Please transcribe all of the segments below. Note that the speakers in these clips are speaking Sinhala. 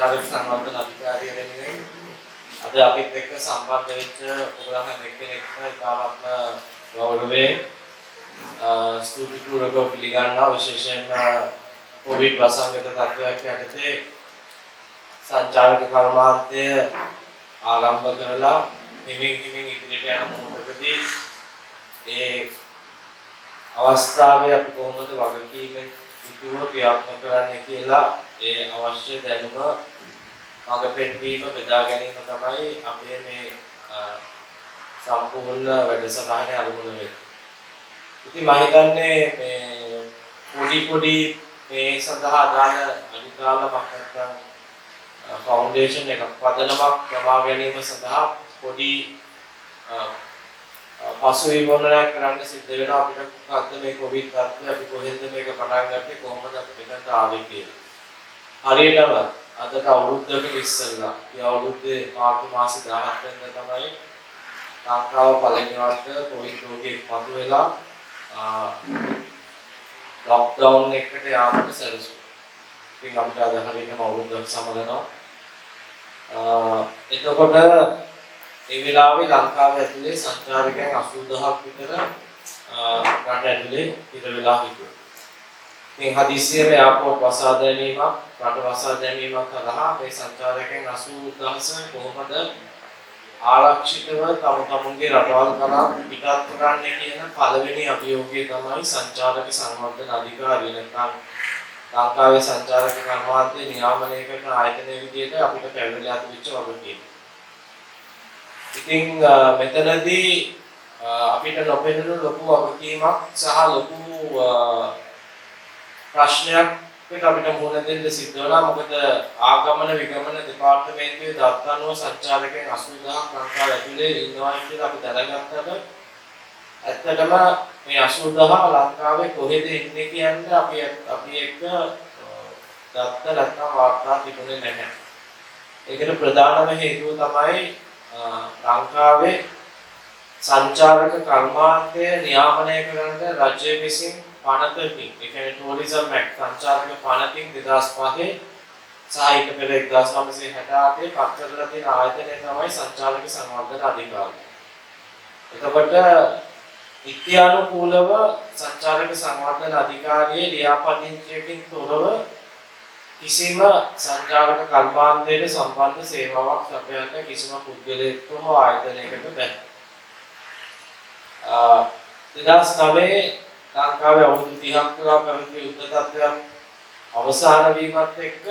සංචාරක සංවර්ධන අධිකාරිය වෙනුවෙන් අද අපිත් එක්ක සම්බන්ධ වෙච්ච ඔයගොල්ලෝ හැම එක්කෙනෙක්ම ඉතාමත්ම ගෞරවයෙන් ස්තුතිපූර්වකව පිළිගන්නවා. විශේෂයෙන්ම කොවිඩ් වසංගත තත්ත්වයක් යටතේ සංචාරක කර්මාන්තය ආරම්භ කරලා හිමින් ඉදිරියට යන මොහොතකදී ඒ අවස්ථාවේ අපි කොහොමද වගකීමෙන් යුතුව ක්‍රියාත්මක කරන්නේ කියලා ඒ අවශ්‍ය දැනුම මඟ පෙන්වීම බෙදා ගැනීම තමයි අපේ මේ සම්පූර්ණ වැඩසටහනේ අරමුණ වෙන්නේ. ඉතින් මම හිතන්නේ මේ පොඩි මේ සඳහා දාන අනිකාලමක් නැත්නම් ෆවුන්ඩේෂන් එකක් පදනමක් ලබා ගැනීම සඳහා පොඩි පසුබිම් වුණාක් කරන්න සිද්ධ වෙනවා. අපිට මොකද්ද මේ කොවිඩ් තත්ත්වය, අපි කොහෙන්ද මේක පටන් ගත්තේ, කොහොමද අපි මෙතනට ආවේ කියලා. හරියටම අදට අවුරුද්දකට ඉස්සෙල්ලා මේ අවුරුද්දේ මාර්තු මාසේ 17 වෙනිදා තමයි ලංකාව පළවෙනි වරට කොවිඩ් රෝගී මතුවෙලා ලොක්ඩවුන් එකකට යාමට සැලසුණා. ඉතින් අපිට අද හරියටම අවුරුද්දක් සමරනවා. එතකොට ඒ වෙලාවේ ලංකාව ඇතුලේ සංචාරකයන් 80000ක් විතර රට ඇතුලේ ඉඳ වෙලා හිටියා. ඉතින් හදිස්සියෙම එයාපෝට් වසා දැමීමක්, රට වසා දැමීමක් කරලා මේ සංචාරකයන් 80000 කොහොමද ආරක්ෂිතව තමුන්ගේ රටවල් කරා පිටත් කරන්නේ කියන පළවෙනි අභියෝගය තමයි සංචාරක සංවර්ධන අධිකාරිය නැත්නම් ලංකාවේ සංචාරක කර්මාන්තයේ නියාමනය කරන ආයතනයේ විදිහට අපිට පැමිණලා තිබිච්ච වගකීම. ඉතින් මෙතනදී අපිට නොපෙනෙන ලොකු වගකීමක් සහ ලොකු ප්‍රශ්නයක් අපිට මුහුණ දෙන්න සිද්ධ වුණා. මොකද ආගමන විගමන දෙපාර්තමේන්තුවේ දත් අනුව සංචාරකයන් 80000ක් ලංකාව ඇතුලේ ඉන්නවා කියලා අපි දැනගත්තම ඇත්තටම මේ 80000 ලංකාවේ කොහෙද ඉන්නේ කියන්නේ අපි එක්ක දත්ත නැත්නම් වාර්තා තිබුණේ නැහැ. ඒකට ප්‍රධානම හේතුව තමයි ලංකාවේ සංචාරක කර්මාන්තය නියාමනය කරන රජය විසින් පනතකින්, ඒ කියන්නේ ටූරිසම් ඇක්ට් සංචාරක පනතින් 2005 සහ ඊට පෙර 1968 පත් කරලා තියෙන ආයතනය තමයි සංචාරක සංවර්ධන අධිකාරිය. එතකොට නිත්‍යානුකූලව සංචාරක සංවර්ධන අධිකාරියේ ලියාපදිංචියකින් තොරව කිසිම සංචාරක කර්මාන්තයට සම්බන්ධ සේවාවක් සපයන්න කිසිම පුද්ගලයෙකුට හෝ ආයතනයකට බැහැ. 2009 ලංකාවේ අවුරුදු 30ක් පුරා පැවති යුද්ධ තත්ත්වයක් අවසන් වීමත් එක්ක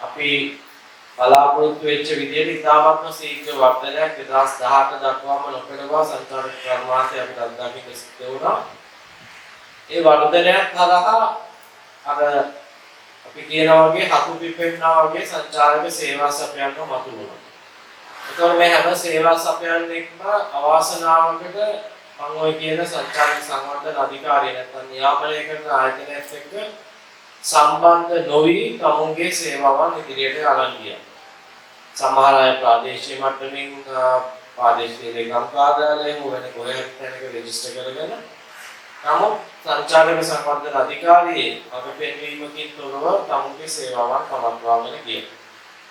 අපි බලාපොරොත්තු වෙච්ච විදිහට ඉතාමත්ම ශීඝ්‍ර වර්ධනයක් 2018 දක්වාම නොපෙනවා සංචාරක කර්මාන්තය අපිට අත්දකින්න සිද්ධ වුණා. ඒ වර්ධනයත් හරහා අර අපි කියනවා වගේ හතු පිපෙන්නා වගේ සංචාරක සේවා සපයන්න මතු වුණා. ඒතකොට මේ හැම සේවා සපයන්නෙක්ම අවාසනාවකට මම ඔය කියන සංචාරක සංවර්ධන අධිකාරිය නැත්නම් නියාමනය කරන ආයතනයත් එක්ක සම්බන්ධ නොවි තමුන්ගේ සේවාවන් ඉදිරියට අරන් ගියා. සමහර අය ප්‍රාදේශීය මට්ටමින් ප්‍රාදේශීය ලේකම් කාර්යාලයෙන් වෙන කොහෙවත් තැනක රෙජිස්ටර් කරගෙන නමුත් සංචාරක සංවර්ධන අධිකාරියේ අප පෙන්වීමකින් තොරව තමුන්ගේ සේවාවන් පවත්වාගෙන ගියා.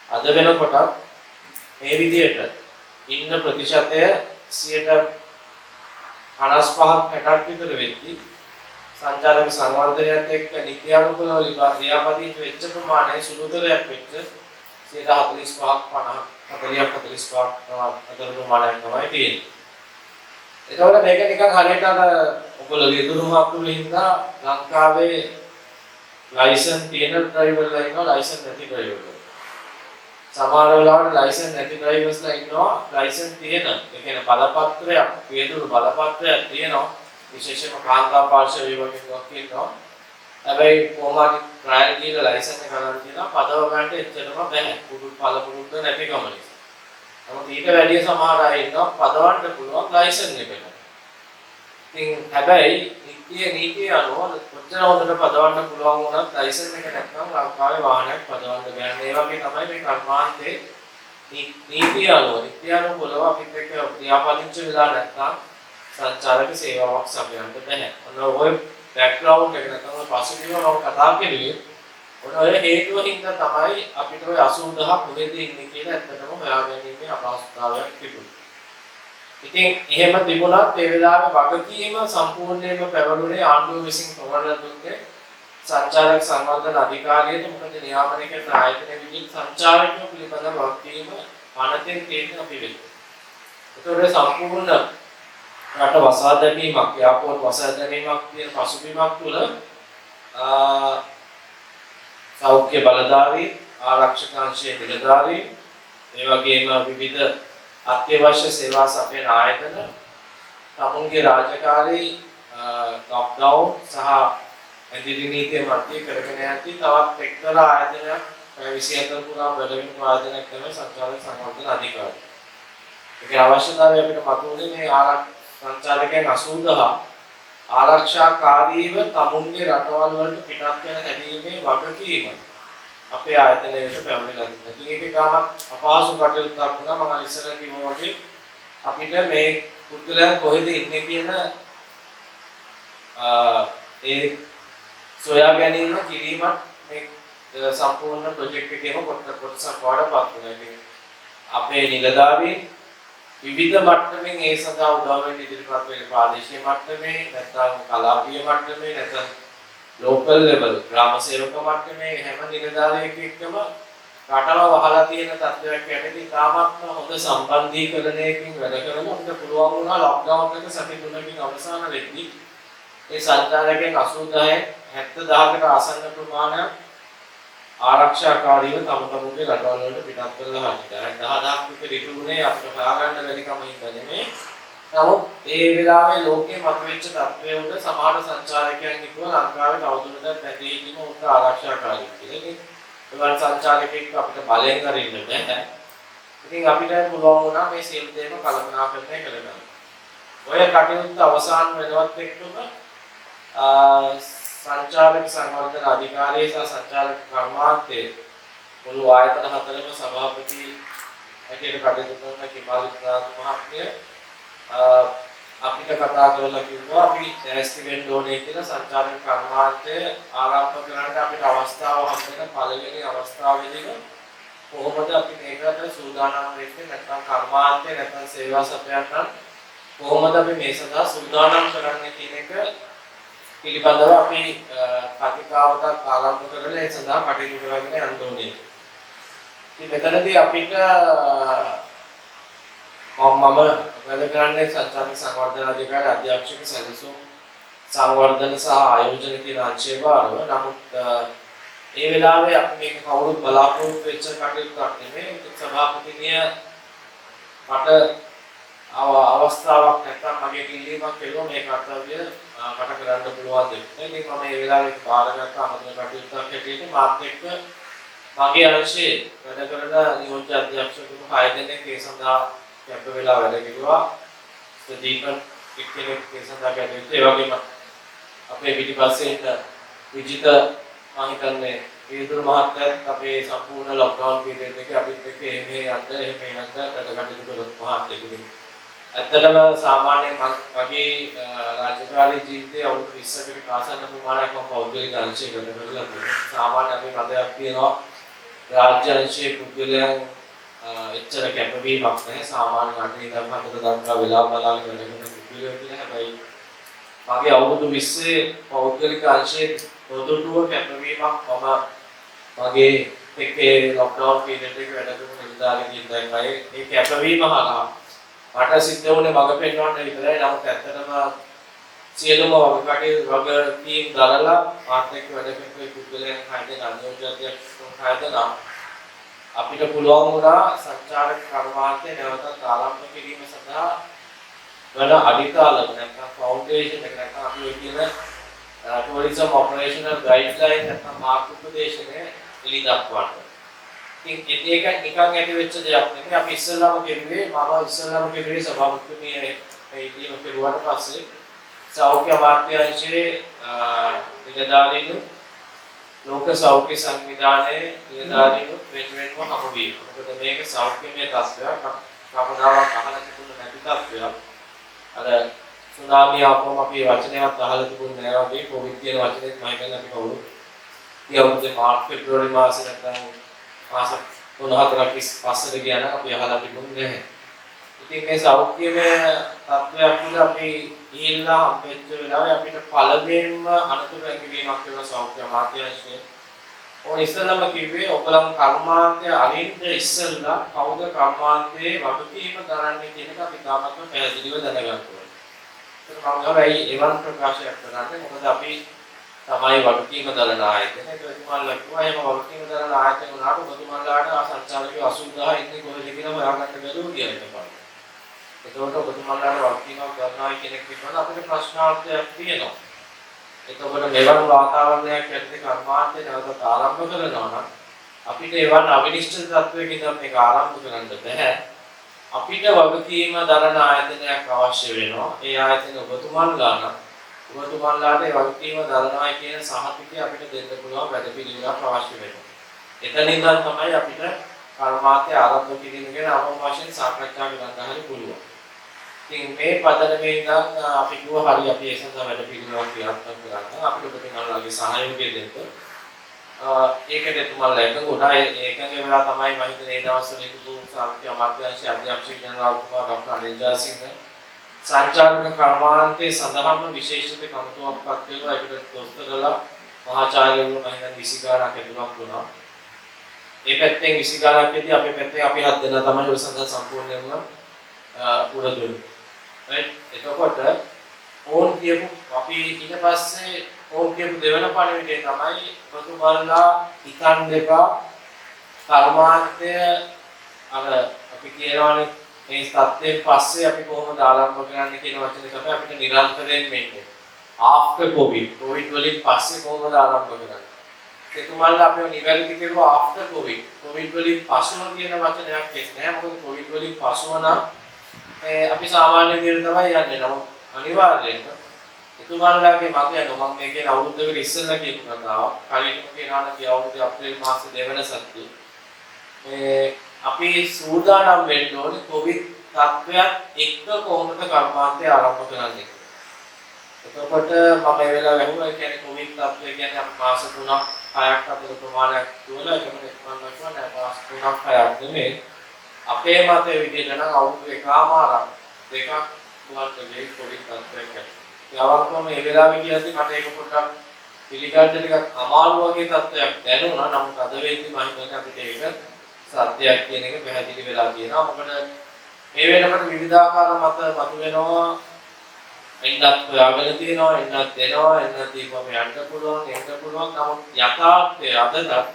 අද වෙනකොට මේ විදිහට ඉන්න ප්‍රතිශතය 55ක් 60ක් විතර වෙද්දී සංචාරක සංවර්ධනයත් එක්ක නිත්‍යානුකූලව ලියාපදිංචි වෙච්ච ප්‍රමාණය සුළුතරයක් වෙච්ච 45ක් 40ක් අතර ප්‍රමාණයක් තමයි තියෙන්නේ. ඒකවල මේක නිකන් හරියට අර ඔයගොල්ලෝ ලියදුරුම අපුලේ හින්දා ලංකාවේ ලයිසන් තියෙන ඩ්‍රයිවර්ලා ඉන්නවා ලයිසන් නැති ඩ්‍රයිවර්ලා. සමහර වෙලාවට ලයිසන් නැති ඩ්‍රයිවර්ස්ලා ඉන්නවා ලයිසන් තියෙන. ඒ කියන්නේ බලපත්‍රයක්, ලියදුරු බලපත්‍රයක් තියෙනවා. විශේෂයෙන්ම කාන්තා පාර්ශ්ව විභාගයක් කියනවා. හැබැයි කොහොමද ට්‍රයල් කියලා ලයිසන් එක ගන්න තියෙනවා පදව ගන්න එච්චරම බෑ. පුරුදු පළපුරුද්ද නැතිකම නිසා. නමුත් ඊට වැඩිය සමහර අය ඉන්නවා පදවන්න පුළුවන් ලයිසන් එකකට. ඉතින් හැබැයි නීතිය අනුව කොච්චර හොඳට පදවන්න පුළුවන් වුණත් ලයිසන් එක නැත්නම් ලංකාවේ වාහනයක් පදවන්න බෑ. ඒ වගේ තමයි මේ කර්මාන්තේ නීතිය අනුව නිත්‍යානුකූලව අපිට එක්ක ක්‍රියාපදිංචි වෙලා නැත්නම් සංචාරක සේවාවක් සපයන්න බැහැ. ඔන්න ඔය බෑග්ග්‍රවුන්ඩ් එක නැත්නම් පසුබිම මම කතා කරුවේ ඔන්න ඔය හේතුව හින්දා තමයි අපිට ඔය 80000 කොහෙද ඉන්නේ කියලා ඇත්තටම හොයාගැනීමේ අපහසුතාවයක් තිබුණේ. ඉතින් එහෙම තිබුණත් ඒ වෙලාවේ වගකීම සම්පූර්ණයෙන්ම පැවරුනේ ආණ්ඩුව විසින් පවරලා දුන්නේ සංචාරක සංවර්ධන අධිකාරියට. මොකද නියාමනය කරන ආයතන විදිහට සංචාරකයෝ පිළිබඳ වගකීම අනතෙන් තියෙන අපි වෙන්නේ. ඒතකොට සම්පූර්ණ රට වසා දැමීමක්, යාපෝට් වසා දැමීමක් කියන පසුබිමක් තුළ සෞඛ්‍ය බලධාරී, ආරක්ෂක අංශයේ නිලධාරී, ඒ වගේම විවිධ අත්‍යවශ්‍ය සේවා සපයන ආයතන තමුන්ගේ රාජකාරී ලොක්ඩවුන් සහ ඇදිරි නීතිය මැද කරගෙන යද්දී තවත් එක්තරා ආයතනයක් 24 පුරා වැඩවෙන ආයතනයක් තමයි සංචාරක සංවර්ධන අධිකාරිය. ඒකේ අවශ්‍යතාවය අපිට මතුවන්නේ මේ සංචාරකයන් 80000 ආරක්ෂාකාරීව තමුන්ගේ රටවල් වලට පිටත් වෙන හැදීමේ වගකීම අපේ ආයතනයට පැමිණලා තිබෙනවා. ඉතින් ඒකේ ගාමක් අපහසු කටයුත්තක් වුණා. මම ඉස්සර කිව්වා වගේ අපිට මේ පුද්ගලයන් කොහෙද ඉන්නේ කියන ඒ සොයා ගැනීම කිරීමත් මේ සම්පූර්ණ ප්‍රොජෙක්ට් එකේම කොටසක් වඩපත් වෙනවා. ඉතින් අපේ නිලධාරීන් විවිධ මට්ටමින් ඒ සඳහා උදව් වෙන්න ඉදිරිපත් වෙන ප්‍රාදේශීය මට්ටමේ නැත්නම් කලාපීය මට්ටමේ නැත්නම් ලෝකල් ලෙවල් ග්‍රාම සේවක මට්ටමේ හැම නිලධාරියෙක් එක්කම රටව වහලා තියෙන තත්ත්වයක් යටතේ තාමත් හොඳ සම්බන්ධීකරණයකින් වැඩ කරමු. අපිට පුළුවන් වුණා ලොක්ඩවුන් එක සති 3කින් අවසන් වෙද්දී ඒ සංචාරකයන් 70000කට ආසන්න ප්‍රමාණයක් ආරක්ෂාකාරීව තම තමුන්ගේ රටවල් වලට පිටත් කරලා හරියට 10000ක් විතර ඉතුරුනේ අපිට හොයාගන්න බැරි කම හින්දා නෙමෙයි. නමුත් ඒ වෙලාවේ ලෝකේ මතුවෙච්ච තත්ත්වය උඩ සමහර සංචාරකයන් හිතුවා ලංකාවේ තවදුරටත් පැතිරී සිටීම උන්ට ආරක්ෂාකාරී කියලා. ඒවන් සංචාරකෙක් අපිට බලෙන් අරින්න බෑ. ඉතින් අපිට පුළුවන් වුණා මේ සියලු දේම කළමනාකරණය කරගන්න. ඔය කටයුත්ත අවසන් වෙනවත් එක්කම සංචාරක සංවර්ධන අධිකාරිය සහ සංචාරක කර්මාන්තයේ මුළු ආයතන හතරම සභාපති ඇටියට කටයුතු කරන කිමාල් මහත්මිය අපිට කතා කරලා කිව්වා අපි ඇස්ටි වෙන්න ඕනේ කියලා. සංචාරක කර්මාන්තය ආරම්භ කරන්න අපිට අවස්ථාව හම්බෙන පළවෙනි අවස්ථාවේදී කොහොමද අපි මේකට සූදානම් වෙන්නේ, නැත්නම් කර්මාන්තය නැත්නම් සේවා සපයන්න කොහොමද අපි මේ සඳහා සූදානම් කරන්නේ කියන එක පිළිබඳව අපි කතිකාවතක් ආරම්භ කරලා ඒ සඳහා කටයුතු කරගෙන යන්න ඕනේ. ඉතින් මෙතනදී අපිට මම වැඩ කරන්නේ සංචාරක සංවර්ධන අධිකාරිය අධ්‍යක්ෂක සැලසුම් සංවර්ධන සහ ආයෝජන කියන අංශය බාරව. නමුත් ඒ වෙලාවේ අපි මේක කවුරුත් බලාපොරොත්තු වෙච්ච කටයුත්තක් නෙමෙයි. සභාපතිනිය මට අවස්ථාවක් නැත්නම් මගේ කිල්ලීමක් කෙරුවා මේ කර්තව්‍ය කට කරන්න පුළුවන් දෙයක්. ඉතින් මම මේ වෙලාවේ බාරගත්ත අමතක කටයුත්තක් හැටියට මාත් එක්ක මගේ අංශයේ වැඩ කරන නියෝජ්‍ය අධ්‍යක්ෂකතුමෝ 6 දෙනෙක් ඒ සඳහා කැප වෙලා වැඩ කෙරුවා. දීපන් එක්කෙනෙක් ඒ සඳහා කැපවෙලා ඒ වගේම අපේ පිටිපස්සේ ඉන්න විජිත මම හිතන්නේ විදුරු මහත්තයාත් අපේ සම්පූර්ණ ලොක්ඩවුන් පීරියඩ් එකේ අපිත් එක්ක එහෙම යන්න වැඩ කටයුතු කරත් මහත්තයෙකුනේ. ඇත්තටම සාමාන්‍යයෙන් මගේ රාජකාරී ජීවිතයේ අවුරුදු 20කට ආසන්න ප්‍රමාණයක් මම පෞද්ගලික අංශයකට කරලා තියෙනවා. සාමාන්‍ය අපේ මතයක් තියෙනවා රාජ්‍ය අංශයේ පුද්ගලයන් එච්චර කැපවීමක් නැහැ. සාමාන්‍ය රටේ ඉඳන් හතර දක්වා වෙලා බලාගෙන වැඩ කරන පුද්ගලයෝ කියලා. හැබැයි මගේ අවුරුදු 20 පෞද්ගලික අංශයේ පොදුටුව කැපවීමක් මම මගේ එකේ ලොක්ඩවුන් පීරියඩ් එකේ වැඩ කරන නිලධාරීන් ඉඳන් ඒ කැපවීම හරහා මට සිද්ධ වුණේ මඟ පෙන්වන්න විතරයි. නමුත් ඇත්තටම සියලුම වගකීම් දරලා මාත් එක්ක වැඩ කරපු පුද්ගලයන් හයදෙන අනියෝජ්‍ය අධ්‍යක්ෂකතුමෝ හයදෙනා අපිට පුළුවන් වුණා සංචාරක කර්මාන්තය නැවතත් ආරම්භ කිරීම සඳහා වන අධිකාලක නැත්නම් ෆවුන්ඩේෂන් එක නැත්නම් අපි ඔය කියන ටූරිසම් ඔපරේෂනල් ගයිඩ්ලයින් නැත්නම් මාර්ගෝපදේශනය එළි දක්වන්න. ඉතින් ඒක නිකන් ඇති වෙච්ච දෙයක් නෙමෙයි. අපි ඉස්සෙල්ලාම කෙරුවේ සභාපතිතුමිය මේ ඉදීම කෙරුවාට පස්සේ සෞඛ්‍ය අමාත්‍යාංශයේ නිලධාරීන් ලෝක සෞඛ්‍ය සංවිධානයේ නිලධාරීන් වෙනවෙන්ම හමුවීම. මොකද මේක සෞඛ්‍යමය තත්ත්වයක්. කවදාවත් අහලා තිබුණ නැති තත්ත්වයක්. අර සුනාමිය ආපුවම අපි වචනයක් අහලා තිබුණේ නැහැ වගේ කොවිඩ් කියන වචනේත් මම හිතන්නේ අපි කවුරු අවුරුද්දේ මාර්ච් පෙබ්‍රුවාරි මාසේ නැත්නම් මාස 3-4ක් පස්සට ගියා නම් අපි අහලා තිබුණේ නැහැ. ඉතින් මේ සෞඛ්‍යමය තත්ත්වයක් තුළ අපි ඉහිල්ලා හම්බෙච්ච වෙලාවේ අපිට පළමුවෙන්ම අනතුරු ඇතිවීමක් වෙන සෞඛ්‍ය අමාත්‍යාංශයේ ඕන ඉස්සෙල්ලාම කිව්වේ ඔයගලම කර්මාන්තය අරින්න ඉස්සෙල්ලා කවුද කර්මාන්තයේ වගකීම දරන්නේ කියන එක අපි තාමත්ම පැහැදිලිව දැනගන්න ඕනේ. ඒක මම ගාවයි එවන් ප්‍රකාශයක් කරන්නේ මොකද අපි තමයි වගකීම දරන ආයතන. ඒක ඔතුමාලා කිව්වා එහෙම වගකීම දරන ආයතන උනාට ඔතුමාලාට සංචාලකයෝ 80000 ඉන්නේ කොහෙද කියලා හොයාගන්න බැරුව ගියා ඒක. එතකොට ඔබතුමාලාට වගකීමක් ගන්නවා කියන එක පිළිබඳව අපිට ප්‍රශ්නාර්ථයක් තියෙනවා. එතකොට මෙවන් වාතාවරණයක් ඇතුලේ කර්මාන්තය නැවත ආරම්භ කරනවා නම් අපිට එවන් අවිනිශ්චිත තත්වයකින් මේක ආරම්භ කරන්න බෑ. අපිට වගකීම දරන ආයතනයක් අවශ්‍ය වෙනවා. ඒ ආයතන ඔබතුමාලා නම් ඔබතුමාලාට ඒ වගකීම දරනවා කියන සහතිකය අපිට දෙන්න පුළුවන් වැඩපිළිවෙලක් අවශ්‍ය වෙනවා. එතනින් තමයි අපිට කර්මාන්තය ආරම්භ කිරීම ගැන අවම වශයෙන් සාකච්ඡා කරන්න හරි පුළුවන්. ඉතින් මේ පදනමේ ඉඳන් අපි කිව්වා හරි අපි ඒ සඳහා වැඩ පිළිවෙලක් ක්‍රියාත්මක කරන්න අපිට ඔබතුමාලාගේ සහයෝගය දෙන්න. ඒකට තුමාලා එකඟ වුණා. ඒකගේ වෙලා තමයි මම හිතන්නේ මේ දවස්වල ඉක්තු සාහිත්‍ය අමාත්‍යාංශයේ අධ්‍යක්ෂක ජනරාල්තුමා ડોક્ટર අනිල්ජා සිංහ සංචාරක කර්මාන්තයේ සඳහාම විශේෂිත කමිටුවක් පත් කළා. ඒකට දොස්තරලා මහාචාර්යවරු මම හිතන්නේ 20 ගානක් ඇතුළත් වුණා. ඒ පැත්තෙන් 20 ගානක්දී අපේ පැත්තෙන් අපි 7 දෙනා තමයි ඔය සඳහා සම්පූර්ණයෙන්ම පුරදුනේ. right එතකොට ඕන් කියපු අපි ඊට පස්සේ ඕන් කියපු දෙවන පණිවිඩය තමයි ප්‍රතුමාලා ඉකන් දෙක කර්මාන්තය අර අපි කියනවානේ මේ සත්‍යයෙන් පස්සේ අපි කොහොමද ආරම්භ කරන්නේ කියන වචනේ තමයි අපිට නිරන්තරයෙන් මේකේ after covid වලින් පස්සේ කොහොමද ආරම්භ කරන්නේ එතුමාලා අපිව නිවැරදි කරුවා after covid වලින් පසුව කියන වචනයක් එන්නේ නැහැ මොකද covid වලින් පසුව නම් අපි සාමාන්‍ය විදිහට තමයි යන්නේ. නමුත් අනිවාර්යයෙන්ම එතුමාලාගේ මතය මම මේ කියන අවුරුද්දකට ඉස්සෙල්ලා කියපු කතාවක්. කලින් කියනවා නම් අවුරුද්දේ අප්‍රේල් මාසේ දෙවන සතියේ අපි සූදානම් වෙන්න ඕනේ කොවිඩ් තත්ත්වයක් එක්ක කොහොමද කර්මාන්තය ආරම්භ කරන්නේ. එතකොට මම මේ වෙලාවේ අහුවා කියන්නේ කොවිඩ් තත්ත්වය කියන්නේ අපි මාස 3ක් 6ක් අතර ප්‍රමාණයක් තුල ඒකම මම කියනවා මාස 3ක් 6ක් නෙමෙයි අපේ මතය විදිහට නම් අවුරුදු එකමාරක් දෙකක් තුනක් නෙවෙයි කොවිඩ් තත්ත්වයක්. යවක්ම මේ වෙලාවේ කියද්දි මට ඒක පොඩ්ඩක් පිළිගන්න ටිකක් අමාරු වගේ තත්ත්වයක් දැනුණා. නමුත් අද වෙද්දි මම හිතන්නේ අපිට ඒක සත්‍යයක් කියන එක පැහැදිලි වෙලා තියෙනවා. මොකද මේ වෙනකොට විවිධාකාර මත මතුවෙනවා. එන්නත් හොයාගෙන තියෙනවා, එන්නත් දෙනවා, එන්නත් දීපම යන්න පුළුවන්, එන්න පුළුවන්. නමුත් යථාර්ථය අදට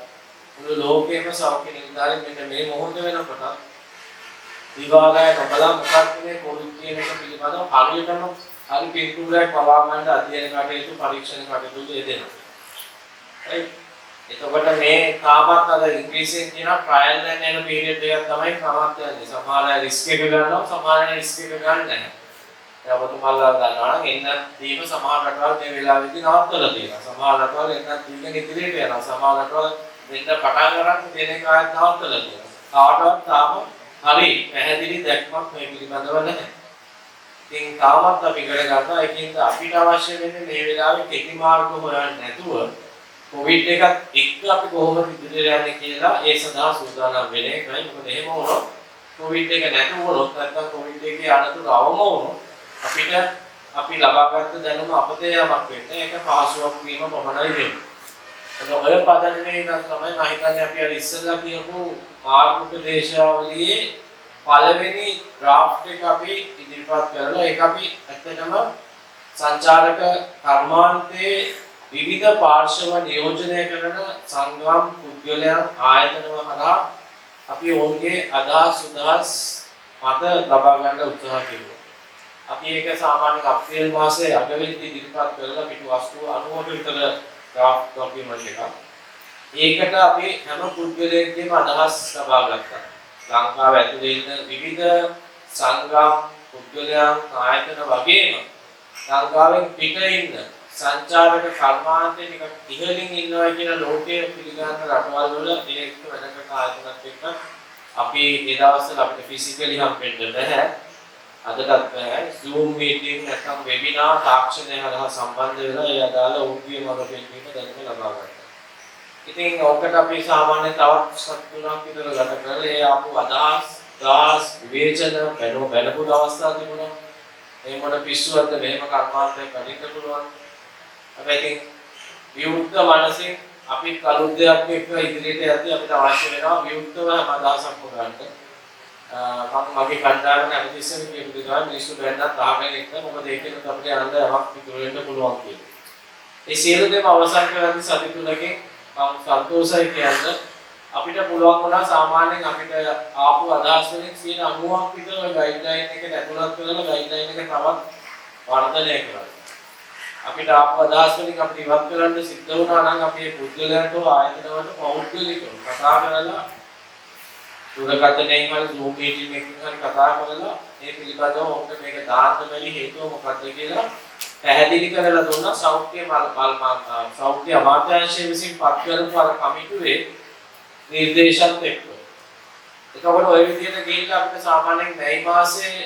මුළු ලෝකෙම සෞඛ්‍ය නිලධාරීන් මෙන්න මේ මොහොත වෙනකොට විභාගය නොකලා මොකක්ද මේ කොවිඩ් කියන එක පිළිබඳව හරියටම හරි පිළිතුරක් පවා ගන්න අධ්‍යයන කටයුතු පරීක්ෂණ කටයුතු යෙදෙනවා. right එතකොට මේ තාමත් අද ඉංග්‍රීසියෙන් කියන ට්‍රයල් and error පීරියඩ් එකක් තමයි තාමත් යන්නේ. සමහර අය රිස්ක් එක ගන්නවා, සමහර අය රිස්ක් එක ගන්න නැහැ. ඒක ඔබතුමාලා දන්නවා නම් එන්නත් දීම සමහර රටවල් මේ වෙලාවෙදී නවත්තලා තියෙනවා. සමහර රටවල් එන්නත් දීගෙන ඉදිරියට යනවා. සමහර රටවල් දෙන්න පටන් ගන්න තියෙන එක ආයෙත් නවත්තලා තියෙනවා. කාටවත් තාම හරි පැහැදිලි දැක්මක් මේ පිළිබඳව නැහැ. ඉතින් තාමත් අපි ඉගෙන ගන්නවා. ඒකින්ද අපිට අවශ්‍ය වෙන්නේ මේ වෙලාවේ කෙටි මාර්ග හොයන්න නැතුව කොවිඩ් එකත් එක්ක අපි කොහොමද ඉදිරියට යන්නේ කියලා ඒ සඳහා සූදානම් වෙන එකයි. මොකද එහෙම වුණොත් කොවිඩ් එක නැතුව වුණොත් නැත්නම් කොවිඩ් එකේ අනතුරු අවම වුණොත් අපිට අපි ලබාගත් දැනුම අපතේ යමක් වෙන්නේ. ඒක පහසුවක් වීම පමණයි වෙන්නේ. ඔය පදනමේ ඉඳන් තමයි මම හිතන්නේ අපි අර ඉස්සෙල්ලා කියපු ආර්ථික දේශාවලියේ පළවෙනි ඩ්‍රාෆ්ට් එක අපි ඉදිරිපත් කරලා ඒක අපි ඇත්තටම සංචාරක කර්මාන්තයේ විවිධ පාර්ශව නියෝජනය කරන සංගම් පුද්ගලයන් ආයතන හරහා අපි ඔවුන්ගේ අදහස් උදහස් මත ලබා ගන්න උත්සාහ කෙරුවා. අපි ඒක සාමාන්‍ය අප්‍රේල් මාසයේ අගවෙද්දී ඉදිරිපත් කරලා පිටුවස්තු 90ක විතර ඩ්‍රාෆ්ට් ඩොකියුමන්ට් එකක්. ඒකට අපි හැම පුද්ගලයෙක්ගේම අදහස් ලබා ගත්තා. ලංකාව ඇතුලේ ඉන්න විවිධ සංගම් පුද්ගලයන් ආයතන වගේම ලංකාවෙන් පිට ඉන්න සංචාරක කර්මාන්තයේ ටිකක් ඉහළින් ඉන්නවා කියන ලෝකයේ පිළිගන්න රටවල් වල ඒක වැඩ කරන ආයතනත් එක්ක අපි ඒ දවස්වල අපිට ෆිසිකලි හම්බෙන්න බැහැ. අදටත් බැහැ. Zoom meeting නැත්නම් webinar තාක්ෂණය හරහා සම්බන්ධ වෙලා ඒ අදාළ උන්ගේ මඟ පෙන්වීම දැනුම ලබා ගන්නවා. ඉතින් ඕකට අපි සාමාන්‍ය තවත් සතුටුනක් විතර ගත කරලා ඒ ආපු අදහස් විවේචන බැලපු අවස්ථා තිබුණා. මේ මොන පිස්සුවක්ද මෙහෙම කර්මාන්තයක් කඩින්න පුළුවන්. හැබැයි ඉතින් විවුර්ත මනසින් අපි කලුත් දෙයක් එක්ක ඉදිරියට යද්දී අපිට අවශ්‍ය වෙනවා විවුර්තව හැම අදහසක් හොගන්න. මම මගේ කණ්ඩායම හැමතිස්සෙම කියපු දේ තමයි මිනිස්සු බැන්නත් අහගෙන ඉන්න මොකද ඒකෙන් අපිට යන්න යමක් ඉතුරු වෙන්න පුළුවන් කියලා. ඒ සියලු දේම අවසන් කරගන්න සති තුනකින් මම සන්තෝෂයි කියන්නේ අපිට පුළුවන් වුණා සාමාන්‍යයෙන් අපිට ආපු අදහස් වලින් 90ක් විතර ඔය ගයිඩ්ලයින් එකට ඇතුළත් කරලා ගයිඩ්ලයින් එක තවත් වර්ධනය කරන්න. අපිට ආපු අදහස් වලින් අපිට ඉවත් කරන්න සිද්ධ වුණා නම් අපි මේ පුද්ගලයන්ට ආයතනවලට පෞද්ගලිකව කතා කරලා දුරකථනයෙන් හරි Zoom meeting එකකින් හරි කතා කරලා මේ පිළිබඳව ඔක්කොම මේක දාන්න බැරි හේතුව මොකක්ද කියලා පැහැදිලි කරලා දුන්නා සෞඛ්‍ය අමාත්‍යාංශය විසින් පත් කරපු අර කමිටුවේ නිර්දේශත් එක්ක. එතකොට ওই විදිහට ගිහිල්ලා අපිට සාමාන්‍යයෙන් මැයි මාසයේ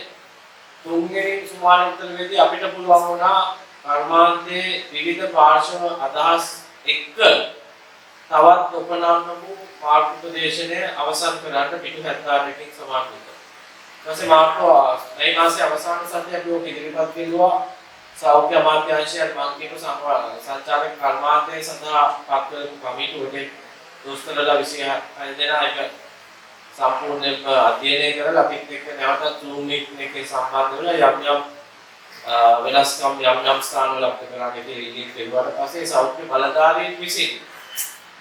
3 වෙනි සුමාන උත්තරවේදී අපිට පුළුවන් වුණා කර්මාන්තයේ විවිධ පාර්ශ්ව අදහස් එක්ක තවත් උපනාමපු මාර්ග උපදේශනය අවසන් කරන්න පිටු 78කින් සමාන වෙනවා. ඊපස්සේ මේ මාසයේ අවසාන සතියේ අපි ඔක ඉදිරිපත් කළා සෞඛ්‍ය අමාත්‍යාංශයෙන් මම කියපු සංචාරක කර්මාන්තයේ සඳහා පත් කරපු කමිටුවේ දොස්තරලා 26 දෙනා එක සම්පූර්ණයෙන්ම අධ්‍යයනය කරලා අපිත් එක්ක නැවතත් Zoom meeting එකේ සම්බන්ධ වෙලා යම් වෙනස්කම් යම් ස්ථානවල අපිට කරන්නේ ඉතින් පෙරුවාට පස්සේ සෞඛ්‍ය බලධාරීන් විසින්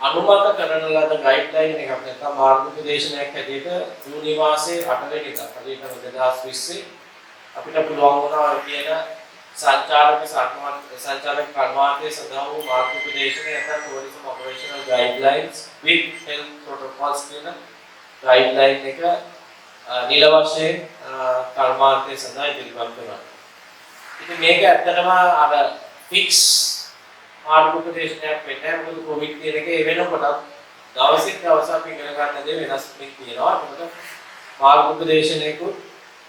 අනුමත කරන ලද ගයිඩ්ලයින් එකක් නැත්නම් මාර්ග උපදේශනයක් හැටියට ජූනි මාසයේ 8 වෙනිදා හරියට 2020 අපිට පුළුවන් වුණා කියන සංචාරක කර්මාන්තයේ සඳහා වූ මාර්ග උපදේශනය නැත්නම් tourism operational guidelines with health protocols කියන ගයිඩ්ලයින් එක නිල වශයෙන් කර්මාන්තයේ සඳහා ඉදිරිපත් කරනවා. ඉතින් මේක ඇත්තටම අර ෆික්ස් මාර්ග උපදේශනයක් වෙන්නේ මොකද කොවිඩ් කියන එක ඒ වෙනකොට දවසින් දවස අපි ඉගෙන ගන්න දේ වෙනස් වෙමින් තියෙනවා. මොකද මාර්ග උපදේශනයකුත්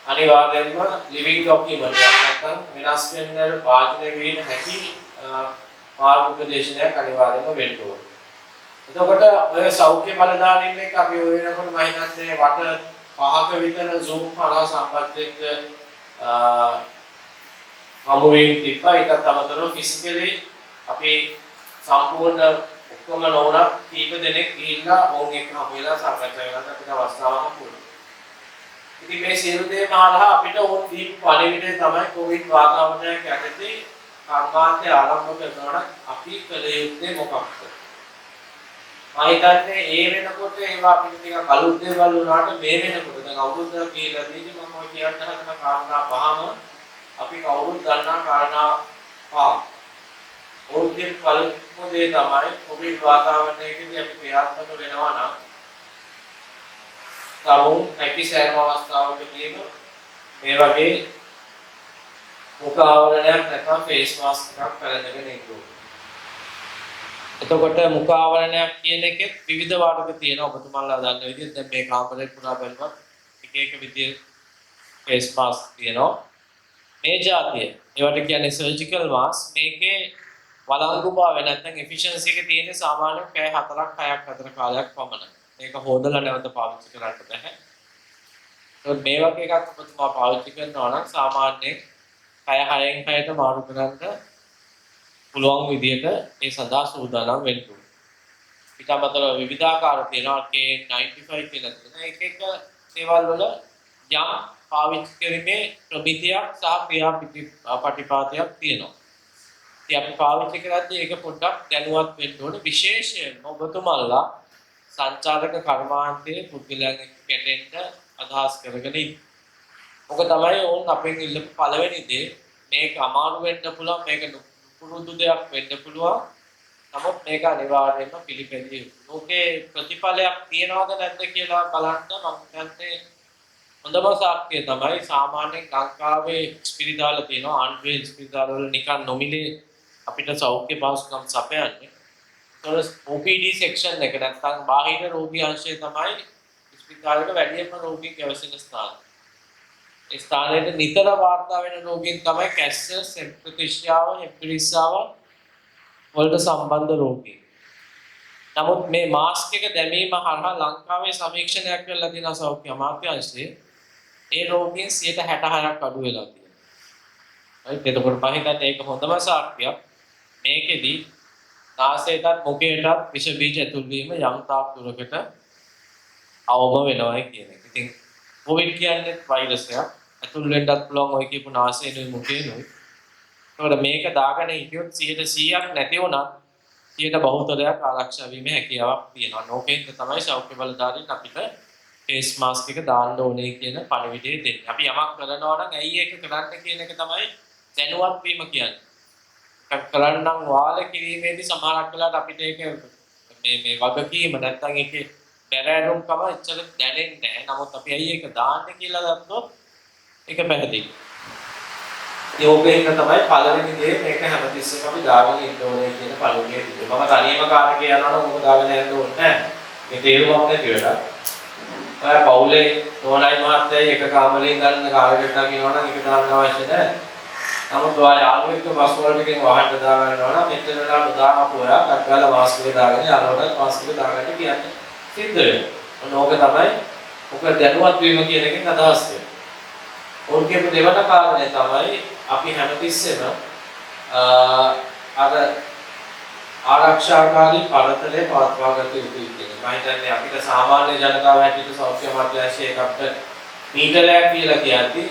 අනිවාර්යයෙන්ම ලිවිං ડોකියුමන්ට් එකක් නැත්නම් වෙනස් වෙන්න වාජනය වෙන්න හැකි මාර්ග උපදේශනයක් අනිවාර්යයෙන්ම වෙන්න ඕනේ. එතකොට ඔය සෞඛ්‍ය බලධාරීන් එක්ක අපි ඔය වෙනකොට මම හිතන්නේ වට 5ක විතර Zoom හරහා සම්බන්ධ වෙන්න හමු වෙමින් තිබ්බා. ඒකත් අමතරව ෆිසිකලි අපි සම්පූර්ණ ඔක්කොම නෝනා කීප දෙනෙක් ගිහිල්ලා ඕන් එක්ක හමු වෙලා සාකච්ඡා කරන්න අපිට අවස්ථාවක් ලැබුණා. ඉතින් මේ සියලු දේ මාළා අපිට ඕන් දීපු පණිවිඩය තමයි කොවිඩ් වාතාවරණයක් යටතේ කර්මාන්තය ආරම්භ කරනකොට අපි කළ යුත්තේ මොකක්ද? මම හිතන්නේ ඒ වෙනකොට ඒවා අපිට ටිකක් අලුත් දේවල් වුණාට මේ වෙනකොට දැන් අවුරුද්දක් ගිහිල්ලා තියෙන්නේ මම ඔය කියන්න හදන කාරණා පහම අපි කවුරුත් දන්නා කාරණා පහ. ඕකේ පළමු දේ තමයි කොවිඩ් වාතාවරණයකදී අපි ක්‍රියාත්මක වෙනවා නම් තමුන් හැකි සෑම අවස්ථාවකදීම මේ වගේ මුඛ ආවරණයක් නැත්නම් ෆේස් මාස්ක් එකක් පැළඳගෙන ඉන්න ඕනේ. එතකොට මුඛ ආවරණයක් කියන එකෙත් විවිධ වර්ග තියෙනවා. ඔබතුමාලා දන්න විදිහට දැන් මේ කාමරේ පුරා බලුවත් එක විදිහේ ෆේස් මාස්ක් තියෙනවා. මේ જાතිය ඒවට කියන්නේ සර්ජිකල් මාස්ක්. මේකේ වළංගුභාවය නැත්නම් එෆිෂියන්සි එක තියෙන්නේ සාමාන්‍යයෙන් පැය 4ක් 6ක් අතර කාලයක් පමණයි. මේක හොදලා නැවත පාවිච්චි කරන්න බෑ. ඒත් මේ වගේ එකක් ඔබතුමා පාවිච්චි කරනවා නම් සාමාන්‍යයෙන් පැය 6න් 6ට මාරු කරන්න පුළුවන් විදිහට ඒ සඳහා සූදානම් වෙන්න ඕනේ. ඊට අමතරව විවිධාකාර තියෙනවා K95 කියලා තියෙනවා. එක දේවල් වල යම් පාවිච්චි කිරීමේ ප්‍රමිතියක් සහ ක්‍රියාපටිපාතයක් තියෙනවා. ඉතින් අපි පාවිච්චි කරද්දී ඒක පොඩ්ඩක් දැනුවත් වෙන්න ඕනේ. විශේෂයෙන්ම ඔබතුමාලා සංචාරක කර්මාන්තයේ පුද්ගලයන් එක්ක ගැටෙන්න අදහස් කරගෙන ඉන්න. ඔක තමයි ඕන් අපෙන් ඉල්ලපු පළවෙනි දේ. මේක අමාරු වෙන්න පුළුවන්, මේක පුරුදු දෙයක් වෙන්න පුළුවන්. නමුත් මේක අනිවාර්යයෙන්ම පිළිපැදිය යුතුයි. ඕකේ ප්‍රතිඵලයක් තියනවද නැද්ද කියලා බලන්න මම කියන්නේ හොඳම සාක්ෂිය තමයි සාමාන්‍යයෙන් ලංකාවේ ස්පිරිතාල තියෙනවා. ආණ්ඩුවේ ස්පිරිතාල වල නිකන් නොමිලේ අපිට සෞඛ්‍ය පහසුකම් සපයන්නේ. OPD section එක නැත්නම් බාහිර රෝගී අංශය තමයි ස්පිරිතාලෙක වැඩිම රෝගීන් ගැවසෙන ස්ථාන. ඒ ස්ථානයේ නිතර වාර්තා වෙන රෝගීන් තමයි කැන්සර්, සෙම්ප්‍රතිශ්‍යාව, හෙපටිස්ාව වලට සම්බන්ධ රෝගීන්. නමුත් මේ මාස්ක් එක දැමීම හරහා ලංකාවේ සමීක්ෂණයක් කරලා තියෙන සෞඛ්‍ය අමාත්‍යාංශයේ ඒ රෝගීන් 66ක් අඩු වෙලා තියෙනවා. right? එතකොට මම හිතන්නේ ඒක හොඳම සාක්ෂියක්. මේකෙදි නාසයටත් මුඛයටත් විෂ බීජ ඇතුල් වීම යම් තාක් දුරකට අවම වෙනවායි කියන එක. ඉතින් කොවිඩ් කියන්නේ වෛරස් එකක්. ඇතුල් වෙන්නත් පුළුවන් ඔය කියපු නාසයෙන්ුයි මුඛයෙන්ුයි. ඒකට මේක දාගෙන හිටියොත් 100%ක් නැති වුණත් 100ට බහුතරයක් ආරක්ෂා වීමේ හැකියාවක් තියෙනවා. නෝකෙන්ද තමයි සෞඛ්‍ය බලධාරීන් අපිට ෆේස් මාස්ක් එක දාන්න ඕනේ කියන පණිවිඩය දෙන්නේ. අපි යමක් කරනවා නම් ඇයි ඒක කරන්න කියන එක තමයි දැනුවත් වීම කියන්නේ. කරන්නම් වාල කිරීමේදී සමහරක් වෙලාවට අපිට ඒක මේ වගකීම නැත්තම් ඒකේ බැරෑරුම්කම එච්චර දැනෙන්නේ නැහැ. නමුත් අපි ඇයි ඒක දාන්නේ කියලා ගත්තොත් ඒක පැහැදිලි. යෝගයෙන් තමයි පළවෙනි දේ මේක හැමතිස්සෙම අපි දාගෙන ඉන්න ඕනේ කියන පළවෙනි දේ. මම තනියම කාර්යක යනවා නම් මොකද දාගෙන යන්න ඕනේ නැහැ. මේ තේරුමක් නැති වෙලා. ඔය පවුලේ නෝනයි මහත්තයයි එක කාමරේ ඉඳන් කාර්යකට ගියනවා නම් ඒක දාන්න අවශ්‍ය නැහැ. නමුත් ඔයා යාළුවෙක්ව බස් වලටකින් වහන්න දාගන්නවා නම් මෙතන වෙලා දාපු ඔයා කක්කාල මාස්ක් එක දාගෙන යාළුවට මාස්ක් එක දාගන්න කියන්නේ සිද්ධ වෙනවා. ඕක තමයි ඔක දැනුවත් වීම කියන එකෙන් අදහස් වෙන්නේ. ඕකේ දෙවන කාරණේ තමයි අපි හැමතිස්සෙම අර ආරක්ෂාකාරී පළතලේ පවත්වා ගත යුතුයි කියන්නේ. මම හිතන්නේ අපිට සාමාන්‍ය ජනතාව හැටියට සෞඛ්‍ය අමාත්‍යාංශයේ එකට මීටරයක් කියලා කියද්දි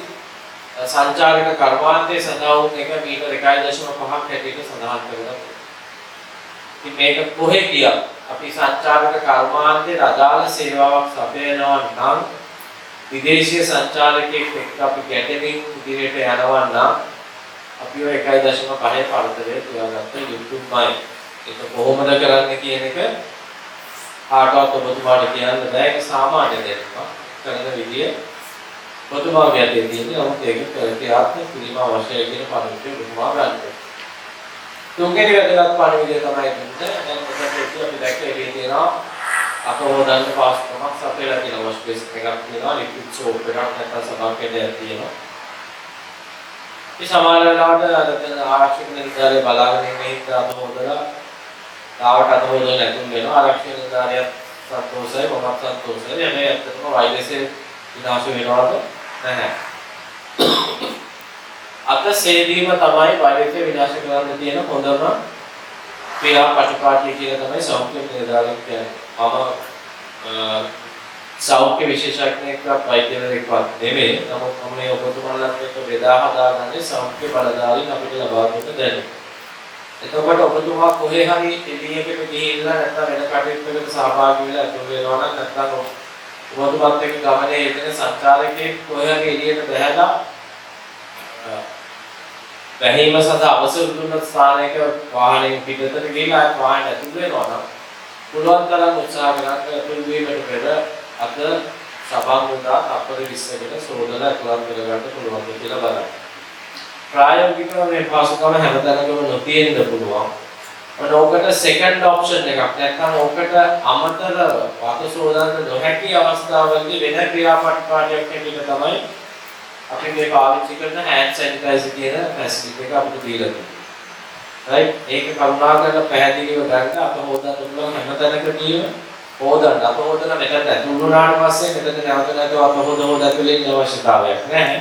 සංචාරක කර්මාන්තයේ සඳහා වූ එක මීටර 1.5ක් හැටියට සඳහන් කරලා ඉතින් මේක කොහෙ ගියා අපි සංචාරක කර්මාන්තයේ අදාළ සේවාවක් සපයනවා නම් විදේශීය සංචාරකයෙක් එක්ක අපි ගැටෙමින් ඉදිරියට යනවා නම් අපි ඔය 1.5 පළතරේ තියාගත්ත යුතුමයි. ඒක කොහොමද කරන්නේ කියන එක කාටවත් ඔබතුමාට කියන්න බෑ. ඒක සාමාන්‍ය දෙයක්. කරන විදිය ඔබතුමාගේ අතේ තියෙන නමුත් ඒක ක්‍රියාත්මක කිරීම අවශ්‍යයි කියන පරිදි ඔබතුමා ගන්න. තුන්වෙනි වැදගත් පරිවිදය තමයි දෙන්නේ. දැන් මෙතනදී අපි දැක්ක එකේ තියෙනවා අතෝදන්න පාස්කමක් සපයලා තියෙන වොෂ් බේස් එකක් තියෙනවා. ලික්විඩ් සෝප් එකක් නැත්නම් සබාකඩයක් තියෙනවා. මේ සමහර වෙලාවට අර ආරක්ෂක නිලධාරිය බලාගෙන ඉන්න හින්දා අතෝදලා තාවට අතෝදලා නැතුම් වෙනවා. ආරක්ෂක නිලධාරියත් සන්තෝෂයි මොනවත් සන්තෝෂයි. හැබැයි ඇත්තටම වෛරසය විනාශ වෙනවද නැහැ. අත සේදීම තමයි වෛරසය විනාශ කරන්න තියෙන හොඳම ක්‍රියාපටිපාටිය කියලා තමයි සෞඛ්‍ය නිලධාරියෙක් කියන්නේ. මම සෞඛ්‍ය විශේෂඥයෙක්වත් වෛද්‍යවරයෙක්වත් නෙමෙයි. නමුත් මම මේ ඔබතුමාලත් එක්ක බෙදා හදාගන්නේ සෞඛ්‍ය බලධාරීන් අපිට ලබා දෙන දැනුම. එතකොට ඔබතුමා කොහේ හරි එළියකට ගිහිල්ලා නැත්නම් වෙන කටයුත්තකට සහභාගී වෙලා අතුරු වෙනවා නම් නැත්නම් ඔබතුමාත් එක්ක ගමනේ යෙදෙන සංචාරකයෙක් කොහේ හරි එළියට බැහැලා වැහීම සඳහා අවසර දුන්න ස්ථානයක වාහනයෙන් පිටතට ගිහිලා වාහන ඇතුළු වෙනවා නම් පුළුවන් තරම් උත්සාහ කරන්න ඇතුළු වීමට පෙර අත සබන් උදා අපර 20කට සෝදලා ඇතුළත් කරගන්න පුළුවන් කියලා බලන්න. ප්‍රායෝගිකව මේ පාසුකම හැමතැනකම නොතියෙන්න පුළුවන්. ඔකට සෙකන්ඩ් ඔප්ෂන් එකක් නැත්නම් ඔකට අමතරව වත සෝදන්න නොහැකි අවස්ථාවලදී වෙන ක්‍රියාපටිපාටියක් හැටියට තමයි අපි මේ පාවිච්චි කරන hand sanitizer කියන ෆැසිලිටි එක අපිට දීලා තියෙනවා. right? ඒක කරුණාකරලා පැහැදිලිව ගන්න අප හොදන්න පුළුවන් හැමතැනකදීම හොදන්න. අප හොදන මෙතන ඇතුළු වුණාට පස්සේ මෙතන නැවත නැවත අප හොද ඇතුළේ ඉන්න අවශ්‍යතාවයක් නැහැ.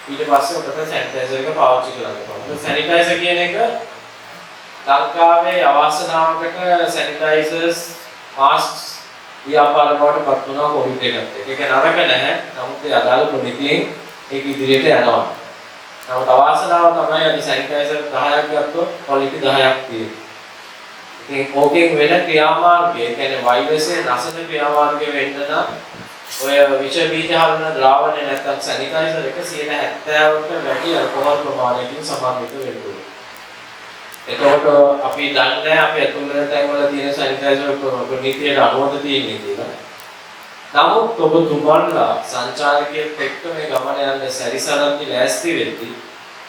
ඊට පස්සේ ඔබට sanitizer එක පාවිච්චි කරන්න පුළුවන්. sanitizer කියන එක ලංකාවේ අවාසනාවකට sanitizers masks ව්‍යාපාර බවට පත් වුණා කොවිඩ් එකත් එක්ක. ඒක නරක නැහැ. නමුත් ඒ අදාළ ප්‍රමිතියෙන් ඒක ඉදිරියට යනවා. නමුත් අවාසනාව තමයි අපි සැනිටයිසර් 10ක් ගත්තොත් ක්වොලිටි 10ක් තියෙනවා. ඉතින් ඕකෙන් වෙන ක්‍රියාමාර්ගය, ඒ කියන්නේ වෛරසයේ නැසන ක්‍රියාමාර්ගය වෙන්න නම් ඔය විෂ බීජ හරන ද්‍රාවණය නැත්නම් සැනිටයිසර් එක 70%කට වැඩි ඇල්කොහොල් ප්‍රමාණයකින් සමන්විත වෙන්න ඕනේ. එතකොට අපි දන්නේ අපි අතුලේ තැන්වල තියෙන සැනිටයිසර් ප්‍රමිතියට අනුමත තියෙන්නේ කියලා. නමුත් ඔබතුමාලා සංචාරකයෙක් එක්ක මේ ගමන යන්න සැරිසරන්දි ලෑස්ති වෙද්දී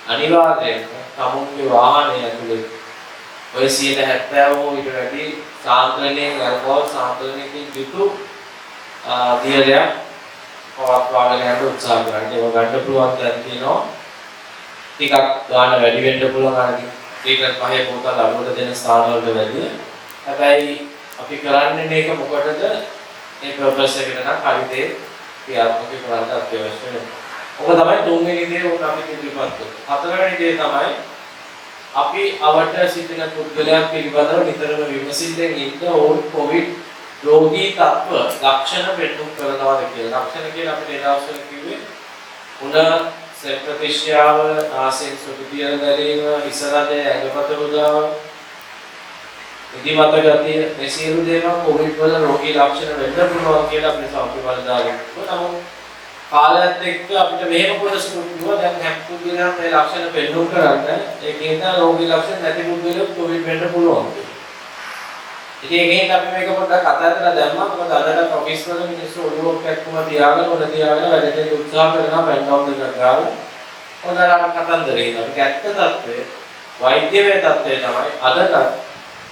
අනිවාර්යයෙන්ම තමුන්ගේ වාහනය ඇතුලේ ඔය 70% හෝ ඊට වැඩි සාන්ද්‍රණයෙන් අල්කොහොල් සාන්ද්‍රණයකින් යුතු දියරයක් පවත්වාගෙන යන්න උත්සාහ කරන්න. ඒක ගන්න පුළුවන් දැන් කියනවා ටිකක් ගාන වැඩි වෙන්න පුළුවන් අර ලීටර් 5 බෝතල් අඩුවට දෙන ස්ථාන වලට වැඩි. හැබැයි අපි කරන්නේ මේක මොකටද? මේ පර්පස් එකට නම් හරියට ක්‍රියාත්මක කරන්න අත්‍යවශ්‍ය වෙනවා. ඔක තමයි තුන්වෙනි දේ උන් අපි ඉදිරිපත් කළේ. හතරවෙනි දේ තමයි අපි අවට සිටින පුද්ගලයන් පිළිබඳව නිතරම විමසිල්ලෙන් ඉන්න ඕන් කොවිඩ් රෝගී තත්ත්ව ලක්ෂණ පෙන්නුම් කරනවාද කියලා. ලක්ෂණ කියලා අපිට ඒ දවස්වල කිව්වේ උණ සෙප්‍රතිශ්‍යාව, නාසයෙන් සුදු දියර දැරීම, ඉසරදේ ඇඟපත රුදාව, ඉදිමත ගතිය මේ සියලු දේවල් කොවිඩ් වල රෝගී ලක්ෂණ වෙන්න පුළුවන් කියලා අපේ සෞඛ්‍ය බලධාරීන් කිව්වා. නමුත් කාලයත් එක්ක අපිට මෙහෙම කොටසක් කිව්වා දැන් හැම පුද්ගලයන් මේ ලක්ෂණ පෙන්නුම් කරන්න ඒකෙන් තමයි රෝගී ලක්ෂණ නැති පුද්ගලයෙක් කොවිඩ් වෙන්න පුළුවන්. ඉතින් ඒකෙන් අපි මේක පොඩ්ඩක් කතා කරලා දැම්මා. මොකද අදට ඔෆිස් වල මිනිස්සු ඔළුව කැක්කුම තියාගෙන උඩ තියාගෙන වැඩට උත්සාහ කරනවා බෑන්ඩ් එකක් ගාලා. හොඳට කතන්දරේ ඉන්නවා. ඒක ඇත්ත තත්ත්වය. වෛද්‍යමය තත්ත්වය තමයි අදට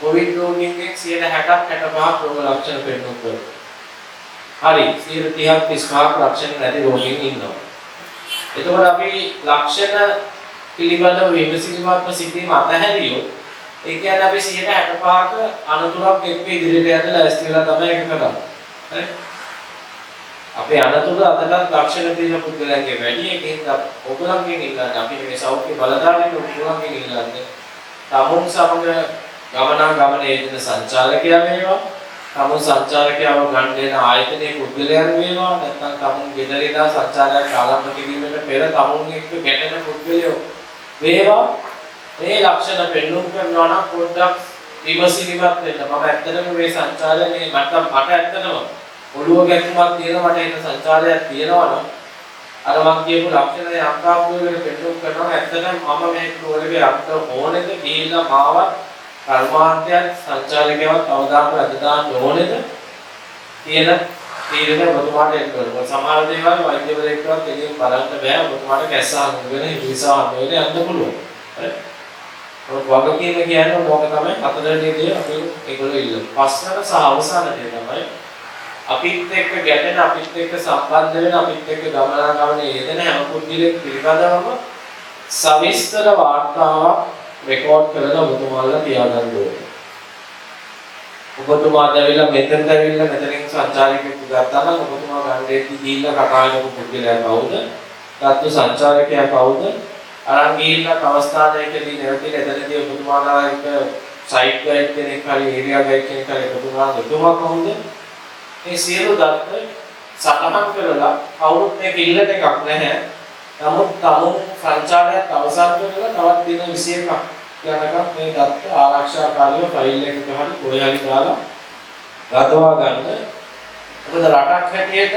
කොවිඩ් රෝගීන්ගෙන් 60%ක් 65ක් රෝග ලක්ෂණ පෙන්නුම් කරනවා. හරි 30ක් 35ක් ලක්ෂණ නැති රෝගීන් ඉන්නවා. එතකොට අපි ලක්ෂණ පිළිබඳව විමසිලිමත්ව සිටීම අතහැරියොත් ඒ කියන්නේ අපි 65ක අනතුරක් එක්ක ඉදිරියට යන්න ලෑස්ති වෙලා තමයි ඒක කරන්නේ. හරි? අපේ අනතුර අදටත් ලක්ෂණ තියෙන පුද්ගලයන්ගේ වැඩි එකකින් ඔයගොල්ලන්ගෙන් ඉල්ලන්නේ අපි මේ සෞඛ්‍ය බලධාරීන් ඔයගොල්ලන්ගෙන් ඉල්ලන්නේ තමුන් සමග ගමනාගමන යෙදෙන සංචාරකයා වේවා, තමුන් සංචාරකයව ගන්න දෙන ආයතනයේ පුද්ගලයන් වේවා, නැත්නම් තමුන් ගෙදරින්දා සංචාරයක් ආරම්භ කිරීමට පෙර තමුන් එක්ක ගැටෙන පුද්ගලයෝ වේවා. මේ ලක්ෂණ පෙන්නුම් කරනවා නම් පොඩ්ඩක් විමසිලිමත් වෙන්න. මම ඇත්තටම මේ සංචාරයේ මට ඇත්තටම ඔළුව ගැටුමක් තියෙනවා, මට ඒක සංචාරයක් තියෙනවා නම් අර මම කියපු ලක්ෂණ යම්කාපුවකට පෙන්නුම් කරනවා. ඇත්තටම මම මේ රෝලේ අර්ථ ඕනෙද ගිහිල්ලා මාවත් කර්මාන්තයත් සංචාරකයවත් අවදානම අද දාන්න ඕනෙද කියන තීරණය ඔබතුමාට එන්න ඕනේ. සමහර දේවල් වෛද්‍යවරයෙක්වත් එළියෙන් බලන්න බෑ. ඔබතුමාට කැස්සහන් වෙන හිවිසා වෙන යන්න පුළුවන්. හරි? වගකීම කියන්නේ මොකක් තමයි හතරවෙනි දේ අපි ඒගොල්ලෝ ඉල්ලන. පස්වන සහ අවසාන දේ තමයි අපිත් එක්ක ගැටෙන, අපිත් එක්ක සම්බන්ධ වෙන, අපිත් එක්ක ගමනාගමනයේ යෙදෙන හැම පුද්ගලෙක් පිළිබඳවම සවිස්තර වාර්තාවක් රෙකෝඩ් කරලා ඔබතුමාලා තියාගන්න ඕනේ. ඔබතුමා දැවිලා මෙතෙන්ට ඇවිල්ලා මෙතනින් සංචාරකයෙක් ගත්තා නම් ඔබතුමා ගන්නේදී ගිහිල්ලා කතා කරපු පුද්ගලයා කවුද? ගත්තු සංචාරකයා කවුද? අරන් ගිහිල්ලා අවස්ථාවකදී නැවතිලා එතනදී ඔබතුමාලා එක සයිට් ගයිඩ් කෙනෙක් හරි ඒරියා ගයිඩ් කෙනෙක් හරි ඔබතුමා කවුද? මේ සියලු දත්ත සටහන් කරලා කවුරුත් මේක ඉල්ලට එකක් නැහැ. නමුත් තමුන් සංචාරයක් අවසන් කරලා තවත් දින 21ක් යනකම් මේ දත්ත ආරක්ෂාකාරීව ෆයිල් එකක හරි කොහේ හරි දාලා ගතවා ගන්න. මොකද රටක් හැටියට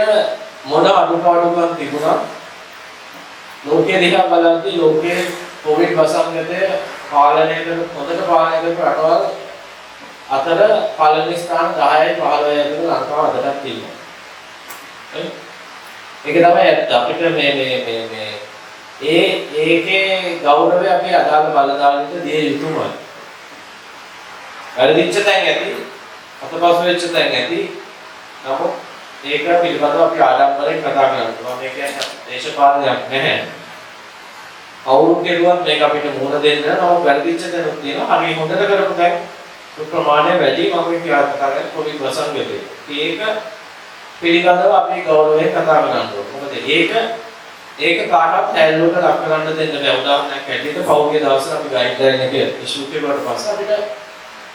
මොන අඩුපාඩුකම් තිබුණා ලෝකයේ දිහා බලද්දී ලෝකයේ කොවිඩ් වසංගතය පාලනය කරන හොඳට පාලනය කරපු රටවල් අතර පළවෙනි ස්ථාන 10යි 15යි අතර ලංකාව අදටත් තියෙනවා. ඒක තමයි ඇත්ත. අපිට ඒකේ ගෞරවය අපි අදාළ බලධාරීන්ට දිය යුතුමයි. වැරදිච්ච තැන් ඇති, අතපසු වෙච්ච තැන් ඇති. නමුත් ඒක පිළිබඳව අපි ආඩම්බරයෙන් කතා කරනවා. මේක දේශපාලනයක් නැහැ. කවුරු කෙරුවත් මේක අපිට මුහුණ දෙන්න නමුත් වැරදිච්ච තැනුත් තියෙනවා. හරි හොඳට කරපු තැන් ප්‍රමාණය වැඩි මම කතා කරන්නේ කොවිඩ් වසංගතේ. ඒක පිළිබඳව අපි ගෞරවයෙන් කතා කරනවා. මොකද ඒක කාටවත් හැල්ලුවට ලක් කරන්න දෙන්න බෑ. උදාහරණයක් ඇටියට පෞද්ගලික දවසට අපි ගයිඩ්ලයින් එක ඉෂුව් කරුවාට පස්සේ අපිට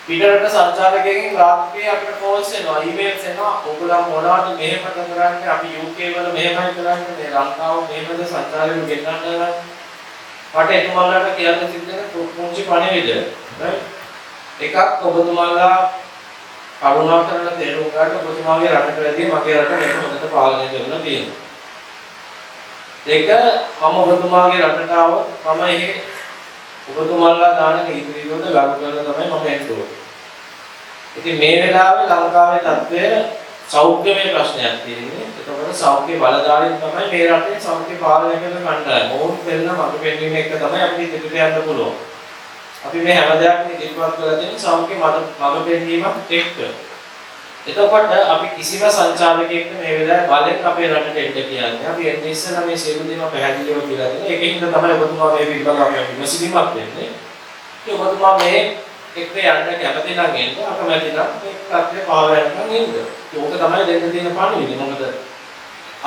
පිටරට සංචාරකයන්ගෙන් රාත්‍රියේ අපිට කෝල්ස් එනවා, ඊමේල්ස් එනවා. ඔයගොල්ලෝ මොනවද මෙහෙම කරන්නේ? අපි UK වල මෙහෙමයි කරන්නේ. මේ ලංකාව මෙහෙමද සංචාරකයන් ගෙන්නන්න. මට එතුමාලාට කියන්න සිද්ධ වෙන පුංචි පණිවිඩය. එකක් ඔබතුමාලා කරුණා කරලා තේරුම් ගන්න ඔබතුමාගේ රටට වැඩි මගේ රට මේක හොඳට පාලනය කරලා තියෙනවා. දෙක මම ඔබතුමාගේ රටට ආවොත් මම එහෙ ඔබතුමාලා දාන නීති විරෝධ ගරු කරලා තමයි මම එන්න ඕනේ. ඉතින් මේ වෙලාවේ ලංකාවේ තත්ත්වය සෞඛ්‍යමය ප්‍රශ්නයක් තියෙන්නේ. ඒකවල සෞඛ්‍ය බලධාරීන් තමයි මේ රටේ සෞඛ්‍ය පාලනය කරන කණ්ඩායම. ඕන් දෙන්න මඟ පෙන්වීම එක තමයි අපිට ඉදිරියට යන්න පුළුවන්. අපි මේ හැම දෙයක්ම ඉදිරිපත් කරලා තියෙන සෞඛ්‍ය මඟ පෙන්වීමත් එක්ක. එතකොට අපි කිසිම සංචාරකයෙක් මේ වෙලාවේ බලෙන් අපේ රටට එන්න කියන්නේ. අපි එන්නේ ඉස්සෙල්ලා මේ සියලු දේම පැහැදිලිව කියලා දෙනවා. ඒකෙන් තමයි ඔබතුමා මේ පිළිබඳව අපි විමසිලිමත් වෙන්නේ. ඒ ඔබතුමා මේ එක්ක යන්න කැමති නම් එන්න අකමැති නම් මේ තත්ත්වය පාව යනකම් ඉන්න. ඒක තමයි දෙන්න තියෙන පණිවිඩය. මොකද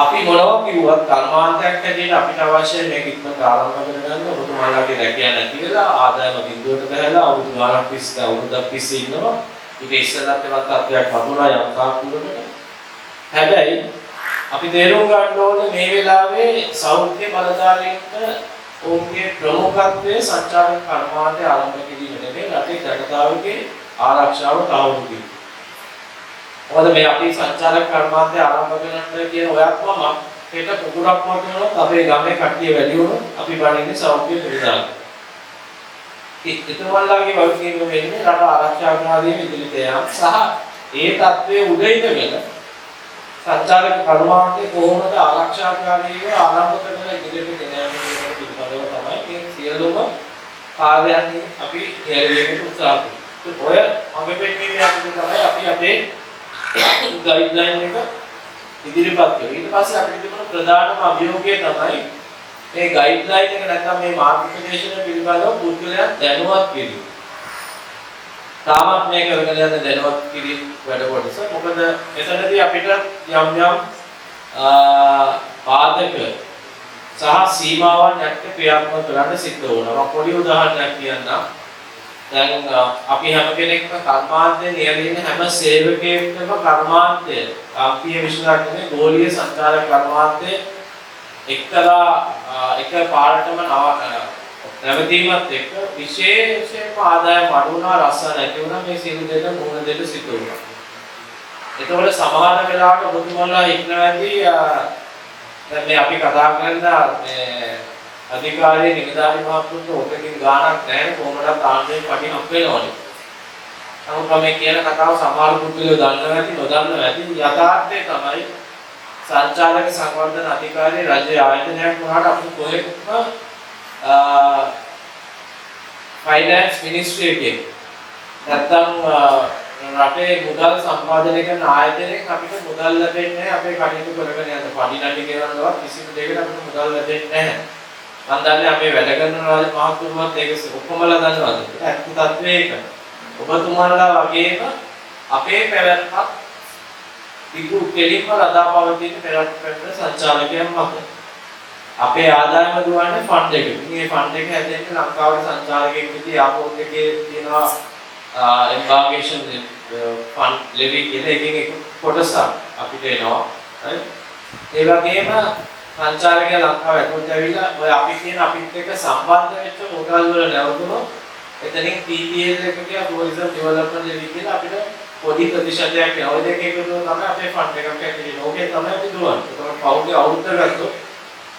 අපි මොනවා කිව්වත් කර්මාන්තයක් හැටියට අපිට අවශ්‍ය මේක ඉක්මනට ආරම්භ කරගන්න ඔබතුමාලාගේ රැකියාව නැති වෙලා ආදායම බිඳුවට බහැලා අවුරුදු 3ක් තිස්සේ අවුරුද්දක් තිස්සේ ඉන්නවා. ඊට ඉස්සෙල්ලත් ඒවත් තත්ත්වයක් වතුනා යම් කාලයකට. හැබැයි අපි තේරුම් ගන්න ඕනේ මේ වෙලාවේ සෞඛ්‍ය බලධාරීන්ට ඔවුන්ගේ ප්‍රමුඛත්වයේ සංචාරක කර්මාන්තය ආරම්භ කිරීම නෙමෙයි රටේ ජනතාවගේ ආරක්ෂාව තහවුරු කිරීම. මොකද මේ අපි සංචාරක කර්මාන්තය ආරම්භ කරන්න කියන ඔයත් මම හෙට පුකුරක් වතුනොත් අපේ ගමේ කට්ටිය වැඩි වුණොත් අපි බණින්නේ සෞඛ්‍ය පිළිදාන. එතුමන්ලාගේ වගකීම වෙන්නේ රට ආරක්ෂා කරන ඉදිරියට යාම සහ ඒ තත්ත්වයේ උඩ ඉඳගෙන සංචාරක කර්මාන්තය කොහොමද ආරක්ෂාකාරීව ආරම්භ කරන ඉදිරියට ගෙන යාමේ පිළිබඳව තමයි මේ සියලුම කාර්යයන් අපි හෙළවීමට උත්සාහ කරන්නේ. ඔය අමෙපෙන්නේ තමයි අපි අපේ ගයිඩ්ලයින් එක ඉදිරිපත් කරේ. ඊට පස්සේ අපිට තිබුණ ප්‍රධානම අභියෝගය තමයි මේ ගයිඩ්ලයින් එක නැත්නම් මේ මාර්ගෝපදේශන පිළිබඳව පුද්ගලයන් දැනුවත් කිරීම. තාමත් මේ කරගෙන යන දැනුවත් කිරීම වැඩ කොටස. මොකද එතනදී අපිට යම් පාදක සහ සීමාවන් නැත්නම් ක්‍රියාත්මක කරන්න සිද්ධ වුණා. පොඩි උදාහරණයක් කියන්නම්. දැන් අපි හැම කෙනෙක්ම කර්මාන්තයේ නියැලෙන හැම සේවකයෙක්ම කර්මාන්තය ආර්ථික විශ්ලේෂණයේ ගෝලීය සංචාරක කර්මාන්තයේ එක්තරා එක පාරටම නැවතීමත් එක්ක විශේෂයෙන්ම ආදායම් අඩු වුණා රස්ස නැති වුණා මේ සියලු දෙක මොන දෙක සිදු වුණා. ඒතකොට සමහර වෙලාවට ඔබතුමාලා ඉක්නවදී දැන් මේ අපි කතා කරන මේ අධිකාරිය නිලධාරි මහත්තුන්ට ඔතකින් ගාණක් නැහැ කොහොමද ආන්දේ පටි හම් වෙනවනේ. නමුත් මේ කියන කතාව සමහර පුද්ගලයෝ දන්නවා ඇති නොදන්නවා ඇති යථාර්ථය තමයි සංචාලක සංවර්ධන අධිකාරිය රජයේ ආයතනයක් වුණාට අපි කොහෙත්ම ෆයිනෑන්ස් මිනිස්ට්‍රි එකේ නැත්තම් රටේ මුදල් සම්පාදනය කරන ආයතනයක අපිට මුදල් ලැබෙන්නේ නැහැ අපේ කටයුතු කරගෙන යන පඩි නැටි ගෙවන්නවත් කිසිම දෙයකට අපිට මුදල් ලැබෙන්නේ නැහැ. මම දන්නේ අපේ වැඩ කරන රාජ මහත්තුරුවත් ඒක ඔක්කොමලා දන්නවද? ඇත්ත තත්ත්වය ඒක. ඔබතුමාලා වගේම අපේ පැවැත්මක් ඉක්ු කෙලින්ම රඳාපවතින පෙරටුපැවැත්ම සංචාලකයන් මත. අපේ ආදායම දුවන්නේ ෆන්ඩ් එකකින්. මේ ෆන්ඩ් එක හැදෙන්නේ ලංකාවේ සංචාලකයෙක් විදිහට එයාපෝට් එකේ තියෙනවා එම්බාර්කේෂන් ෆන්ඩ් ලෙවි කියලා එකකින් එක කොටසක් අපිට එනවා. හරි. ඒ වගේම සංචාරකයන් ලංකාව ඇතුළට ඇවිල්ලා ඔය අපි කියන අපිත් එක්ක සම්බන්ධ වෙච්ච හොටල් වල නැවතුනොත් එතනින් TPL එකකිය ටුරිසම් ඩෙවලොප්මන්ට් ලෙවි කියලා අපිට පොඩි ප්‍රතිශතයක් යනවා. ඔය දෙක එකතු තමයි අපේ ෆන්ඩ් එකක් ඇතුළේ. ඕකේ තමයි අපි දුවන්නේ. ඒක පෞද්ගලික අවුරුද්ද ගත්තොත්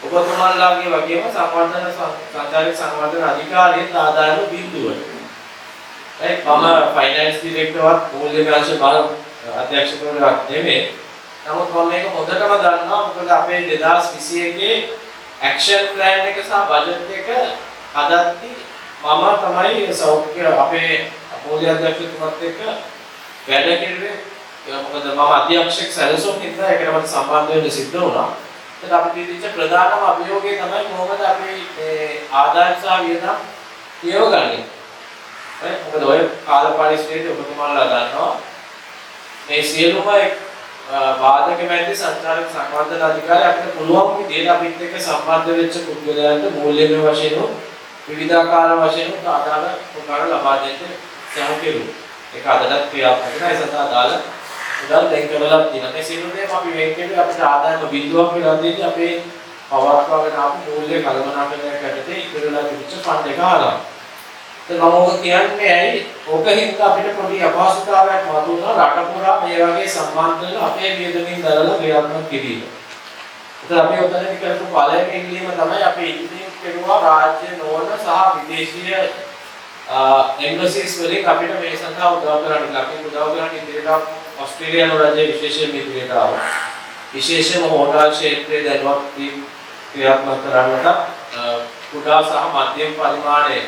ඔබතුමාලාගේ වගේම සංවර්ධන සංචාරක සංවර්ධන අධිකාරියේ ආදායම බිඳුවට. මම ෆයිනෑන්ස් ඩිරෙක්ටර්වත් මූල්‍ය විකාශ බල අධ්‍යක්ෂකවරයෙක් නෙමෙයි. නමුත් මම මේක හොඳටම දන්නවා මොකද අපේ 2021 ඇක්ෂන් ප්ලෑන් එක සහ බජට් එක හදද්දී මම තමයි සෞඛ්‍ය අපේ මූල්‍ය අධ්‍යක්ෂකතුමත් එක්ක වැඩ කෙරුවේ. මොකද මම අධ්‍යක්ෂක සැලසුම් හින්දා ඒකට මට සම්බන්ධ වෙන්න සිද්ධ වුණා. ඒත් අපිට දීච්ච ප්‍රධානම අභියෝගය තමයි කොහොමද අපි මේ ආදායම් සහ වියදම් කියවගන්නේ. මොකද ඔය කාල පරිශ්‍රයේදී ඔබතුමාලා දන්නවා මේ සියලුම බාධක මැද්දේ සංචාරක සංවර්ධන අධිකාරිය අපිට පුළුවන් විදිහට අපිත් එක්ක සම්බන්ධ වෙච්ච පුද්ගලයන්ට මූල්‍යමය වශයෙන් විවිධාකාර වශයෙන් ආදාළ උපකාර ලබා දෙන්න සමු කෙරුවා. ඒක අදටත් ක්‍රියාත්මක වෙනවා. ඒ සඳහා අදාළ උදාර දෙන් කරලා තියෙනවා. මේ සියලු දේ අපි වෙන් කෙරුවේ අපිට ආදායම බිඳුවක් වෙලා දෙන්නේ අපේ පවත්වාගෙන ආපු මූල්‍ය කළමනාකරණයක් යටතේ ඉතිරිලා තිබිච්ච ෆන්ඩ් එක ආවා. මම ඔක කියන්නේ ඇයි ඔකින් අපිට පොඩි අපහසුතාවයක් වතුනා රට පුරා මේ වගේ සම්බන්ධ අපේ වියදමින් දරලා ක්‍රියාත්මක කිරීම. ඒත් අපි උදැනදී කරපු පළවෙනි ඉල්ලීම තමයි අපි ඉල්ලීම් කෙරුවා රාජ්‍ය නොවන සහ විදේශීය එම්බසිස් වලින් අපිට මේ සඳහා උදව් කරන්න. අපි උදව් කරන්න ඉදිරියට ඕස්ට්‍රේලියානු රජයේ විශේෂයෙන් ඉදිරියට ආවා. විශේෂයෙන්ම හෝටල් ක්ෂේත්‍රයේ දැනුවත් ක්‍රියාත්මක කරන්නට කුඩා සහ මධ්‍යම පරිමාණයේ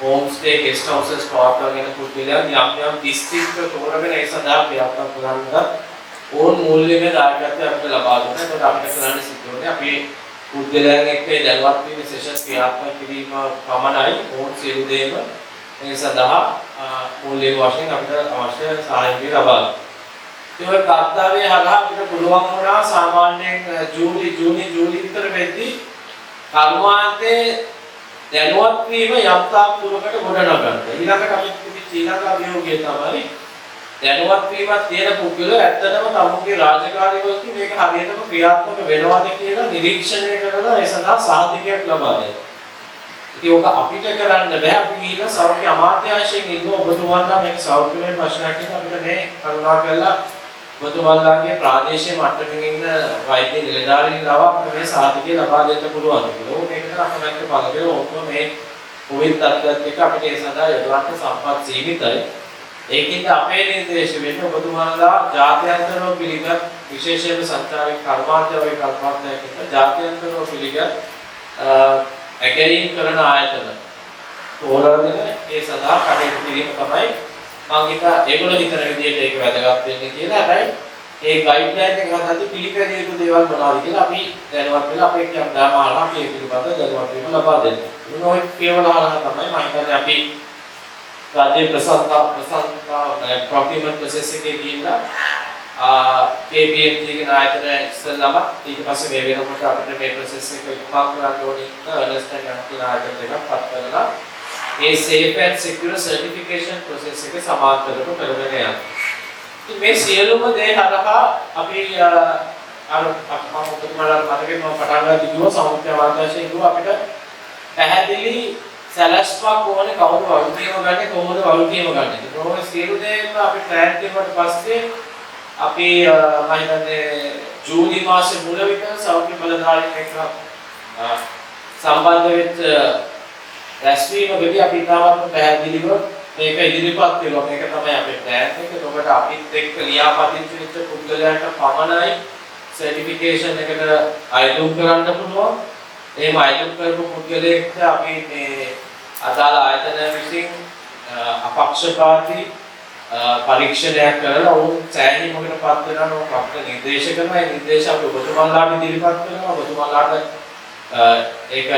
होम स्टे गेस्ट हाउसेस පවත්වාගෙන පුද්ගලයන් යම් දිස්ත්‍රික්ක තෝරගෙන ඒ සඳහා ක්‍රියාත්මක කරන්න ඕන් මූල්‍යමය දායකත්වය අපිට ලබා දුන්නා. ඒකට අපිට කරන්න සිද්ධ වුණේ අපි පුද්ගලයන් එක්ක දැනුවත් වීම සෙෂන් ක්‍රියාත්මක කිරීම පමණයි. ඕන් සියලු දේම මේ සඳහා මූලික වශයෙන් අපිට අවශ්‍ය සහාය ලබා ගන්න. ඒ කර්තව්‍ය හරහා අපිට පුළුවන් වුණා සාමාන්‍යයෙන් ජූලි විතර වෙද්දී කර්මාන්තයේ දැනුවත් වීම යම්තාක් දුරකට ගොඩනගන්න. ඊළඟට අපි ශ්‍රී ලංකා අභියෝගය තමයි දැනුවත් වීමක් තියෙන පුද්ගලයෝ ඇත්තටම තමුන්ගේ රාජකාරී වලදී මේක හරියටම ක්‍රියාත්මක වෙනවද කියලා නිරීක්ෂණය කරලා ඒ සඳහා සාධකයක් ලබා දෙන්න. ඉතින් ඕක අපිට කරන්න බෑ. අපි ගිහිල්ලා සෞඛ්‍ය අමාත්‍යාංශයෙන් ඉන්න ඔබතුමාලා මේක සෞඛ්‍යමය ප්‍රශ්නයක් නිසා අපිට මේ කරුණා කරලා ඔබතුමාලාගේ ප්‍රාදේශීය මට්ටමින් ඉන්න වෛද්‍ය නිලධාරීන් ලවා මේ සාධකය ලබා දෙන්න පුළුවන් කියලා. මේකට අපිට බලපෑම ඕක මේ කොවිඩ් තත්ත්වයක් එක්ක අපිට ඒ සඳහා යොදවන්න සම්පත් සීමිතයි. ඒකින්ද අපේ නිර්දේශ වෙන්නේ ඔබතුමාලා ජාත්‍යන්තරව පිළිගත් විශේෂයෙන්ම සංචාරක කර්මාන්තය වගේ කර්මාන්තයක් එක්ක ජාත්‍යන්තරව පිළිගත් ඇගරීම් කරන ආයතන තෝරාගෙන ඒ සඳහා කටයුතු කිරීම තමයි මම හිතා ඒගොල්ලෝ හිතන විදිහට ඒක වැදගත් වෙන්නේ කියලා. හැබැයි ඒ ගයිඩ්ලයින් එක හදද්දී පිළිපැදිය යුතු දේවල් මොනවද කියලා අපි දැනුවත් වෙලා අපේ ක්‍රියාමාලා මේ පිළිබඳව දැනුවත් වීම ලබා දෙන්න. මොනවයි කියවලා තමයි මම හිතන්නේ අපි राज्य प्रशासन प्रोक्यूरमेंट प्रोसेस එකේ ගිහිල්ලා KPMG ගේ නායකයන් ඉස්සෙල්ලාම ඊට පස්සේ මේ වෙනකොට අපිට මේ process එක ඉක්මන් කරන්න ඕනේ අර්නස්ට් ඇන්ඩ් යන්ග් නායකයන් එකක් පත් කරලා මේ safe and secure certification process එක සමාන්තරව කරගෙන යනවා. ඉතින් මේ සියලුම දේ හරහා අපි අර මම ඔබතුමාලා මතකෙ මම පටන් ගන්න කිව්වා සෞඛ්‍ය අමාත්‍යාංශයෙන් කිව්වා අපිට පැහැදිලි සැලැස්මක් ඕනේ කවුරු වගකීම ගන්නේ කොහොමද වගකීම ගන්නේ. ඒක සියලු දේම අපි ප්ලෑන් කරුවට පස්සේ අපි මම හිතන්නේ ජූලි මාසේ මුල විතර සෞඛ්‍ය බලධාරීන් එක්ක සම්බන්ධ වෙච්ච රැස්වීමකදී අපි තාමත් පැහැදිලිව මේක ඉදිරිපත් කළා. මේක තමයි අපේ ප්ලෑන් එක. ඒකට අපිත් එක්ක ලියාපදිංචි වෙච්ච පුද්ගලයන්ට පමණයි සර්ටිෆිකේෂන් එකට අයදුම් කරන්න පුළුවන්. එහෙම අයදුම් කරපු පුද්ගලයෙක්ට අපි මේ අදාළ ආයතන විසින් අපක්ෂපාතී පරීක්ෂණයක් කරලා ඔවුන් සෑහීමකට පත් වෙනවා. ඔවුන් අපිට නිර්දේශ කරනවා. ඒ නිර්දේශ අපි ඔබතුමාලාට ඉදිරිපත් කරනවා. ඔබතුමාලාට ඒක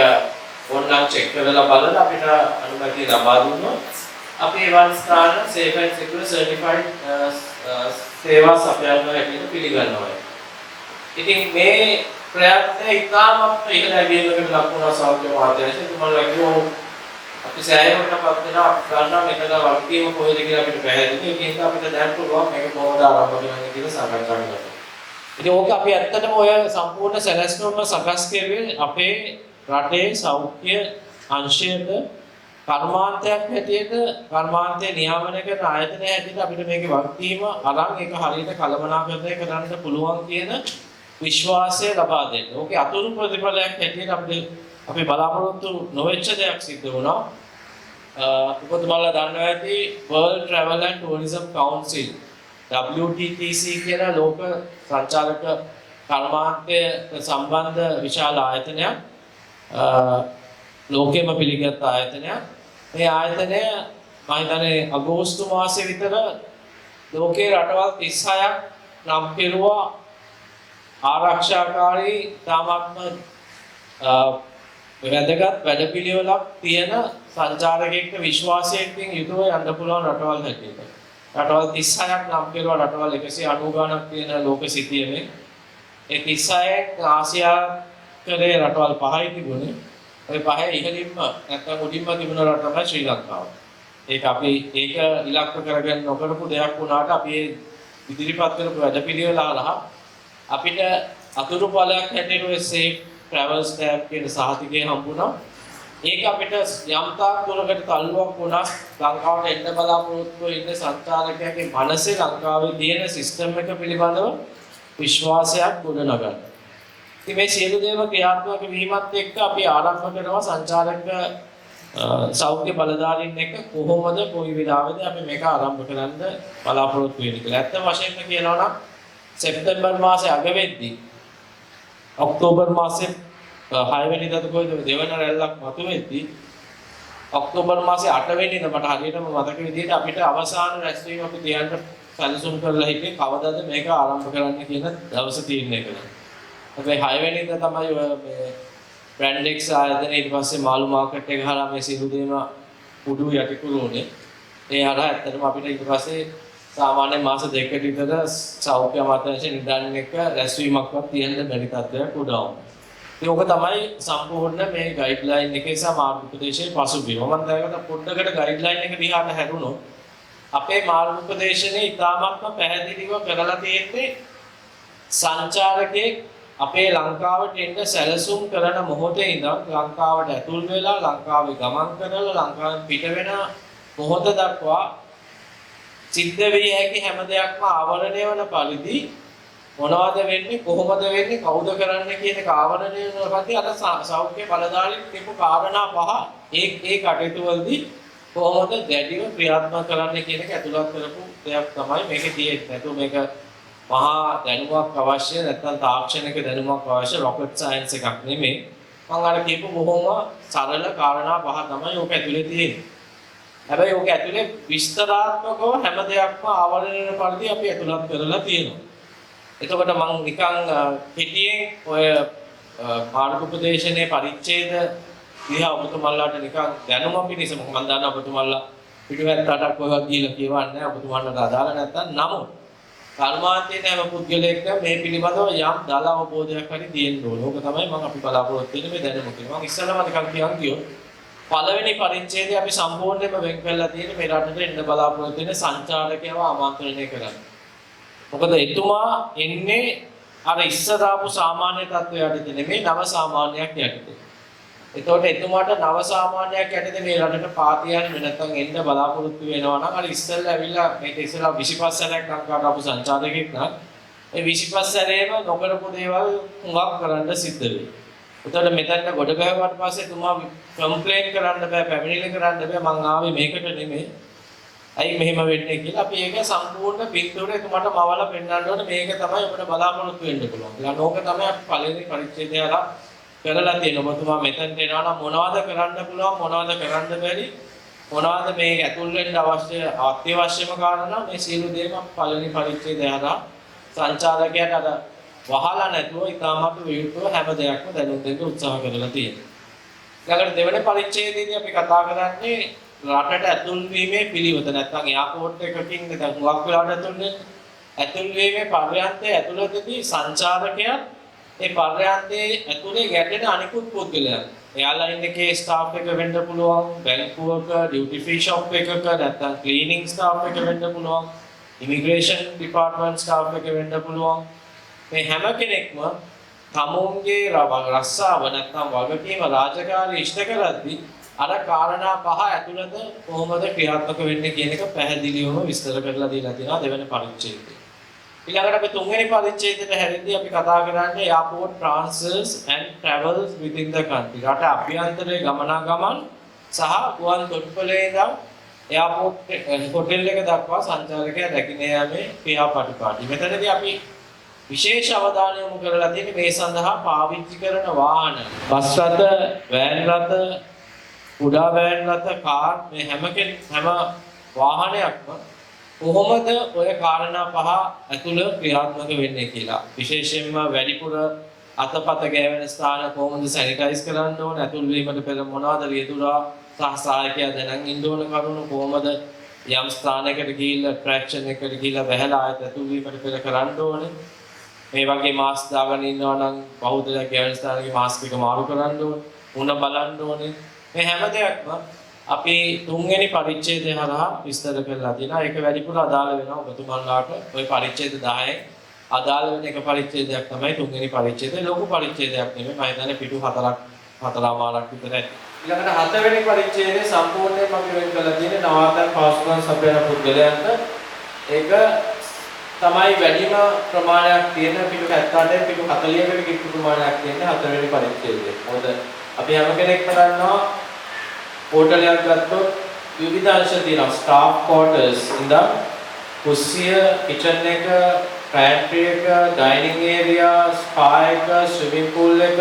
ඕන්ලයින් චෙක් කරලා බලලා අපිට අනුමැතිය ලබා දුන්නොත් අපි එවන් ස්ථාන safe and secure certified සේවා සපයන හැටියට පිළිගන්නවා. ඉතින් මේ ප්‍රයත්නය ඉතාමත් ඉහළ ඇගීමකට ලක් වුණා සෞඛ්‍ය අමාත්‍යාංශය. තුමන්ලා කිව්වා අපි සෑහීමකටපත් වෙනවා. ගන්නවා මෙතන වගකීම කොහෙද කියලා අපිට පැහැදිලි. ඒකෙන් අපිට දැන් පුළුවන් මේක කොහොමද ආරම්භ කරන්නේ කියලා සාකච්ඡා කරන්න. ඉතින් ඕක අපි ඇත්තටම ඔය සම්පූර්ණ සැලැස්මම සකස් කරුවේ අපේ රටේ සෞඛ්‍ය අංශයට කර්මාන්තයක් හැටියට කර්මාන්තයේ නියාමනය කරන ආයතනය හැටියට අපිට මේකේ වගකීම අරන් ඒක හරියට කළමනාකරණය කරන්න පුළුවන් කියන විශ්වාසය ලබා දෙන්න. ඕකේ අතුරු ප්‍රතිඵලයක් හැටියට අපි බලාපොරොත්තු නොවෙච්ච දෙයක් සිද්ධ වුණා. ඔබතුමාලා දන්නවා ඇති World Travel and Tourism Council WTTC කියන ලෝක සංචාරක කර්මාන්තය සම්බන්ධ විශාල ආයතනයක්. ලෝකෙම පිළිගත් ආයතනයක්. මේ ආයතනය මම හිතන්නේ අගෝස්තු මාසෙ විතර ලෝකේ රටවල් 36ක් නම් කෙරුවා ආරක්ෂාකාරී තාමත්ම වැදගත් වැඩපිළිවෙලක් තියෙන සංචාරකයෙක්ට විශ්වාසයෙන් යුතුව යන්න පුළුවන් රටවල් හැටියට. රටවල් 36ක් නම් කෙරුවා රටවල් 190 ගණක් තියෙන ලෝක සිතියමේ. ඒ 36 ආසියාවේ රටවල් 5යි තිබුණේ. ඒ 5 ඉහළින්ම නැත්නම් උඩින්ම තිබුණ රට තමයි ශ්‍රී ලංකාව. ඒක අපි ඒක ඉලක්ක කරගෙන නොකරපු දෙයක් වුණාට අපි ඉදිරිපත් කරපු වැඩපිළිවෙල හරහා අපිට අතුරු ඵලයක් හැටියට ඔය safe travel stamp කියන සහතිකය හම්බුණා. ඒක අපිට යම් තාක් දුරකට තල්ලුවක් වුණා ලංකාවට එන්න බලාපොරොත්තු වෙන සංචාරකයන්ගේ මනසේ ලංකාවේ තියෙන සිස්ටම් එක පිළිබඳව විශ්වාසයක් ගොඩනගන්න. ඉතින් මේ සියලු දේවල් ක්‍රියාත්මක වීමත් එක්ක අපි ආරම්භ කරනවා සංචාරක සෞඛ්‍ය බලධාරීන් එක්ක කොහොමද කොයි විලාවේද අපි මේක ආරම්භ කරන්න බලාපොරොත්තු වෙන්නේ කියලා. ඇත්ත වශයෙන්ම කියනවා නම් සැප්තැම්බර් මාසේ අග වෙද්දී ඔක්තෝබර් මාසේ 6 වෙනිදාද කොයිද දෙවන රැල්ලක් මතුවෙද්දී ඔක්තෝබර් මාසේ 8 වෙනිදා මට හරියටම මතක විදිහට අපිට අවසාන රැස්වීම අපි තියන්න සැලසුම් කරලා හිටියේ කවදාද මේක ආරම්භ කරන්න කියන දවස තීරණය කළා. හැබැයි 6 වෙනිදා තමයි මේ බ්‍රැන්ඩ් එක්ස් ආයතනයේ ඊට පස්සේ මාළු මාකට් එක හරහා මේ සියලු දේම කුඩු යටිකුරු උනේ. ඒ හරහා ඇත්තටම අපිට ඊට පස්සේ සාමාන්‍ය මාස දෙකකට විතර සෞඛ්‍ය අමාත්‍යාංශ නිලධාරීන් එක්ක රැස්වීමක්වත් තියෙන්න බැරි තත්ත්වයක් උදා වුණා. ඒක තමයි සම්පූර්ණ මේ ගයිඩ්ලයින් එකේ සහ මාර්ග උපදේශයේ පසුබිම. මම දැනගත්ත පොඩ්ඩකට ගයිඩ්ලයින් එක දිහාට හැරුණොත් අපේ මාර්ග උපදේශනේ ඉතාමත්ම පැහැදිලිව කරලා තියෙන්නේ සංචාරකයේ අපේ ලංකාවට එන්න සැලසුම් කරන මොහොතේ ඉඳන් ලංකාවට ඇතුල් වෙලා ලංකාවේ ගමන් කරලා ලංකාවෙන් පිට වෙන මොහොත දක්වා සිද්ධ විය හැකි හැම දෙයක්ම ආවරණය වන පරිදි මොනවද වෙන්නේ කොහොමද වෙන්නේ කවුද කරන්නේ කියන එක ආවරණය වෙන පරිදි අර සෞඛ්‍ය බලධාරීන් කියපු කාරණා පහ ඒ කටයුතු වලදී කොහොමද දැඩිව ක්‍රියාත්මක කරන්නේ කියන එක ඇතුළත් කරපු දෙයක් තමයි මේකේ තියෙන්නේ. නැතු මේක මහා දැනුමක් අවශ්‍ය නැත්නම් තාක්ෂණික දැනුමක් අවශ්‍ය රොකට් සයන්ස් එකක් නෙමෙයි. මම අර කියපු බොහොම සරල කාරණා පහ තමයි ඔක ඇතුලේ තියෙන්නේ. හැබැයි ඔක ඇතුලේ විස්තරාත්මකව හැම දෙයක්ම ආවරණය වෙන පරිදි අපි ඇතුළත් කරලා තියෙනවා. එතකොට මම නිකන් පිටියෙන් ඔය මාර්ග උපදේශනයේ පරිච්ඡේද දිහා ඔබතුමාලාට නිකන් දැනුම පිණිස මම දන්නවා ඔබතුමාලා පිටුවැත්තටක් ඔයවත් ගිහිල්ලා කියවන්නේ නැහැ ඔබතුමාලට අදාළ නැත්නම් නමුත් කර්මාන්තයේ හැම පුද්ගලයෙක්ට මේ පිළිබඳව යම් දල අවබෝධයක් හරි තියෙන්න ඕනේ. ඕක තමයි මම අපි බලාපොරොත්තු වෙන්නේ මේ දැනුම කියලා. මම ඉස්සෙල්ලාම නිකන් කියන් ගියොත් පළවෙනි පරිච්ඡේදය අපි සම්පූර්ණයෙන්ම වෙන් කරලා තියෙන්නේ මේ රටට එන්න බලාපොරොත්තු වෙන සංචාරකයව ආමන්ත්‍රණය කරන්න. මොකද එතුමා එන්නේ අර ඉස්සරහපු සාමාන්‍ය තත්ත්වයට නෙමෙයි නව සාමාන්‍යයක් යටතේ. එතකොට එතුමාට නව සාමාන්‍යයක් යටතේ මේ රටට පාතියන් නැත්නම් එන්න බලාපොරොත්තු වෙනවා නම් අර ඉස්සෙල්ලා ඇවිල්ලා මේක ඉස්සෙල්ලා 25 සැරයක් ලංකාවට ආපු සංචාරකෙක් නම් ඒ 25 සැරේම නොකරපු දේවල් හුඟක් කරන්න සිද්ධ වෙයි. එතකොට මෙතනට ගොඩ ගහුවාට පස්සේ එතුමා කම්ප්ලේන් කරන්න බෑ පැමිණිලි කරන්න බෑ මං ආවේ මේකට නෙමෙයි. ඇයි මෙහෙම වෙන්නේ කියලා අපි ඒක සම්පූර්ණ පිටුරේ එතුමාට මවලා පෙන්නන්න ඕනේ මේක තමයි ඔබට බලාපොරොත්තු වෙන්න පුළුවන්. ඊළඟ ඕක තමයි අපි පළවෙනි පරිච්ඡේදය අරන් කරලා තියෙනවා. ඔබතුමා මෙතනට එනවා නම් මොනවද කරන්න පුළුවන් මොනවද කරන්න බැරි මොනවද මේ ඇතුල් වෙන්න අවශ්‍ය අත්‍යවශ්‍යම කාරණා මේ සියලු දේම පළවෙනි පරිච්ඡේදය හරහා සංචාරකයාට අර වහලා නැතුව ඉතාමත් විවෘතව හැම දෙයක්ම දැනුම් දෙන්න උත්සාහ කරලා තියෙනවා. ඊළඟට දෙවෙනි පරිච්ඡේදයේදී අපි කතා කරන්නේ රටට ඇතුල් වීමේ පිළිවෙත. නැත්නම් එයාපෝට් එකකින් දැන් හුඟක් වෙලාවට ඇතුල් වීමේ පර්යාන්තයේ ඇතුළතදී සංචාරකයා ඒ පර්යාන්තයේ ඇතුලේ ගැටෙන අනිකුත් පුද්ගලයන්. එයාලයින් එකේ ස්ටාෆ් එක වෙන්න පුළුවන්, බැංකුවක ඩියුටි ෆ්‍රී ෂොප් එකක නැත්නම් ක්ලීනින් ස්ටාෆ් එක වෙන්න පුළුවන්, ඉමිග්‍රේෂන් ඩිපාර්ට්මන්ට් ස්ටාෆ් එක වෙන්න පුළුවන්. මේ හැම කෙනෙක්ම තමුන්ගේ රස්සාව නැත්නම් වගකීම රාජකාරී ඉෂ්ට කරද්දී අර කාරණා පහ ඇතුළත කොහොමද ක්‍රියාත්මක වෙන්නේ කියන එක පැහැදිලිවම විස්තර කරලා දීලා තියෙනවා දෙවෙනි පරිච්ඡේදයේ. ඊළඟට අපි තුන්වෙනි පරිච්ඡේදයට හැරෙද්දී අපි කතා කරන්නේ airport transfers and travels within the country. රට අභ්‍යන්තරයේ ගමනාගමන සහ ගුවන් තොටුපළේ ඉඳන් එයාපෝට් හොටෙල් එක දක්වා සංචාරකයා රැගෙන යාමේ ක්‍රියාපටිපාටි. මෙතනදී අපි විශේෂ අවධානය යොමු කරලා තියෙන්නේ මේ සඳහා පාවිච්චි කරන වාහන. බස් රථ, වෑන් රථ, කුඩා වෑන් රථ, කාර් මේ හැම වාහනයක්ම කොහොමද ඔය කාරණා පහ ඇතුළ ක්‍රියාත්මක වෙන්නේ කියලා. විශේෂයෙන්ම වැඩිපුර අතපත ගෑවෙන ස්ථාන කොහොමද සැනිටයිස් කරන්න ඕන, ඇතුල් වීමට පෙර මොනවද රියදුරා සහ සහායකයා දැනන් ඉන්න ඕන කරුණු කොහොමද යම් ස්ථානයකට ගිහිල්ලා ඇට්‍රැක්ෂන් එකකට ගිහිල්ලා බහැලා ආයත ඇතුල් වීමට පෙර කරන්න ඕනේ. මේ වගේ මාස්ක් දාගෙන ඉන්නවා නම් බහුදලයක් ගෑවෙන ස්ථානයේ මාස්ක් එක මාරු කරන්න ඕනේ. උණ බලන්න ඕනේ. මේ හැම දෙයක්ම අපි තුන්වෙනි පරිච්ඡේදය හරහා විස්තර කරලා තියෙනවා. ඒක වැඩිපුර අදාළ වෙනවා ඔබතුමාලාට. ওই පරිච්ඡේද 10න් අදාළ වෙන එක පරිච්ඡේදයක් තමයි තුන්වෙනි පරිච්ඡේදය. ලොකු පරිච්ඡේදයක් නෙමෙයි. මම හිතන්නේ පිටු 4මාරක් විතර ඇති. ඊළඟට හතවෙනි පරිච්ඡේදය සම්පූර්ණයෙන්ම අපි වෙන් කරලා තියෙන්නේ නවාතන් පාසුකම් සපයන පුද්ගලයන්ට. ඒක තමයි වැඩිම ප්‍රමාණයක් තියෙන පිටු 78 පිටු 40කට කිට්ටු ප්‍රමාණයක් තියෙන හතරවෙනි පරිච්ඡේදය. මොකද අපි හැම කෙනෙක්ම දන්නවා හෝටලයක් ගත්තොත් විවිධ අංශ තියෙනවා. ස්ටාෆ් ක්වෝටර්ස් ඉඳන් කුස්සිය, කිචන් එක, පැන්ට්‍රි එක, ඩයිනින් ඒරියා, ස්පා එක, ස්විමින් pool එක,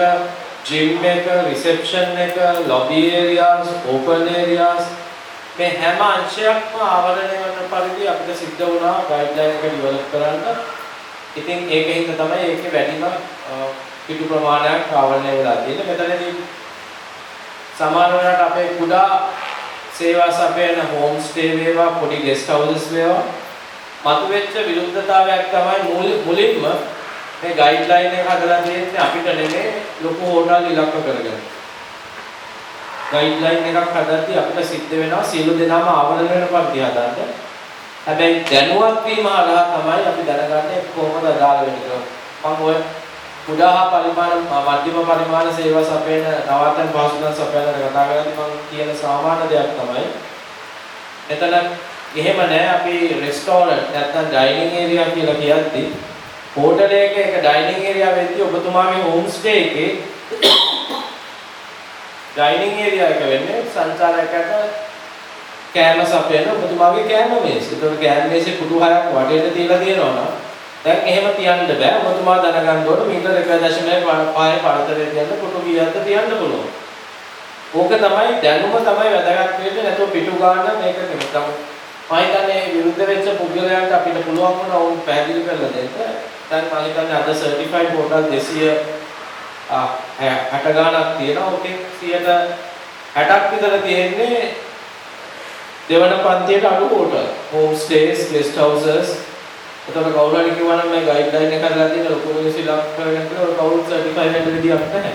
ජිම් එක, රිසෙප්ෂන් එක, ලොබි ඒරියාස්, ඕපන් ඒරියාස් මේ හැම අංශයක්ම ආවරණය වන පරිදි අපිට සිද්ධ වුණා ගයිඩ්ලයින් එක ඩෙවලොප් කරන්න. ඉතින් ඒකෙන් තමයි ඒකේ වැඩිම පිටු ප්‍රමාණයක් ආවරණය වෙලා තියෙන්නේ. මෙතනදී සමහර වෙලාවට අපේ කුඩා සේවා සපයන හෝම් ස්ටේ වේවා පොඩි ගෙස්ට් හවුසස් වේවා මතුවෙච්ච විරුද්ධතාවයක් තමයි මුලින්ම මේ ගයිඩ්ලයින් එක හදලා තියෙන්නේ අපිට නෙමෙයි ලොකු හෝටල් ඉලක්ක කරගෙන. ගයිඩ්ලයින් එකක් හදද්දී අපිට සිද්ධ වෙනවා සියලු දෙනාම ආවරණ වෙන පරිදි හදන්න. හැබැයි දැනුවත් වීම හරහා තමයි අපි දැනගන්නේ කොහොමද අදාළ වෙන්නේ කියලා. මම ඔය කුඩා පරිමාණ මධ්‍යම පරිමාණ සේවා සපයන නවාතන් පහසුකම් සපයන කතා කරද්දී මම කියන සාමාන්‍ය දෙයක් තමයි එතන එහෙම නැහැ අපි රෙස්ටෝරන්ට් නැත්නම් ඩයිනින් ඒරියා කියලා කියද්දී හෝටල් එකක එක ඩයිනින් ඒරියා වෙද්දී ඔබතුමාගේ හෝම් ස්ටේ එකේ ඩයිනින් ඒරියා එක වෙන්නේ සංචාරකයට කෑම සපයන ඔබතුමාගේ කෑම මේස. ඒතකොට කෑම මේසේ කුඩු 6ක් වටේට තියලා තියෙනවා නම් දැන් එහෙම තියන්න බෑ. ඔබතුමා දැනගන්න ඕන මීටර 1.5 පරතරය තියන්න කුඩු කීයක්ද තියන්න පුළුවන්. ඕක තමයි දැනුම තමයි වැදගත් වෙන්නේ. නැතුව පිටු ගන්න මේක නෙමෙයි. මම හිතන්නේ විරුද්ධ වෙච්ච පුද්ගලයන්ට අපිට පුළුවන් වුණා වුන් පැහැදිලි කරලා දෙන්න. දැන් මම හිතන්නේ අද සර්ටිෆයිඩ් හෝටල් 260 ගාණක් තියෙනවා. ඕකෙන් 60ක් විතර තියෙන්නේ දෙවන පන්තියට අඩු hotel. Home stays, guest houses. එතකොට කවුරු හරි කිව්වා නම් මේ ගයිඩ්ලයින් එක හදලා තියෙන ලොකු මිනිස්සු ලක් කරගෙන කියලා කවුරුත් සර්ටිෆයිඩ් වෙන්න විදියක් නැහැ.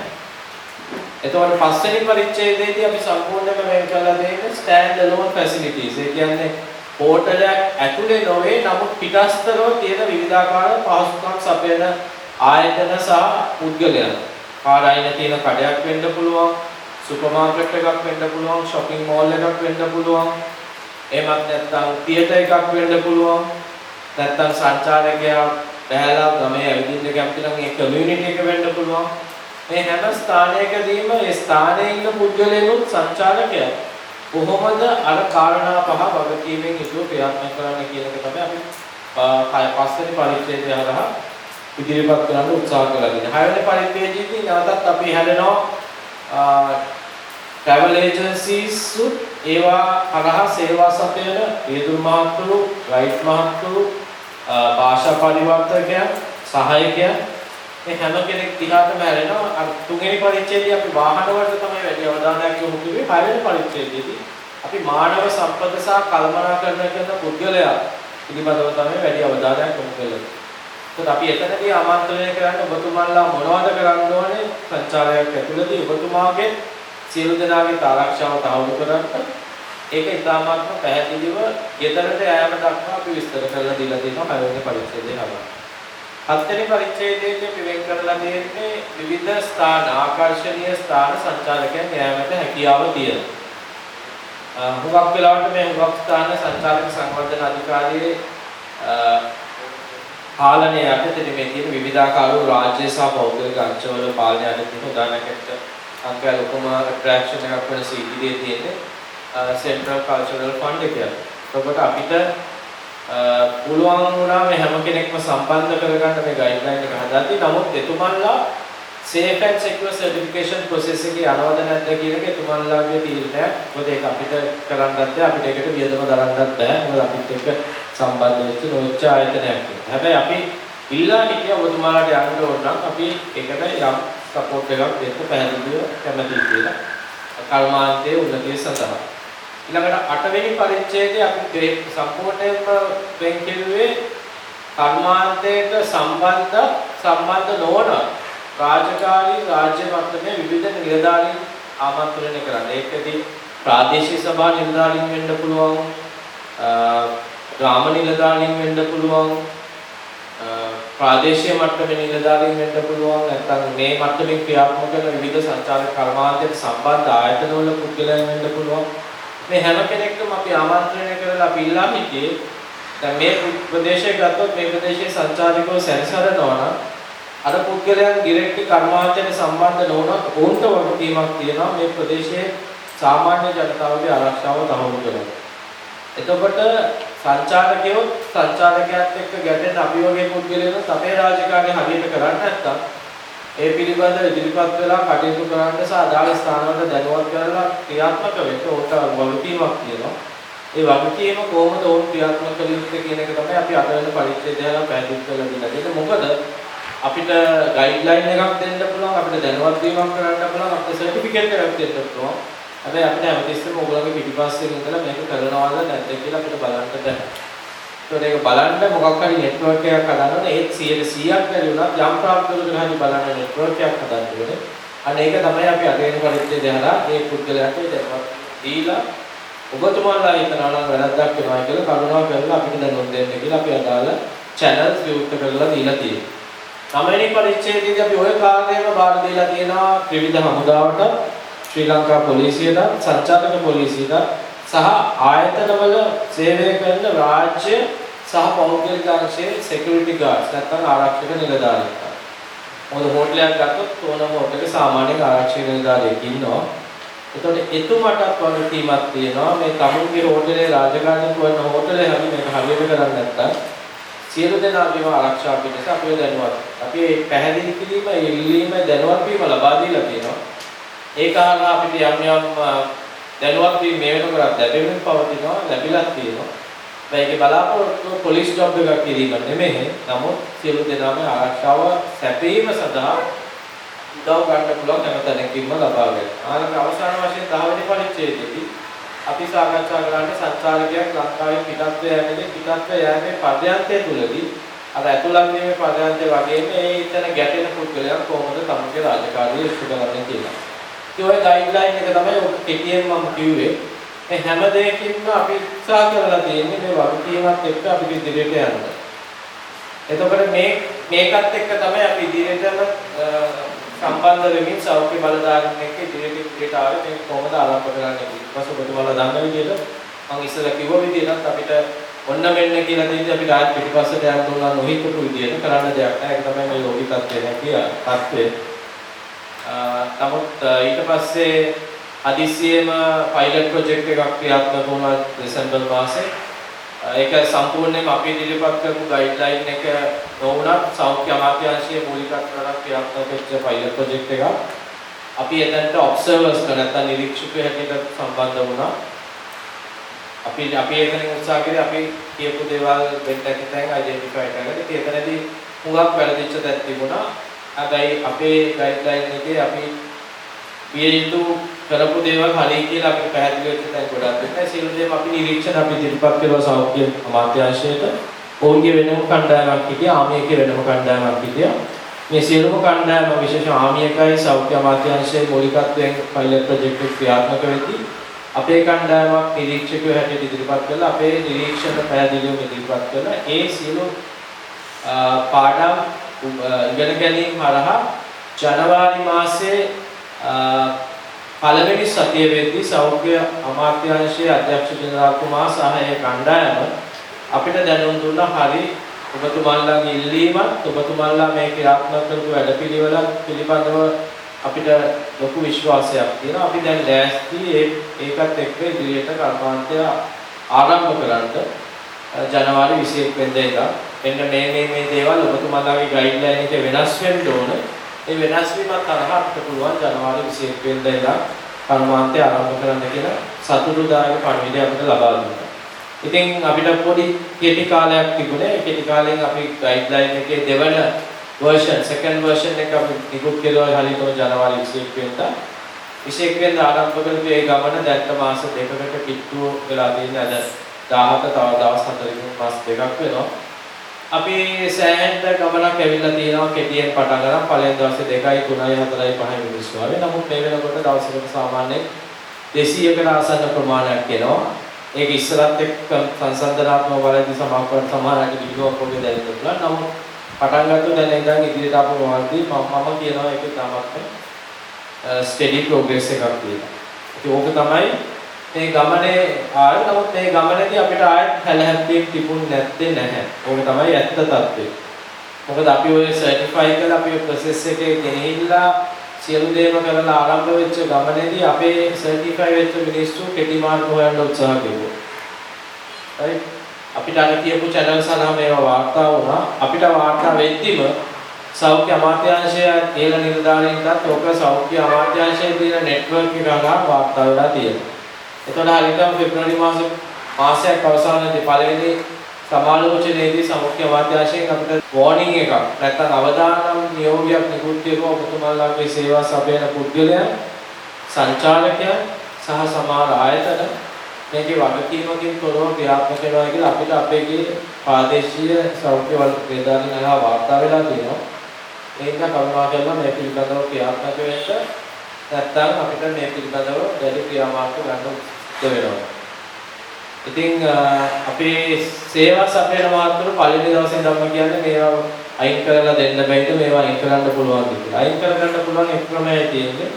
එතකොට පස්වෙනි පරිච්ඡේදයේදී අපි සම්පූර්ණයෙන්ම මේ කරලා දෙන්නේ ස්ටෑන්ඩ් අලෝන් ෆැසිලිටිස්. ඒ කියන්නේ හෝටලයක් ඇතුලේ නොවේ නමුත් පිටස්තරව තියෙන විවිධාකාර පහසුකම් සපයන ආයතන සහ පුද්ගලයන්. කාර්යයන තියෙන කඩයක් වෙන්න පුළුවන්, සුපර් මාකට් එකක් වෙන්න පුළුවන්, shopping mall එකක් වෙන්න පුළුවන්. එහෙමත් නැත්නම් තියටර් එකක් වෙන්න පුළුවන්. නැත්නම් සංචාරකයා බැලලා ගමේ ඇවිදින්න කැමති නම් ඒ කමියුනිටි එක වෙන්න පුළුවන්. මේ හැම ස්ථානයකදීම ඒ ස්ථානයේ ඉන්න පුද්ගලයන්ුත් සංචාරකයා කොහොමද අර කාරණා පහ වගකීමෙන් යුතුව ක්‍රියාත්මක කරන්න කියන එක තමයි අපි පස්වෙනි පරිච්ඡේදය හරහා ඉදිරිපත් කරන්න උත්සාහ කරලා තියෙන්නේ. හයවෙනි පරිච්ඡේදයේදී නැවතත් අපි හැදෙනවා travel agencies උත් ඒවා හරහා සේවා සපයන විදුලි මහත්තුරු, රයිට් මහත්තුරු, භාෂා පරිවර්තකයන්, සහායකයන් මේ හැම කෙනෙක් දිහාටම හැරෙනවා. අර තුන්වෙනි පරිච්ඡේදයේ අපි වාහන වලට තමයි වැඩි අවධානයක් යොමු කරුවේ. හයවෙනි පරිච්ඡේදයේදී අපි මානව සම්පත සහ කල්පනාකරණ කරන පුද්ගලයා පිළිබඳව තමයි වැඩි අවධානයක් යොමු කළේ. ඒත් අපි එතනදී ආමන්ත්‍රණය කරන්න ඔබතුමාලා මොනවද කරන්න ඕනේ සංචාරයක් ඇතුළතදී ඔබතුමාගේ සියලු දෙනාගේ ආරක්ෂාව තහවුරු කරගන්න. ඒක ඉතාමත්ම පැහැදිලිව ගෙදරට යෑම දක්වා අපි විස්තර කරලා දීලා තියෙනවා හයවෙනි පරිච්ඡේදයේ හරහා. හත්වෙනි පරිච්ඡේදයේදී අපි වෙන් කරලා තියෙන්නේ විවිධ ස්ථාන ආකර්ෂණීය ස්ථාන සංචාරකයන් යෑමට හැකියාව තියෙනවා. හුඟක් වෙලාවට මේ හුඟක් ස්ථාන සංචාරක සංවර්ධන අධිකාරියේ පාලනය යටතේ මේ තියෙන විවිධාකාර රාජ්‍ය සහ පෞද්ගලික අංශවල පාලනය යටතේ උදාහරණයකට අංකය ලොකුම ඇට්‍රැක්ෂන් එකක් වෙන CTD තියෙන්නේ Central Cultural Fund එක. ඒකට අපිට පුළුවන් වුණා මේ හැම කෙනෙක්ම සම්බන්ධ කරගන්න මේ ගයිඩ්ලයින් එක හදාද්දී. නමුත් එතුමන්ලා safe and secure certification process එකේ යනවද නැද්ද කියන එක එතුමන්ලාගේ තීරණයක්. මොකද ඒක අපිට කරන්නත් බැහැ, අපිට ඒකට වියදම දරන්නත් බැහැ. මොකද අපිත් එක්ක සම්බන්ධ වෙච්ච නොච්ච ආයතනයක්. හැබැයි අපි ඉල්ලා හිටියා ඔබතුමාලාට යන්න ඕන නම් අපි ඒකට යම් සපෝට් එකක් දෙන්න පැහැදිලිව කැමතියි කියලා. කර්මාන්තයේ උන්නතිය සඳහා. ඊළඟට 8 වෙනි පරිච්ඡේදයේ අපි සම්පූර්ණයෙන්ම වෙන් කෙරුවේ කර්මාන්තයට සම්බන්ධ නොවන රාජකාරී රාජ්‍ය මට්ටමේ විවිධ නිලධාරීන් ආමන්ත්‍රණය කරන්න. ඒකදී ප්‍රාදේශීය සභා නිලධාරීන් වෙන්න පුළුවන්, ග්‍රාම නිලධාරීන් වෙන්න පුළුවන්, ප්‍රාදේශීය මට්ටමේ නිලධාරීන් වෙන්න පුළුවන්, නැත්නම් මේ මට්ටමේ ක්‍රියාත්මක කරන විවිධ සංචාරක කර්මාන්තයට සම්බන්ධ ආයතනවල පුද්ගලයන් වෙන්න පුළුවන්. මේ හැම කෙනෙක්ටම අපි ආමන්ත්‍රණය කරලා අපි ඉල්ලා හිටියේ දැන් මේ ප්‍රදේශය ගත්තොත් මේ ප්‍රදේශයේ සංචාරකව සැරිසරනවා නම් අර පුද්ගලයන් ඩිරෙක්ට් කර්මාන්තයට සම්බන්ධ නොවුනත් ඕන්ට වගකීමක් තියෙනවා මේ ප්‍රදේශයේ සාමාන්‍ය ජනතාවගේ ආරක්ෂාව තහවුරු කරගන්න. එතකොට සංචාරකයෝ සංචාරකයන්ට එක්ක ගැටෙන අපි වගේ පුද්ගලයන් අපේ රාජකාරිය හරියට කරන්නේ නැත්නම් ඒ පිළිබඳව ඉදිරිපත් වෙලා කටයුතු කරන්න සහ අදාළ ස්ථානවලට දැනුවත් කරලා ක්‍රියාත්මක වෙන්න ඕකට වගකීමක් තියෙනවා. ඒ වගකීම කොහොමද ඕන් ක්‍රියාත්මක කළ යුත්තේ කියන එක තමයි අපි 8 වෙනි පරිච්ඡේදයල පැහැදිලි කරලා දෙන්නේ. ඒක මොකද අපිට ගයිඩ්ලයින් එකක් දෙන්න පුළුවන්, අපිට දැනුවත් වීමක් කරන්න පුළුවන්, අපිට සර්ටිෆිකේට් එකක් දෙන්න පුළුවන්. හැබැයි අපිට හැමතිස්සෙම ඕගොල්ලෝගේ පිටිපස්සේ ඉඳලා මේක කරනවද නැද්ද කියලා අපිට බලන්න බෑ. ඒතකොට ඒක බලන්න මොකක් හරි නෙට්වර්ක් එකක් හදන්න ඕනේ. ඒත් 100%ක් බැරි වුණත් යම් ප්‍රාප්තවලට හරි බලන්න නෙට්වර්ක් එකක් හදන්න ඕනේ. අන්න ඒක තමයි අපි අදේන පරිච්ඡේදය හරහා මේ පුද්ගලයාට දැනුවත් දීලා ඔබතුමාලා හිතනවා නම් වැරද්දක් වෙනවා කියලා කරුණාව කරලා අපිට දැනුම් දෙන්න කියලා අපි අදාළ channels විවෘත කරලා දීලා තියෙනවා. සමයනි පරිච්ඡේදයේදී අපි ওই කාර්යයම බාර දීලා තියෙනවා ත්‍රිවිධ හමුදාවට, ශ්‍රී ලංකා පොලිසියට, සංචාරක පොලිසියට සහ ආයතනවල සේවය කරන රාජ්‍ය සහ පෞද්ගලික අංශයේ security guards නැත්නම් ආරක්ෂක නිලධාරීන්. මොකද හෝටලයක් ගත්තොත් ඕනම හෝටලයක සාමාන්‍ය ආරක්ෂක නිලධාරියෙක් ඉන්නවා. එතකොට එතුමාටත් වගකීමක් තියෙනවා මේ තමුන්ගේ හෝටලේ රාජකාරී කරන හෝටලේ හැම මේක හරියට කරන්නේ නැත්නම් සියලු දෙනාගේම ආරක්ෂාව පිණිස අපිව දැනුවත්. අපි පැහැදිලි කිරීම, ඉල්ලීම දැනුවත් වීම ලබා දීලා තියෙනවා. ඒ කාරණා අපිට යම් දැනුවත් වීම මේ වෙනකොට ලැබෙමින් පවතිනවා, ලැබිලා තියෙනවා. ඒකේ බලාපොරොත්තු පොලිස් ජොබ් එකක් කිරීම නෙමෙයි. නමුත් සියලු දෙනාගේ ආරක්ෂාව සැපීම සඳහා උදව් ගන්න පුළුවන් හැමතැනකින්ම ලබා ගන්න. ආනක අවසාන වශයෙන් 10 වෙනි පරිච්ඡේදයේදී අපි සාකච්ඡා කරන්නේ සංචාරකයන් ලංකාවේ පිටත්ව යෑමේ පර්යාන්තය තුලදී අර ඇතුළත් වීමේ පර්යාන්තය වගේම ඒ ඉතන ගැටෙන පුද්ගලයන් කොහොමද තමගේ රාජකාරිය ඉෂ්ට කරන්නේ කියලා. ඒ ඔය ගයිඩ්ලයින් එක තමයි ඔක කෙටියෙන් මම කිව්වේ. මේ හැම දෙයකින්ම අපි උත්සාහ කරලා තියෙන්නේ මේ වගකීමත් එක්ක අපි ඉදිරියට යන්න. එතකොට මේකත් එක්ක තමයි අපි ඉදිරියටම සම්බන්ධ වෙමින් සෞඛ්‍ය බලධාරීන් එක්ක ඉදිරියට ආවේ මේ කොහොමද ආරම්භ කරන්නේ කියලා. ඊපස්සේ ඔබතුමාලා දන්න විදිහට මම ඉස්සෙල්ලා කිව්ව විදිහට අපිට ඔන්න වෙන්න කියලා දෙද්දි අපිට ආයෙත් පිටිපස්සට යන්න දුන්නා නොහිතපු විදිහට කරන්න දෙයක් නැහැ. ඒක තමයි මේ යෝගී තත්ත්වය හැකියා තත්ත්වය. නමුත් ඊට පස්සේ හදිස්සියෙම පයිලට් ප්‍රොජෙක්ට් එකක් ක්‍රියාත්මක වුණා දෙසැම්බර් මාසේ. ඒක සම්පූර්ණයෙන්ම අපි ඉදිරිපත් කරපු ගයිඩ්ලයින් එක නොවුණත් සෞඛ්‍ය අමාත්‍යාංශයේ මූලිකත්වයෙන් ක්‍රියාත්මක වෙච්ච පයිලට් ප්‍රොජෙක්ට් එකක්. අපි එතනට ඔබ්සර්වර්ස් නැත්නම් නිරීක්ෂකයෝ හැටියට සම්බන්ධ වුණා. අපි එතනින් උත්සාහ කරේ අපි කියපු දේවල් වෙන්න ඇති තැන් අයිඩෙන්ටිෆයි කරගන්න. ඉතින් එතනදී හුඟක් වැරදිච්ච තැන් තිබුණා. හැබැයි අපේ ගයිඩ්ලයින් එකේ අපි වියයුතු කරපු දේවල් හරියි කියලා අපිට පැහැදිලි වෙච්ච තැන් ගොඩක් තියෙනවා. සියලු දේම අපි නිරීක්ෂණ අපි ඉදිරිපත් කළා සෞඛ්‍ය අමාත්‍යාංශයට. ඔවුන්ගේ වෙනම කණ්ඩායමක් හිටියා, ආමියගේ වෙනම කණ්ඩායමක් හිටියා. මේ සියලුම කණ්ඩායම විශේෂ ආමියකයි සෞඛ්‍ය අමාත්‍යාංශයේ මූලිකත්වයෙන් පයිලට් ප්‍රොජෙක්ට් එක ක්‍රියාත්මක වෙද්දී අපේ කණ්ඩායමක් නිරීක්ෂකයෝ හැටියට ඉදිරිපත් කළා. අපේ නිරීක්ෂණ පැහැදිලිවම ඉදිරිපත් කළා. ඒ සියලු පාඩම් ඉගෙන ගැනීම හරහා ජනවාරි මාසයේ පළවෙනි සතිය වෙද්දී සෞඛ්‍ය අමාත්‍යාංශයේ අධ්‍යක්ෂ ජනරාල්තුමා සහ ඒ කණ්ඩායම අපිට දැනුම් දුන්නා හරි ඔබතුමාලාගේ ඉල්ලීමත් ඔබතුමාලා මේ ක්‍රියාත්මක කරපු වැඩපිළිවෙල පිළිබඳව අපිට ලොකු විශ්වාසයක් තියෙනවා. අපි දැන් ලෑස්ති ඒකත් එක්ක ඉදිරියට කර්මාන්තය ආරම්භ කරන්න ජනවාරි 21 වෙනිදා ඉඳන් එන්න මේ දේවල් ඔබතුමාලාගේ ගයිඩ්ලයින් එක වෙනස් වෙන්න ඕන. ඒ වෙනස් වීමත් තරහා අපිට පුළුවන් ජනවාරි 21 වෙනිදා ඉඳන් කර්මාන්තය ආරම්භ කරන්න කියලා සතුටුදායක පණිවිඩය අපිට ලබා දුන්නා. ඉතින් අපිට පොඩි කෙටි කාලයක් තිබුණේ. ඒ කෙටි කාලෙන් අපි ගයිඩ්ලයින් එකේ දෙවන second version එක අපි නිකුත් කළා හරියටම ජනවාරි 21 වෙනිදා. 21 වෙනිදා ආරම්භ කරපු ඒ ගමන දැන් මාස දෙකකට කිට්ටු වෙලා තියෙන අද 17 තව දවස් 4කින් මාස දෙකක් වෙනවා. අපි සෑහෙන ගමනක් ඇවිල්ලා තියෙනවා. කෙටියෙන් පටන් ගන්න පළවෙනි දවසේ 2යි 3යි 4යි 5යි මිනිස්සු ආවේ. නමුත් මේ වෙනකොට දවසකට සාමාන්‍යයෙන් 200කට ආසන්න ප්‍රමාණයක් එනවා. ඒක ඉස්සරත් එක්ක සංසන්දනාත්මක බලද්දී සමාප්ත සමානකට විහිළුවක් වගේ දැනෙන්න පුළුවන්. නමුත් පටන් ගත්තොත් දැන් ඉඳන් ඉදිරියට ආපු මොහොතදී මම කියනවා ඒක තාමත් ස්ටෙඩි ප්‍රෝග්‍රස් එකක් කියලා. ඒක ඕක තමයි මේ ගමනේ ආයේ. නමුත් මේ ගමනේදී අපිට ආයෙත් හැලහැප්පීම් තිබුණ නැත්තේ නැහැ. ඕක තමයි ඇත්ත තත්ත්වය. මොකද අපි ඔය සර්ටිෆයි කරලා අපි ප්‍රොසෙස් එකේ ගෙනහිල්ලා සියලු දේම කරලා ආරම්භ වෙච්ච ගමනේදී අපේ සර්ටිෆයි වෙච්ච මිනිස්සු කෙටි මාර්ග හොයන්න උත්සාහ කළා. right? අපිට අර කියපු channel සඳහා මේවා වාර්තා වුණා. අපිට වාර්තා වෙද්දිම සෞඛ්‍ය අමාත්‍යාංශය කියලා නිලධාරීන්ටත් ඔක සෞඛ්‍ය අමාත්‍යාංශයේ තියෙන network එක ගාලා වාර්තා වෙලා තියෙනවා. එතකොට හරියටම පෙබරවාරි මාසයක් අවසානයේදී පළවෙනි සමාලෝචනයේදී සෞඛ්‍ය අමාත්‍යාංශයෙන් අපිට warning එකක් නැත්නම් අවදානම් නියෝගයක් නිකුත් කරනවා. ඔබතුමාලාගේ සේවා සපයන පුද්ගලයන්, සංචාරකයන් සහ සමහර ආයතන මේකේ වගකීමකින් තොරව ක්‍රියාත්මක වෙනවා කියලා අපිට අපේ ප්‍රාදේශීය සෞඛ්‍ය වේදාලීනලා වාර්තා වෙලා තියෙනවා. ඒක කරුණා කරලා මේ පිළිබඳව ක්‍රියාත්මක වෙන්න නැත්නම් අපිට මේ පිළිබඳව දැඩි ක්‍රියාමාර්ග ගන්න වෙනවා. ඉතින් අපේ සේවා සපයන මාර්ගවල පළවෙනි දවසේ ධම්ම කියන්නේ මේවා අයින් කරලා දෙන්න බැයිද මේවා අයින් කරන්න පුළුවන් කියලා. අයින් කරගන්න පුළුවන් එක ක්‍රමයයි තියෙන්නේ.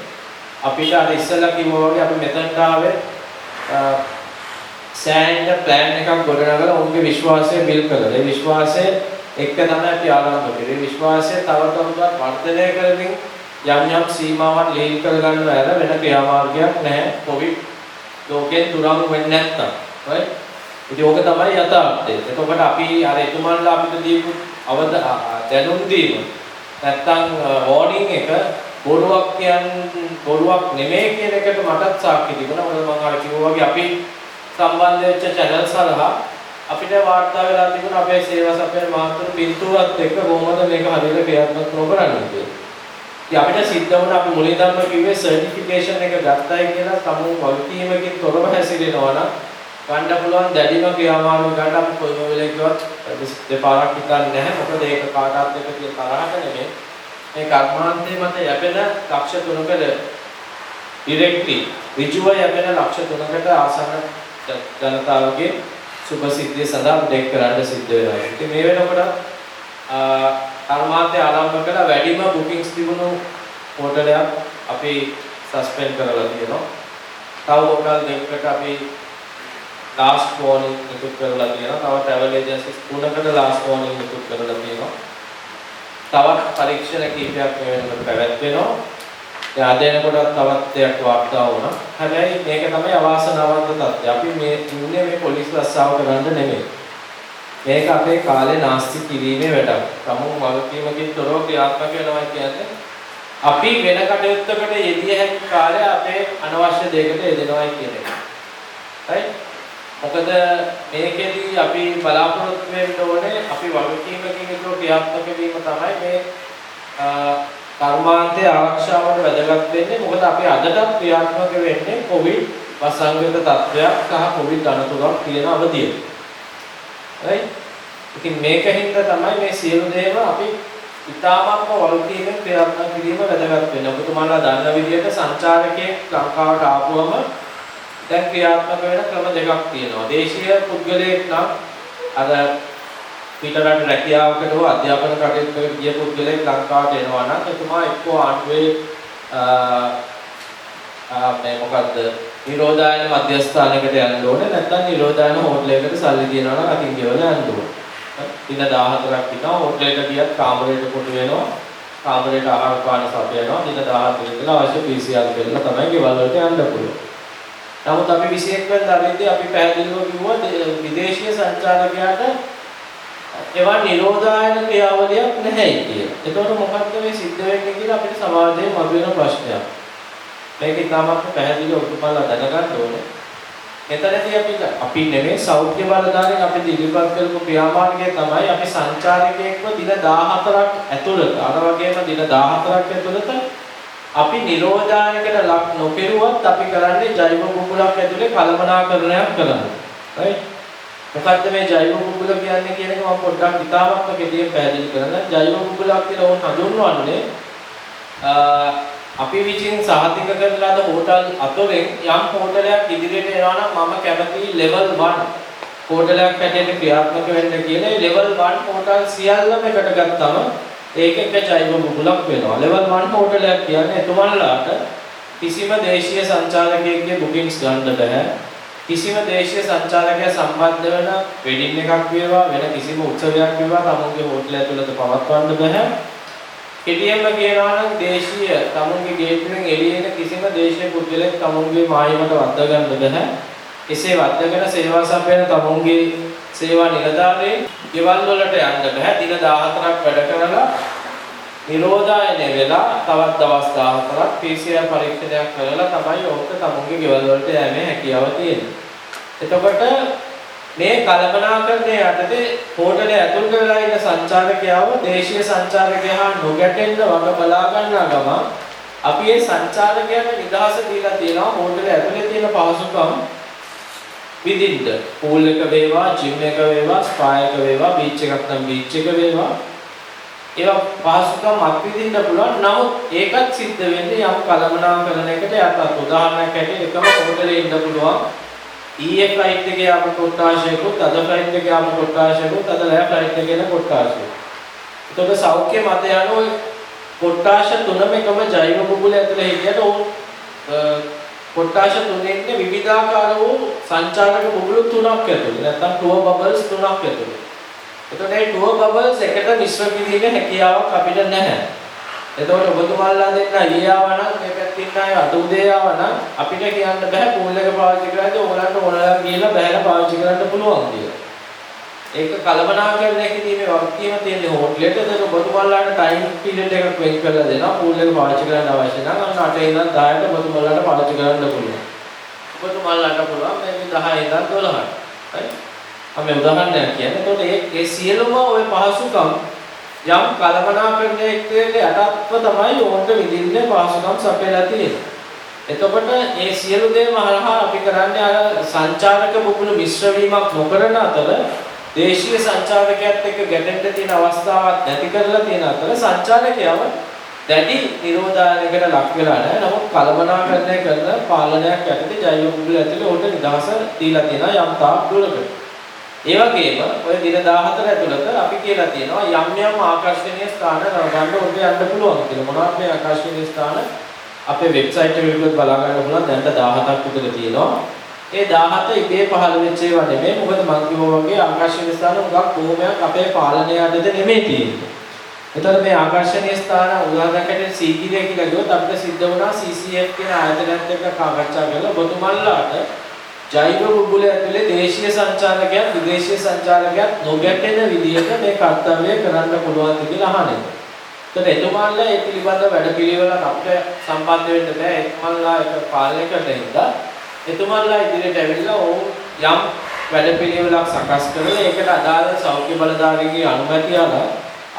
අපිට අර ඉස්සෙල්ලා කිව්වා වගේ අපි මෙතනට ආවේ සෑහෙන ප්ලෑන් එකක් ගොඩනගලා උන්ගේ විශ්වාසය බිල් කරලා. ඒ විශ්වාසය එක්ක තමයි අපි ආරම්භ කරේ. ඒ විශ්වාසය තව තවත් වර්ධනය කරමින් යම් සීමාවන් ලීල් කරගන්න ඇර වෙන ක්‍රියාමාර්ගයක් නැහැ. කොවිඩ් ලෝකෙන් තුරන් වෙන්නේ නැත්තම්. right? ඉතින් ඕක තමයි යථාර්ථය. එතකොට අපි අර එතුමන්ලා අපිට දීපු දැනුම් දීම නැත්තම් වෝර්නින් එක බොරුවක් නෙමෙයි කියන එකට මටත් සාක්ෂි තිබුණා. මොකද මම අර කිව්වා වගේ අපි සම්බන්ධ වෙච්ච channels හරහා අපිට වාර්තා වෙලා තිබුණා අපේ සේවා සපයන මාතෘ පින්තූරත් එක්ක කොහොමද මේක හරියට ක්‍රියාත්මක කරන්නේ කියලා. ඉතින් අපිට සිද්ධ වුණා අපි මුලින්දම කිව්වේ සර්ටිෆිකේෂන් එක ගත්තයි කියලා සමු වගකීමකින් තොරව හැසිරෙනවා නම් ගන්න පුළුවන් දැඩිම ක්‍රියාමාර්ග ගන්න අපි කොයිම වෙලේකවත් දෙපාරක් හිතන්නේ නැහැ. මොකද ඒක කාටවත් එක තියෙන තරහට නෙමෙයි. මේ කර්මාන්තයේ මත යැපෙන ලක්ෂ 3කට ඩිරෙක්ට්ලි ඍජුව යැපෙන ලක්ෂ 3කට ආසන්න ජනතාවගේ සුභ සිද්ධිය සඳහා දෙක් කරන්න සිද්ධ වෙනවා. ඉතින් මේ වෙනකොට කර්මාන්තය ආරම්භ කළ වැඩිම බුකින්ග්ස් තිබුණු හෝටලයක් අපි සස්පෙන්ඩ් කරලා තියෙනවා. තව හෝටල් දෙකකට අපි ලාස්ට් වෝර්නින් එකතු කරලා තියෙනවා. තව ට්‍රැවල් ඒජන්සිස් 3කට ලාස්ට් වෝර්නින් එකතු කරලා තියෙනවා. තවත් පරීක්ෂණ කීපයක් මේ වෙනකොට පැවැත්වෙනවා. අද එනකොට තවත් දෙයක් වාර්තා වුණා. හැබැයි මේක තමයි අවාසනාවන්ත තත්ත්වය. අපි මේ ඉන්නේ මේ පොලිස් රස්සාව කරන්න නෙමෙයි. මේක අපේ කාලේ නාස්ති කිරීමේ වැඩක්. සමුන් වගකීමකින් තොරව ක්‍රියාත්මක වෙනවා කියන්නේ අපි වෙන කටයුත්තකට යෙදිය හැකි කාලය අපේ අනවශ්‍ය දෙයකට යෙදෙනවා කියන එක. right? මොකද මේකෙදී අපි බලාපොරොත්තු වෙන්න ඕනේ අපි වගකීමකින් යුතුව ක්‍රියාත්මක වීම තමයි මේ කර්මාන්තයේ ආරක්ෂාවට වැදගත් වෙන්නේ. මොකද අපි අදටත් ක්‍රියාත්මක වෙන්නේ කොවිඩ් වසංගත තත්ත්වයක් සහ කොවිඩ් අනතුරක් තියෙන අවධියේ. right? ඉතින් මේකින්ද තමයි මේ සියලු දේම අපි ඉතාමත්ම වගකීමෙන් ක්‍රියාත්මක කිරීම වැදගත් වෙන්නේ. ඔබතුමාලා දන්න විදිහට සංචාරකයෙක් ලංකාවට ආපුවම දැන් ක්‍රියාත්මක වෙන ක්‍රම දෙකක් තියෙනවා. දේශීය පුද්ගලයෙක් නම් අර පිටරට රැකියාවකට හෝ අධ්‍යාපන කටයුත්තකට ගිය පුද්ගලයෙක් ලංකාවට එනවා නම් එතුමා එක්කෝ ආණ්ඩුවේ මේ මොකද්ද නිරෝධායන මධ්‍යස්ථානයකට යන්න ඕනේ නැත්නම් නිරෝධායන හෝටලයකට සල්ලි දිනනවා නම් අතින් ගෙවලා යන්න ඕනේ. දින 14ක් විතර හෝටලයකට ගියත් කාමරයට කොටු වෙනවා. කාමරයට ආහාර පාන සපයනවා. දින 14 ඉඳලා අවශ්‍ය PCR කරලා තමයි ගෙවල් වලට යන්න පුළුවන්. නමුත් අපි 21 වෙනිදා වෙද්දී අපි පැහැදිලිව කිව්වා විදේශීය සංචාරකයාට එවන් නිරෝධායන ක්‍රියාවලියක් නැහැ කියලා. එතකොට මොකක්ද මේ සිද්ධ වෙන්නේ කියලා අපිට සමාජයේ මතුවෙන ප්‍රශ්නයක්. මේක ඉතාමත් පැහැදිලිව ඔබතුමාලා දැනගන්න ඕනේ. මෙතනදී අපි නෙමෙයි සෞඛ්‍ය බලධාරීන් අපි ඉදිරිපත් කරපු ක්‍රියාමාර්ගය තමයි අපි සංචාරකයෙක්ව දින 14ක් ඇතුළත අර වගේම දින 14ක් ඇතුළත අපි නිරෝධායනකට ලක් නොකරුවත් අපි කරන්නේ ජෛව කුකුලක් ඇතුලේ කළමනාකරණයක් කරනවා. right? මොකද්ද මේ ජෛව කුකුල කියන්නේ කියන එක මම පොඩ්ඩක් ඉතාමත්ම කෙටියෙන් පැහැදිලි කරන්න. ජෛව කුකුලක් කියලා ඕන හඳුන්වන්නේ අපි විසින් සහතික කරන ලද හෝටල් අතරින් යම් හෝටලයක් ඉදිරියට එනවා නම් මම කැමති level 1 හෝටලයක් හැටියට ක්‍රියාත්මක වෙන්න කියලා. ඒ level 1 හෝටල් සියල්ලම එකට ගත්තම ඒක එක ජෛව කුකුලක් වෙනවා. level 1 හෝටලයක් කියන්නේ එතුමන්ලාට කිසිම දේශීය සංචාරකයෙක්ගේ බුකින්ග්ස් ගන්න බෑ. කිසිම දේශීය සංචාරකයා සම්බන්ධ වෙන වෙඩින් එකක් වේවා වෙන කිසිම උත්සවයක් වේවා තමුන්ගේ හෝටලය ඇතුළත පවත්වන්න බෑ. කෙටියෙන්ම කියනවා නම් දේශීය තමුන්ගේ ගේට්ටුවෙන් එළියෙන කිසිම දේශීය පුද්ගලයෙක් තමුන්ගේ මායිමට වද්දා ගන්න බෑ. එසේ වද්දාගෙන සේවා සපයන තමුන්ගේ සේවා නිලධාරීන් ගෙවල් වලට යන්න බෑ. දින 14ක් වැඩ කරලා නිරෝධායනය වෙලා තවත් දවස් 14ක් PCR පරීක්ෂණයක් කරලා තමයි ඔහුට තමුන්ගේ ගෙවල් වලට යෑමේ හැකියාව තියෙන්නේ. එතකොට මේ කළමනාකරණය යටතේ හෝටලේ ඇතුළත වෙලා ඉන්න සංචාරකයාව දේශීය සංචාරකයා හා නොගැටෙන්න වග බලා ගන්නා ගම අපි මේ සංචාරකයන්ට නිදහස දීලා තියෙනවා හෝටලේ ඇතුලේ තියෙන පහසුකම් විදිහට. pool එක වේවා, gym එක වේවා, spa එක වේවා, beach එකක් නම් beach එක වේවා. ඒවා පහසුකම් අත්විඳින්න පුළුවන්. නමුත් ඒකත් සිද්ධ වෙන්නේ යම් කළමනාකරණයකට යටත්. උදාහරණයක් ඇටියට එකම හෝටලේ ඉන්න පුළුවන්. ඊයේ ෆ්ලයිට් එකේ ආපු කොට්ටාශයකුත්, අද ෆ්ලයිට් එකේ ආපු කොට්ටාශයකුත්, අද රෑ ෆ්ලයිට් එකේ එන කොට්ටාශයකුත්. එතකොට සෞඛ්‍ය මත යනෝ කොට්ටාශ තුනම එකම ජෛව බුබුල ඇතුලේ හිටියට කොට්ටාශ තුනෙන්නේ විවිධාකාර වූ සංචාරක බුබුලු තුනක් ඇතුලේ. නැත්නම් ටුව බබල්ස් තුනක් ඇතුලේ. එතකොට මේ ටුව බබල්ස් එකට මිශ්‍ර කිරීමේ හැකියාවක් අපිට නැහැ. එතකොට ඔබතුමාලා දෙන්න ඊයේ ආවනම් මේ පැත්තෙන් ආය අද උදේ ආවනම් අපිට කියන්න බෑ පූල් එක පාවිච්චි කරද්දී ඕගලන්ට ඕනලා කියලා බෑලා පාවිච්චි කරන්න පුළුවන් කියලා. ඒක කලබනාකරණය කිරීමේ වගකීම තියෙන හෝටලෙට. එතකොට ඔබතුමාලාට ටයිම් පීරියඩ් එකක් වෙන් කරලා දෙනවා. පූල් එක පාවිච්චි කරන්න අවශ්‍ය නම් අන්න 8 ඉඳන් 10ට ඔබතුමාලාට පාවිච්චි කරන්න පුළුවන්. ඔබතුමාලාට පුළුවන් මේ 10 ඉඳන් 12ට. හරි? අපි උදාහරණයක් කියන්නේ. එතකොට ඒ සියලුම ওই පහසුකම් යම් කලබනාකරණයකට යටත්ව තමයි ඕන්ට විඳින්නේ පහසුකම් සපයලා තියෙන්නේ. එතකොට මේ සියලු දේ මහරහා අපි කරන්නේ අර සංචාරක බුබුලු මිශ්‍ර වීමක් නොකරන අතර දේශීය සංචාරකයත් එක්ක ගැටෙන්න තියෙන අවස්ථාවක් නැති කරලා තියෙන අතර සංචාරකයව දැඩි නිරෝධායනයකට ලක් වෙලා නැහැ. නමුත් කලබනාකරණය කරන පාලනයක් යටතේ ජෛව බුබුලු ඇතුලේ උන්ට නිදහස දීලා තියෙනවා යම් තාක් දුරකට. ඒ වගේම ඔය දින 14 ඇතුළත අපි කියලා තියෙනවා යම් යම් ආකර්ෂණීය ස්ථාන ගන්න උන්ට යන්න පුළුවන් කියලා. මොනවද මේ ආකර්ෂණීය ස්ථාන? අපේ වෙබ්සයිට් එකේ විදිහට බලා ගන්න පුළුවන්. දැන් 17ක් විතර තියෙනවා. ඒ 17 ඉබේ පහළ වෙච්ච ඒවා නෙමෙයි. මොකද මම කිව්වා වගේ ආකර්ෂණීය ස්ථාන උගක් කොහොමයක් අපේ පාලනය යටතේ නෙමෙයි තියෙන්නේ. එතකොට මේ ආකර්ෂණීය ස්ථාන උදාහරණයකට සීගිරිය කියලා ගියොත් අපිට සිද්ධ වුණා CCF කියන ආයතනයත් එක්ක සාකච්ඡා කරලා ඔබතුමන්ලාට ජෛව බුබුල ඇතුලේ දේශීය සංචාරකයන් විදේශීය සංචාරකයන් නොගැටෙන විදිහට මේ කර්තව්‍ය කරන්න පුළුවන් කියලා අහන්නේ. එතකොට එතුමන්ලා ඒ පිළිබඳ වැඩපිළිවෙලක් අපිට සම්බන්ධ වෙන්න බෑ. එතුමන්ලා ඒක පාලනය කරන හින්දා එතුමන්ලා ඉදිරියට ඇවිල්ලා ඕ යම් වැඩපිළිවෙලක් සකස් කරලා ඒකට අදාළ සෞඛ්‍ය බලධාරීන්ගේ අනුමැතිය අරන්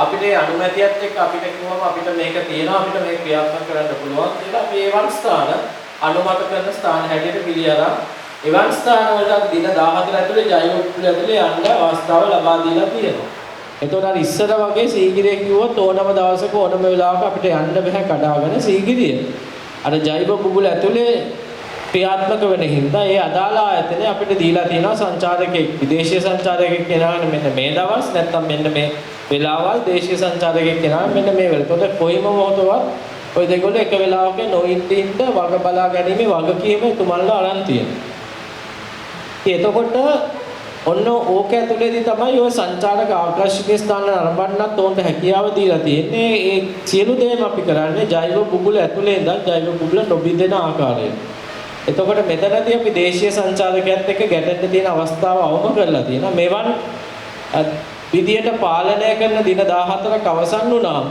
අපිට ඒ අනුමැතියත් එක්ක අපිට කිව්වම අපිට මේක තියෙනවා අපිට මේක ක්‍රියාත්මක කරන්න පුළුවන් කියලා අපි ඒ වන් ස්ථාන අනුමත කරන ස්ථාන හැටියට පිළිඅරන් එවන් ස්ථාන වලට දින 14 ඇතුලේ ජෛව බුබුල ඇතුලේ යන්න අවස්ථාව ලබා දීලා තියෙනවා. එතකොට අර ඉස්සර වගේ සීගිරිය කිව්වොත් ඕනම දවසක ඕනම වෙලාවක අපිට යන්න බෑ කඩාගෙන සීගිරිය. අර ජෛව බුබුල ඇතුලේ ක්‍රියාත්මක වෙන හින්දා ඒ අදාළ ආයතනය අපිට දීලා තියෙනවා සංචාරකෙක් විදේශීය සංචාරකෙක් කෙනාගෙන මෙන්න මේ දවස් නැත්තම් මෙන්න මේ වෙලාවල් දේශීය සංචාරකෙක් කෙනාගෙන මෙන්න මේ වෙලාවට. එතකොට කොයිම මොහොතවත් ඔය දෙකොල්ල එක වෙලාවක නොඉඳින්න වග බලා ගැනීම වගකීම තුමන්ලා අරන් තියෙනවා. එතකොට ඔන්න ඕක ඇතුලේදී තමයි ඔය සංචාරක ආකර්ෂක ස්ථාන ආරම්භන්නත් උන්ට හැකියාව දීලා තියෙන්නේ. ඒ සියලු දේම අපි කරන්නේ ජෛව බුබුල ඇතුලේ ඉඳන් ජෛව බුබුල නොබිඳෙන ආකාරයට. එතකොට මෙතනදී අපි දේශීය සංචාරකයත් එක්ක ගැටෙන්න තියෙන අවස්ථාව අවම කරලා තියෙනවා. මේවන් විදියට පාලනය කරන දින 14ක් අවසන් වුණාම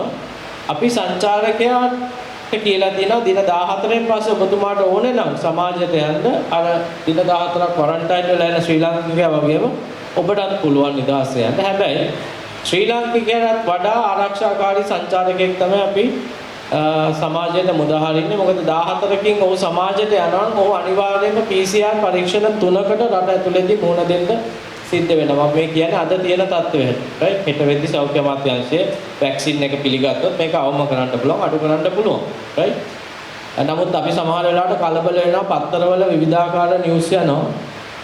අපි සංචාරකයාට කියලා තියෙනවා දින 14න් පස්සේ ඔබතුමාට ඕනේ නම් සමාජයට යන්න අර දින 14ක් ක්වරන්ටයින් වෙලා ඉන්න ශ්‍රී ලාංකිකයා වගේම ඔබටත් පුළුවන් නිදහස යන්න. හැබැයි ශ්‍රී ලාංකිකයන්ට වඩා ආරක්ෂාකාරී සංචාරකයෙක් තමයි අපි සමාජයට මුදාහරින්නේ. මොකද 14කින් ඔහු සමාජයට යනවා නම් ඔහු අනිවාර්යයෙන්ම PCR පරීක්ෂණ 3කට රට ඇතුළතදී මුහුණ දෙන්න සිද්ධ වෙනවා. මම මේ කියන්නේ අද තියෙන තත්ත්වය හැටියට. හෙට වෙද්දි සෞඛ්‍ය අමාත්‍යාංශයේ වැක්සින් එක පිළිගත්තොත් මේක අවම කරන්න පුළුවන්, අඩු කරන්න පුළුවන්. right? නමුත් අපි සමහර වෙලාවට කලබල වෙනවා පත්තරවල විවිධාකාර නිවුස් යනවා.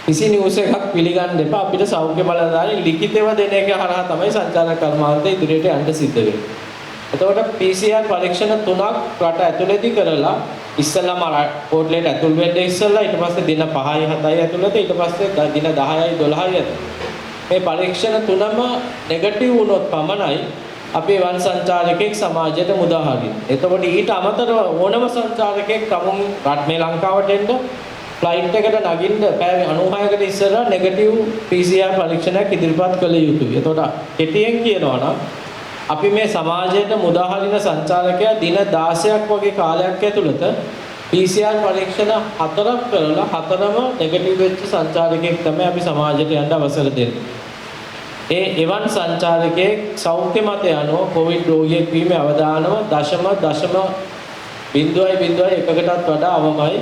කිසි නිවුස් එකක් පිළිගන්න එපා. අපිට සෞඛ්‍ය බලධාරී ලිඛිතව දෙන එක හරහා තමයි සංචාරක කර්මාන්තය ඉදිරියට යන්න සිද්ධ වෙන්නේ. එතකොට PCR පරීක්ෂණ 3ක් රට ඇතුළතදී කරලා ඉස්සෙල්ලාම පෝට්ලේට ඇතුල් වෙන්න ඉස්සෙල්ලා ඊට පස්සේ දින 5යි 7යි ඇතුළත ඊට පස්සේ දින 10යි 12යි ඇතුළත මේ පරීක්ෂණ 3ම නෙගටිව් වුණොත් පමණයි අපි වන් සංචාරකෙක් සමාජයට මුදා හරින්නේ. එතකොට ඊට අමතරව ඕනම සංචාරකෙක් කමුන් රට මේ ලංකාවට එන්න ෆ්ලයිට් එකට නගින්න පැය 96කට ඉස්සෙල්ලා නෙගටිව් PCR පරීක්ෂණයක් ඉදිරිපත් කළ යුතුයි. එතකොට කෙටියෙන් කියනවා නම් අපි මේ සමාජයට මුදා හරින සංචාරකයා දින 16ක් වගේ කාලයක් ඇතුළත PCR පරීක්ෂණ 4ක් කරලා 4ම නෙගටිව් වෙච්ච සංචාරකයෙක් තමයි අපි සමාජයට යන්න අවසර දෙන්නේ. එවන් සංචාරකයෙක් සෞඛ්‍ය මත යනෝ කොවිඩ් රෝගියෙක් වීමේ අවදානම 0.0 0.01කටත් වඩා අවමයි.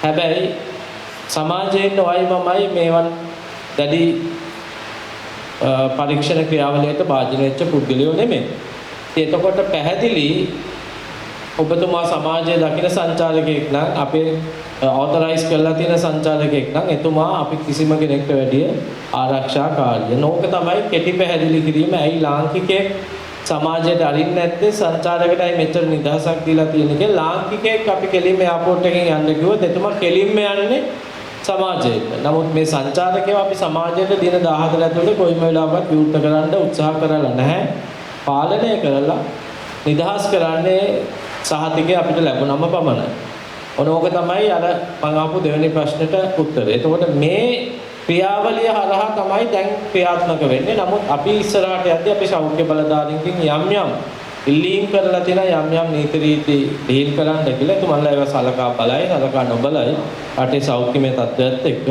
හැබැයි සමාජයෙන් ඔයයි මමයි මේවන් දැඩි පරීක්ෂණ ක්‍රියාවලියට භාජනය වෙච්ච පුද්ගලයෝ නෙමෙයි. එතකොට පැහැදිලි ඔබතුමා සමාජයේ දකින සංචාරකයෙක් නම් අපේ ඔතොරයිස් කරලා තියෙන සංචාරකයෙක් නම් එතුමා අපි කිසිම කෙනෙක්ට වැඩිය ආරක්ෂාකාරී. නෝක තමයි කෙටි පැහැදිලි කිරීම. ඇයි ලාංකිකයෙක් සමාජයට අරින්නේ නැත්තේ? සංචාරකයටයි මෙච්චර නිදහසක් දීලා තියෙන එක. ලාංකිකයෙක් අපි කෙලින්ම එයාපෝට් එකෙන් යන්න කිව්වොත් එතුමා කෙලින්ම යන්නේ සමාජයට. නමුත් මේ සංචාරකයව අපි සමාජයට දින 14 ඇතුළත කොයිම වෙලාවකත් විවෘත කරන්න උත්සාහ කරලා නැහැ. පාලනය කරලා නිදහස් කරන්නේ සහතිකය අපිට ලැබුණම පමණයි. ඕක තමයි අර මම ආපු දෙවෙනි ප්‍රශ්නෙට උත්තරය. එතකොට මේ ක්‍රියාවලිය හරහා තමයි දැන් ක්‍රියාත්මක වෙන්නේ. නමුත් අපි ඉස්සරහට යද්දී අපි සෞඛ්‍ය බලධාරීන්ගෙන් යම් ඉල්ලීම් කරලා තියෙන යම් නීති රීති දීල් කරන්න කියලා එතුමන්ලා ඒවා සලකා බලයි, සලකා නොබලයි රටේ සෞඛ්‍යමය තත්ත්වයත් එක්ක.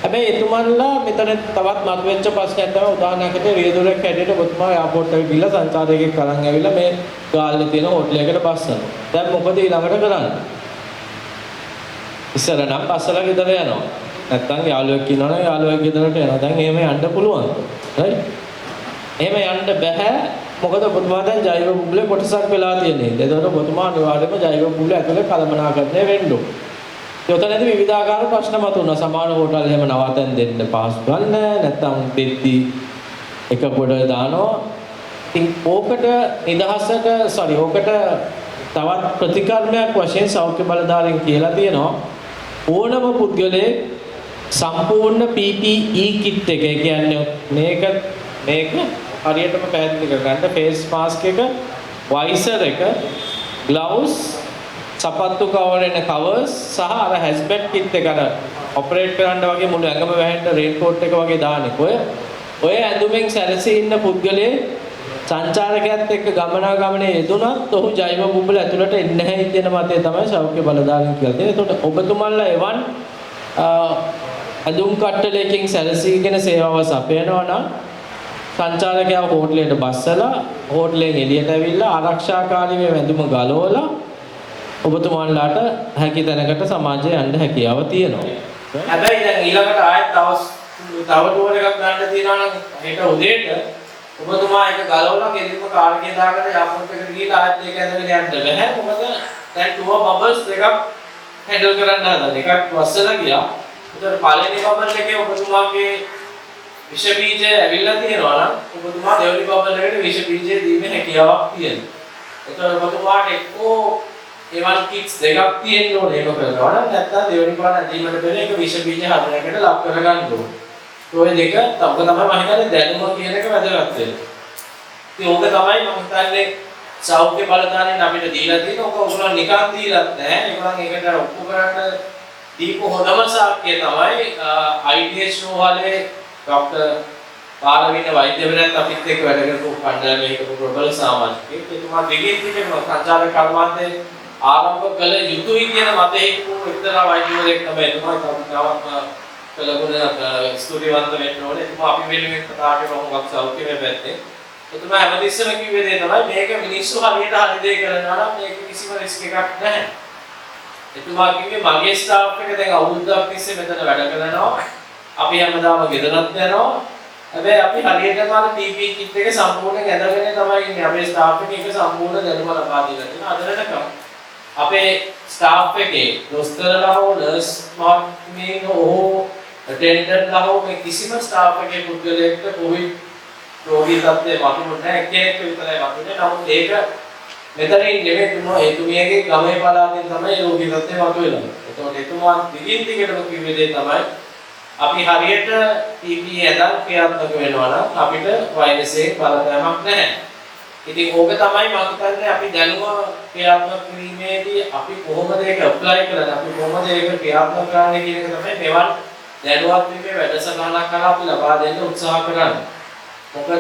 හැබැයි එතුමන්ලා මෙතන තවත් මතුවෙච්ච ප්‍රශ්නයක් තමයි උදාහරණයකට රියදුරක් හැටියට ඔබතුමා එයාපෝට් එකට ගිහලා සංචාරකයෙක් අරන් ඇවිල්ලා මේ ගාල්ලේ තියෙන හෝටලයකට බස්සනවා. දැන් මොකද ඊළඟට කරන්නේ? ඉස්සර නම් බස්සලා ගෙදර යනවා. නැත්තම් යාළුවෙක් ඉන්නවනම් යාළුවෙක් ගෙදරට යනවා. දැන් එහෙම යන්න පුළුවන්. right? එහෙම යන්න බෑ. මොකද ඔබතුමා දැන් ජෛව බුබුලේ කොටසක් වෙලා තියෙන්නේ. ඒතකොට ඔබතුමා අනිවාර්යයෙන්ම ජෛව බුබුල ඇතුලේ කළමනාකරණය වෙන්න ඕන. යොතනදී විවිධාකාර ප්‍රශ්න මතුවෙනවා. සමාන හෝටල් එහෙම නවතන් දෙන්න පහසු ගන්න නැත්නම් දෙද්දි එක පොඩ දානවා. ඉතින් ඕකට නිදහසට ඕකට තවත් ප්‍රතිකර්මයක් වශයෙන් සෞඛ්‍ය බලධාරීන් කියලා තියෙනවා. ඕනම පුද්ගලයෙක් සම්පූර්ණ PPE කිට් එක කියන්නේ මේක හරියටම පැහැදිලි කරගන්න ෆේස් මාස්ක් එක, වයිසර් එක, ග්ලව්ස්, සපත්තු කවර් වෙන කවර්ස් සහ අර හැස්බැට් කිට් එක අර ඔපරේට් කරන්න වගේ මුළු ඇඟම වැහෙන්න රේන් කෝට් එක වගේ දාන්නේ. ඔය ඇඳුමෙන් සැරසී ඉන්න පුද්ගලයේ සංචාරකයත් එක්ක ගමනාගමනයේ යෙදුනත් ඔහු ජෛව බුබුල ඇතුළට එන්නේ නැහැ කියන මතය තමයි සෞඛ්‍ය බලධාරීන් කියලා තියෙන්නේ. ඒකට ඔබතුමන්ලා එවන් ඇඳුම් කට්ටලයකින් සැරසීගෙන සේවාව සපයනවා නම් සංචාරකයව හෝටලයට බස්සලා හෝටලෙන් එළියට ඇවිල්ලා ආරක්ෂාකාරී මේ ඇඳුම ගලවලා ඔබතුමන්ලාට හැකි තැනකට සමාජයේ යන්න හැකියාව තියෙනවා. හැබැයි දැන් ඊළඟට ආයෙත් තව ටුවර් එකක් ගන්න තියෙනවා නම් හෙට උදේට ඔබතුමා ඒක ගලවලා කෙලින්ම කාර් එකේ දාගෙන එයාපෝට් එකට ගිහලා ආයෙත් ඒක ඇඳගෙන යන්න බෑ. මොකද දැන් ටුවර් බබල්ස් දෙකක් හැන්ඩල් කරන්න හදන එකක් වස්සලා ගියා. ඒතර පළවෙනි බබල් එකේ ඔබතුමාගේ විෂ බීජ ඇවිල්ලා තියෙනවා නම් ඔබතුමා දෙවෙනි බබල් එකට විෂ බීජ දීමේ හැකියාවක් තියෙනවා. ඒතර ඔබතුමාට එක්කෝ ඒවන් කිට්ස් දෙකක් තියෙන්න ඕනේ ඒක කරනවා නම් නැත්නම් දෙවෙනි පාර ඇදීමට පෙර ඒක විෂ බීජ හදනකට ලක් කරගන්න ඕනේ. ඔය දෙක තමයි මම හිතන්නේ දැනුම කියන එක වැදගත් වෙන්නේ. ඉතින් ඕක තමයි මම හිතන්නේ සෞඛ්‍ය බලධාරීන් අපිට දීලා තියෙන ඕක උගලන් නිකන් දීලත් නැහැ. ඒගොල්ලන් ඒකට ඔප්පු කරන්න දීපු හොඳම සාක්ෂිය තමයි IDH රෝහලේ ડોક્ટર පාලවින වෛද්‍යවරයාත් අපිත් එක්ක වැඩ කරපු කණ්ඩායමේ හිටපු ප්‍රබල සමාජිකයෙක්. එතුමා දෙකෙන් සංචාරක කර්මාන්තයේ ආරම්භ කළ යුතුයි කියන මතය හිටපු එක්තරා වෛද්‍යවරයෙක් තමයි එතුමා තවත් කලගුණ ස්තුතිවන්ත වෙන්න ඕනේ. එතුමා අපි වෙනුවෙන් කතා කරපු මොකක් සෞඛ්‍යමය පැත්තේ. එතුමා හැමතිස්සෙම කිව්වේ දේ තමයි මේක මිනිස්සු හරියට හරි දේ කරනවා නම් මේක කිසිම රිස්ක් එකක් නැහැ. එතුමා කිව්වේ මගේ ස්ටාෆ් එක දැන් අවුරුද්දක් තිස්සේ මෙතන වැඩ කරනවා. අපි හැමදාම ගෙදරත් යනවා. හැබැයි අපි හරියටම අර PPE කිට් එක සම්පූර්ණයෙන් ඇඳගෙන තමයි ඉන්නේ. අපේ ස්ටාෆ් එකේ ඒක සම්පූර්ණ දැනුම ලබා දීලා තියෙනවා. අදටම අපේ ස්ටාෆ් එකේ දොස්තරලා හෝ නර්ස් මාර්ක්මින් හෝ අටෙන්ඩන්ට්ලා හෝ මේ කිසිම ස්ටාෆ් එකේ පුද්ගලයෙක්ට කොවිඩ් රෝගී තත්ත්වයේ වතුනේ නැහැ. කෙනෙක් විතරයි වතුනේ. නමුත් ඒක මෙතනින් නෙමෙයි තුමෝ එතුමියගේ ගමේ පළාතෙන් තමයි රෝගී තත්ත්වයේ වතුවෙලා. ඒතකොට එතුමා දිගින් දිගටම කිව්වේ දේ තමයි අපි හරියට PPE ඇඳන් ක්‍රියාත්මක වෙනවා නම් අපිට වෛරසයේ බලපෑමක් නැහැ. ඉතින් ඕක තමයි මම හිතන්නේ අපි දැනුම ක්‍රියාත්මක කිරීමේදී අපි කොහොමද ඒක ඇප්ලයි කරන්නේ අපි කොහොමද ඒක ක්‍රියාත්මක කරන්නේ කියන එක තමයි මෙවන් දැනුවත් වීමේ වැඩසටහනක් කරලා අපි ලබා දෙන්න උත්සාහ කරන්නේ. මොකද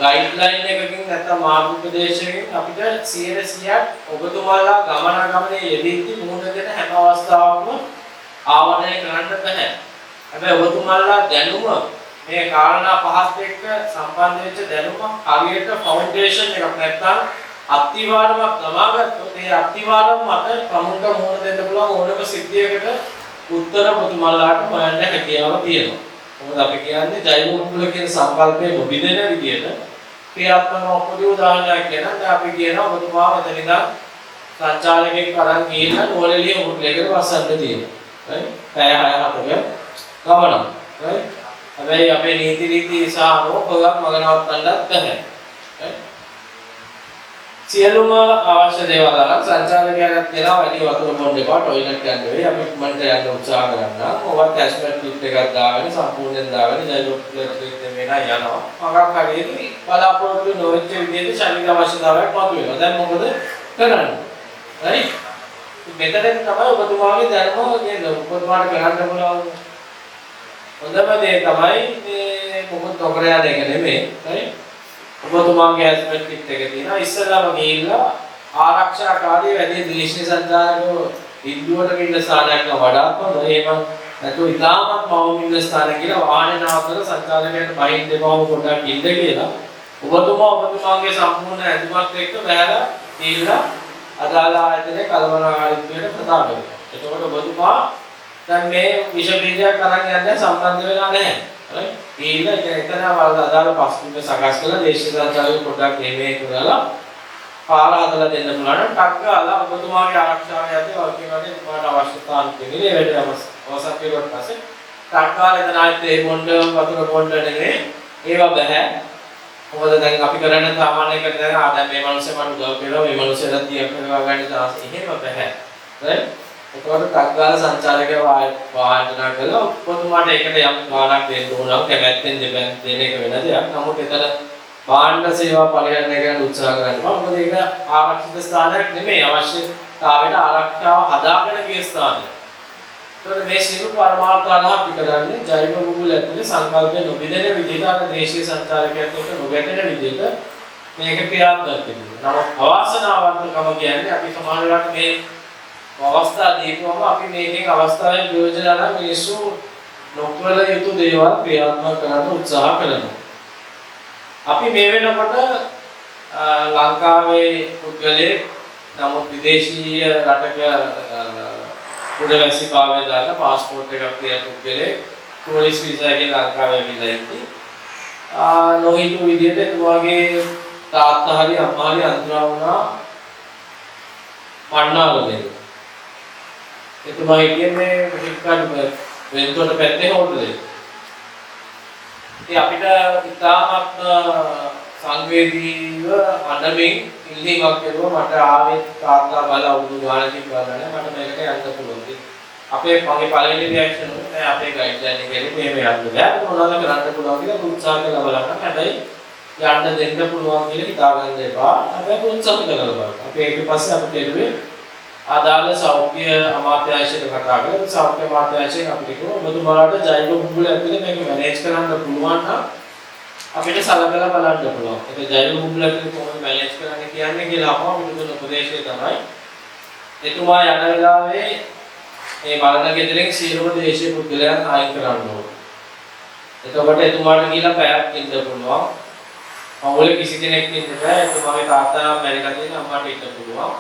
ගයිඩ්ලයින් එකකින් නැත්නම් මාර්ගෝපදේශයකින් අපිට 100% ඔබතුමාලා ගමනාගමනයේ යෙදෙද්දී මුහුණ දෙන හැම අවස්ථාවකම ආවරණය කරන්න බෑ. හැබැයි ඔබතුමාලා දැනුම මේ කාරණා පහත් එක්ක සම්බන්ධ වෙච්ච දැනුම හරියට ෆවුන්ඩේෂන් එකක් නැත්නම් අත්තිවාරමක් ලබාගත්තොත් ඒ අත්තිවාරම මත ප්‍රමුඛ මොහොන දෙන්න පුළුවන් ඕනම සිද්ධියකට උත්තර ඔබතුමාලාට හොයන්න හැකියාව තියෙනවා. මොකද අපි කියන්නේ ජෛව කුල කියන සංකල්පය නොබිදෙන විදිහට ක්‍රියාත්මක ඔක්කොදී උදාහරණයක් කියනවා. දැන් අපි කියනවා ඔබතුමා මෙතන ඉඳන් සංචාලකයෙක් කරන් ගිහින් ඕලෙලිය උඩේකට වසන්න තියෙනවා. right? පැය 6-7ක ගමනක්. right? හැබැයි අපේ නීති රීති සහ රෝගයක් මගනවත්තන්නත් බැහැ. right? සියලුම අවශ්‍ය දේවල් අරන් සංචාලකයාට දෙනවා වැඩි වතුර බොන්න එපා টয়ලට් යන්න වෙයි අපි මන්ට යන්න උත්සාහ කරනවා ඔවත් ඇස්මට් ටිප් එකක් දාගෙන සම්පූර්ණයෙන් දාගෙන ජෛවෝප්ලේට් ටිප් වෙනා යනවා මගක් හරියට බලාපොරොත්තු නොවෙච්ච විදිහට ශරීර අවශ්‍යතාවයක් මතුවෙනවා දැන් මොකද කරන්නේ right මෙතනින් තමයි ඔබතුමාගේ දැනුම කියන්නේ ඔබතුමාට කරන්න පුළුවන් හොඳම දේ තමයි මේ මොකද නොකර යන එක නෙමෙයි right ඔබතුමාගේ ඇස්මට් කිට් එක තියෙනවා ඉස්සෙල්ලාම ගිහිල්ලා ආරක්ෂාකාරී වැඩි දේශීය සංචාරකව ඉන්දුවට ඉන්න ස්ථානයක් වඩාත් හොඳ එහෙම නැත්නම් ඉතාමත් මවුම් ඉන්න ස්ථානයක් කියලා වාහනේ නවත්තන සංචාරකයන්ට බහින් දෙපවම පොඩ්ඩක් ඉන්න කියලා ඔබතුමාගේ සම්පූර්ණ ඇඳුමත් එක්ක බැලලා ගිහිල්ලා අදාළ ආයතනයේ කළමනාකාරීත්වයට ප්‍රදාන කරනවා. එතකොට ඔබතුමා දැන් මේ විෂ බීජයක් අරන් යන්න සම්බන්ධ වෙලා නැහැ. right? ගිහිල්ලා එතන අදාළ පස්තුක සකස් කරලා දේශීය සංචාරකව පොඩ්ඩක් එමේ කරලා පාර හදලා දෙන්න පුළුවන් නම් ටක් ගාලා ඔබතුමාගේ ආරක්ෂාව යද්දී වර්ගීකරණය ඔබට අවශ්‍ය ස්ථාන දෙන්නේ ඒ වැඩ අවශ්‍ය කෙරුවට පස්සේ ටක් ගාලා එතන ආයෙත් ඒ බොණ්ඩ වතුර බොණ්ඩ නෙමෙයි ඒවා බෑ මොකද දැන් අපි කරන්නේ සාමාන්‍ය කරන දැන් දැන් මේ මිනිස්සේ මට උදව් කරනවා මේ මිනිස්සෙට 30ක් කරවා ගන්න දාස් එහෙම බෑ right එතකොට ටක් ගාලා සංචාරකයා වාහනනා කළා ඔබතුමාට ඒකට යම් ගාණක් දෙන්න ඕන නම් කැමැත්තෙන් දෙන එක වෙන දෙයක් නමුත් එතන භාණ්ඩ සේවා පරිහරණය කරන්න උත්සාහ කරනවා. මොකද ඒක ආරක්ෂිත ස්ථානයක් නෙමෙයි අවශ්‍යතාවයට ආරක්ෂාව හදාගෙන ගිය ස්ථානයක්. ඒතකොට මේ සියලු පරමාර්ථ අරහා අපි කරන්නේ ජෛව භූගෝල ඇතුලේ සංකල්පය නොබිදෙන විදිහට අර දේශීය සංචාරකයන්ට එක්ක නොගැටෙන විදිහට මේක ක්‍රියාත්මක වෙනවා. නමුත් අවාසනාවන්තකම කියන්නේ අපි සමාජයට මේ අවස්ථා දීපුවම අපි මේකෙන් අවස්ථාවේ ප්‍රයෝජන ගන්න මිනිස්සු නොකළ යුතු දේවල් ක්‍රියාත්මක කරන්න උත්සාහ කරනවා. අපි මේ වෙනකොට ලංකාවේ පුද්ගලයෙක් නමුත් විදේශීය රටක පුරවැසි භාවය දාලා පාස්පෝර්ට් එකක් තියන පුද්ගලයෙක් ටූරිස්ට් වීසා එකෙන් ලංකාවේ ඇවිල්ලා ඉන්නේ. නොහිතු විදිහට එතුමාගේ තාත්තා හරි අම්මා හරි අන්තරා වුණා මන්නාලමේ. එතුමා කියන්නේ පිටිකාඩු වෙන්තොට පැත්තේ හොටලේ. අපිට ඉතාමත් සංවේදීව අඬමින් ඉල්ලීමක් කරුවා මට ආවේ තාත්තා බල අවුරුදු ගානකින් බලන්න මට මේකට යන්න පුළුවන්ද අපේ මගේ පළවෙනි රියැක්ෂන් එක තමයි අපේ ගයිඩ්ලයින් එකේ මෙහෙම යන්න බෑ මොනවද කරන්න පුළුවන් කියලා උත්සාහ කරලා බලන්න හැබැයි යන්න දෙන්න පුළුවන් කියලා හිතාගන්න එපා හැබැයි උත්සාහ කරලා බලන්න අපි ඊට පස්සේ අපිට එළුවේ ආදාළ සෞඛ්‍ය අමාත්‍යාංශයට කතා කරලා සෞඛ්‍ය අමාත්‍යාංශයෙන් අපිට කිව්වා ඔබතුමාලාට ජෛව භූගෝල ඇතුලේ මේක මැනේජ් කරන්න පුළුවන් නම් අපිට සලකලා බලන්න පුළුවන්. ඒක ජෛව භූගෝල ඇතුලේ කොහොමද මැනේජ් කරන්නේ කියන්නේ කියලා අපිට දුන්න උපදේශය තමයි එතුමා යන වෙලාවේ මේ බලන ගෙදරින් සියලුම දේශීය පුද්ගලයන් අයින් කරන්න ඕනේ. එතකොට එතුමාට කියලා පැයක් ඉන්න පුළුවන්. පවුලේ කිසි කෙනෙක් ඉන්න බෑ. එතුමාගේ තාත්තා මැරිලා තියෙන අම්මාට ඉන්න පුළුවන්.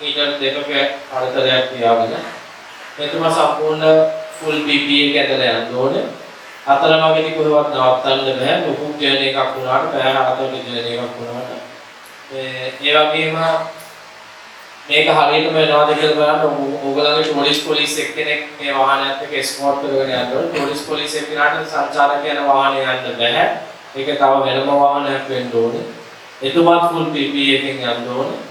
ඊටත් දෙකක අරතරයක් තියාගෙන එතුමා සම්පූර්ණ ෆුල් PPE එක ඇදලා යන්න ඕනේ. අතරමඟදී කොහෙවත් නවත්තන්න බෑ. ලොකු ජර්නි එකක් වුණාට පැය 7ක ජර්නි එකක් වුණාට ඒ වගේම මේක හරියටම වෙනවද කියලා බලන්න ඕගොල්ලන්ගේ ටූරිස්ට් පොලිස් එක්කෙනෙක් මේ වාහනයත් එක්ක එස්කෝට් කරගෙන යන්න ඕනේ. ටූරිස්ට් පොලිස් එක්කෙනාට සංචාරක යන වාහනේ යන්න බෑ. ඒක තව වෙනම වාහනයක් වෙන්න ඕනේ. එතුමාත් ෆුල් PPE එකෙන් යන්න ඕනේ.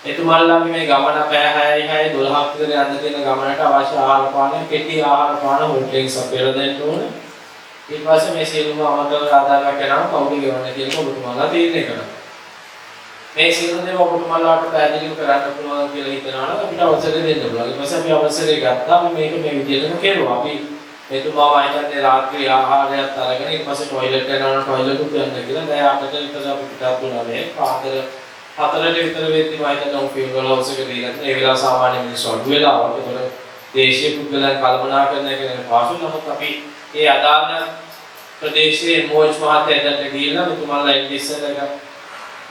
එතුමාලගේ මේ ගමන පැය 6යි 12ක් විතර යන්න තියෙන ගමනට අවශ්‍ය ආහාර පාන කෙටි ආහාර පාන හොටෙල්ස් අපේලා දෙන්න ඕනේ. ඊට පස්සේ මේ සියලුම අමතක ආදායමක් යනවා කවුද ගෙවන්නේ කියලා ඔබතුමාලා තීරණය කරනවා. මේ සියලු දේවල් ඔබතුමාලාට පැහැදිලිව කරන්න පුළුවන් කියලා හිතනවා නම් අපිට අවසරය දෙන්න පුළුවන්. ඊට පස්සේ අපි අවසරය ගත්තා මේක මේ විදිහටම කෙරුවා. අපි එතුමා වයින්දේ රාත්‍රී ආහාරයක් අරගෙන ඊට පස්සේ টয়ලට් යනවා නම් টয়ලට් උත් යන්න කියලා දැන් අපිට විතර අපි පිටත් වුණා මේ පාන්දර 4ට විතර වෙද්දි වයින්දේ ෆියුවල් හවුස් එක දීලා ඒ වෙලාව සාමාන්‍ය මිනිස්සු අඩු වෙලා ආවා. ඒතකොට දේශීය පුද්ගලයන් කළමනාකරණය කරන පාසු නමුත් අපි ඒ අදාළ ප්‍රදේශයේ මොයිස් මහත්තයාට ගිහිල්ලා මෙතුමාලා ඉන්දිස්සල එක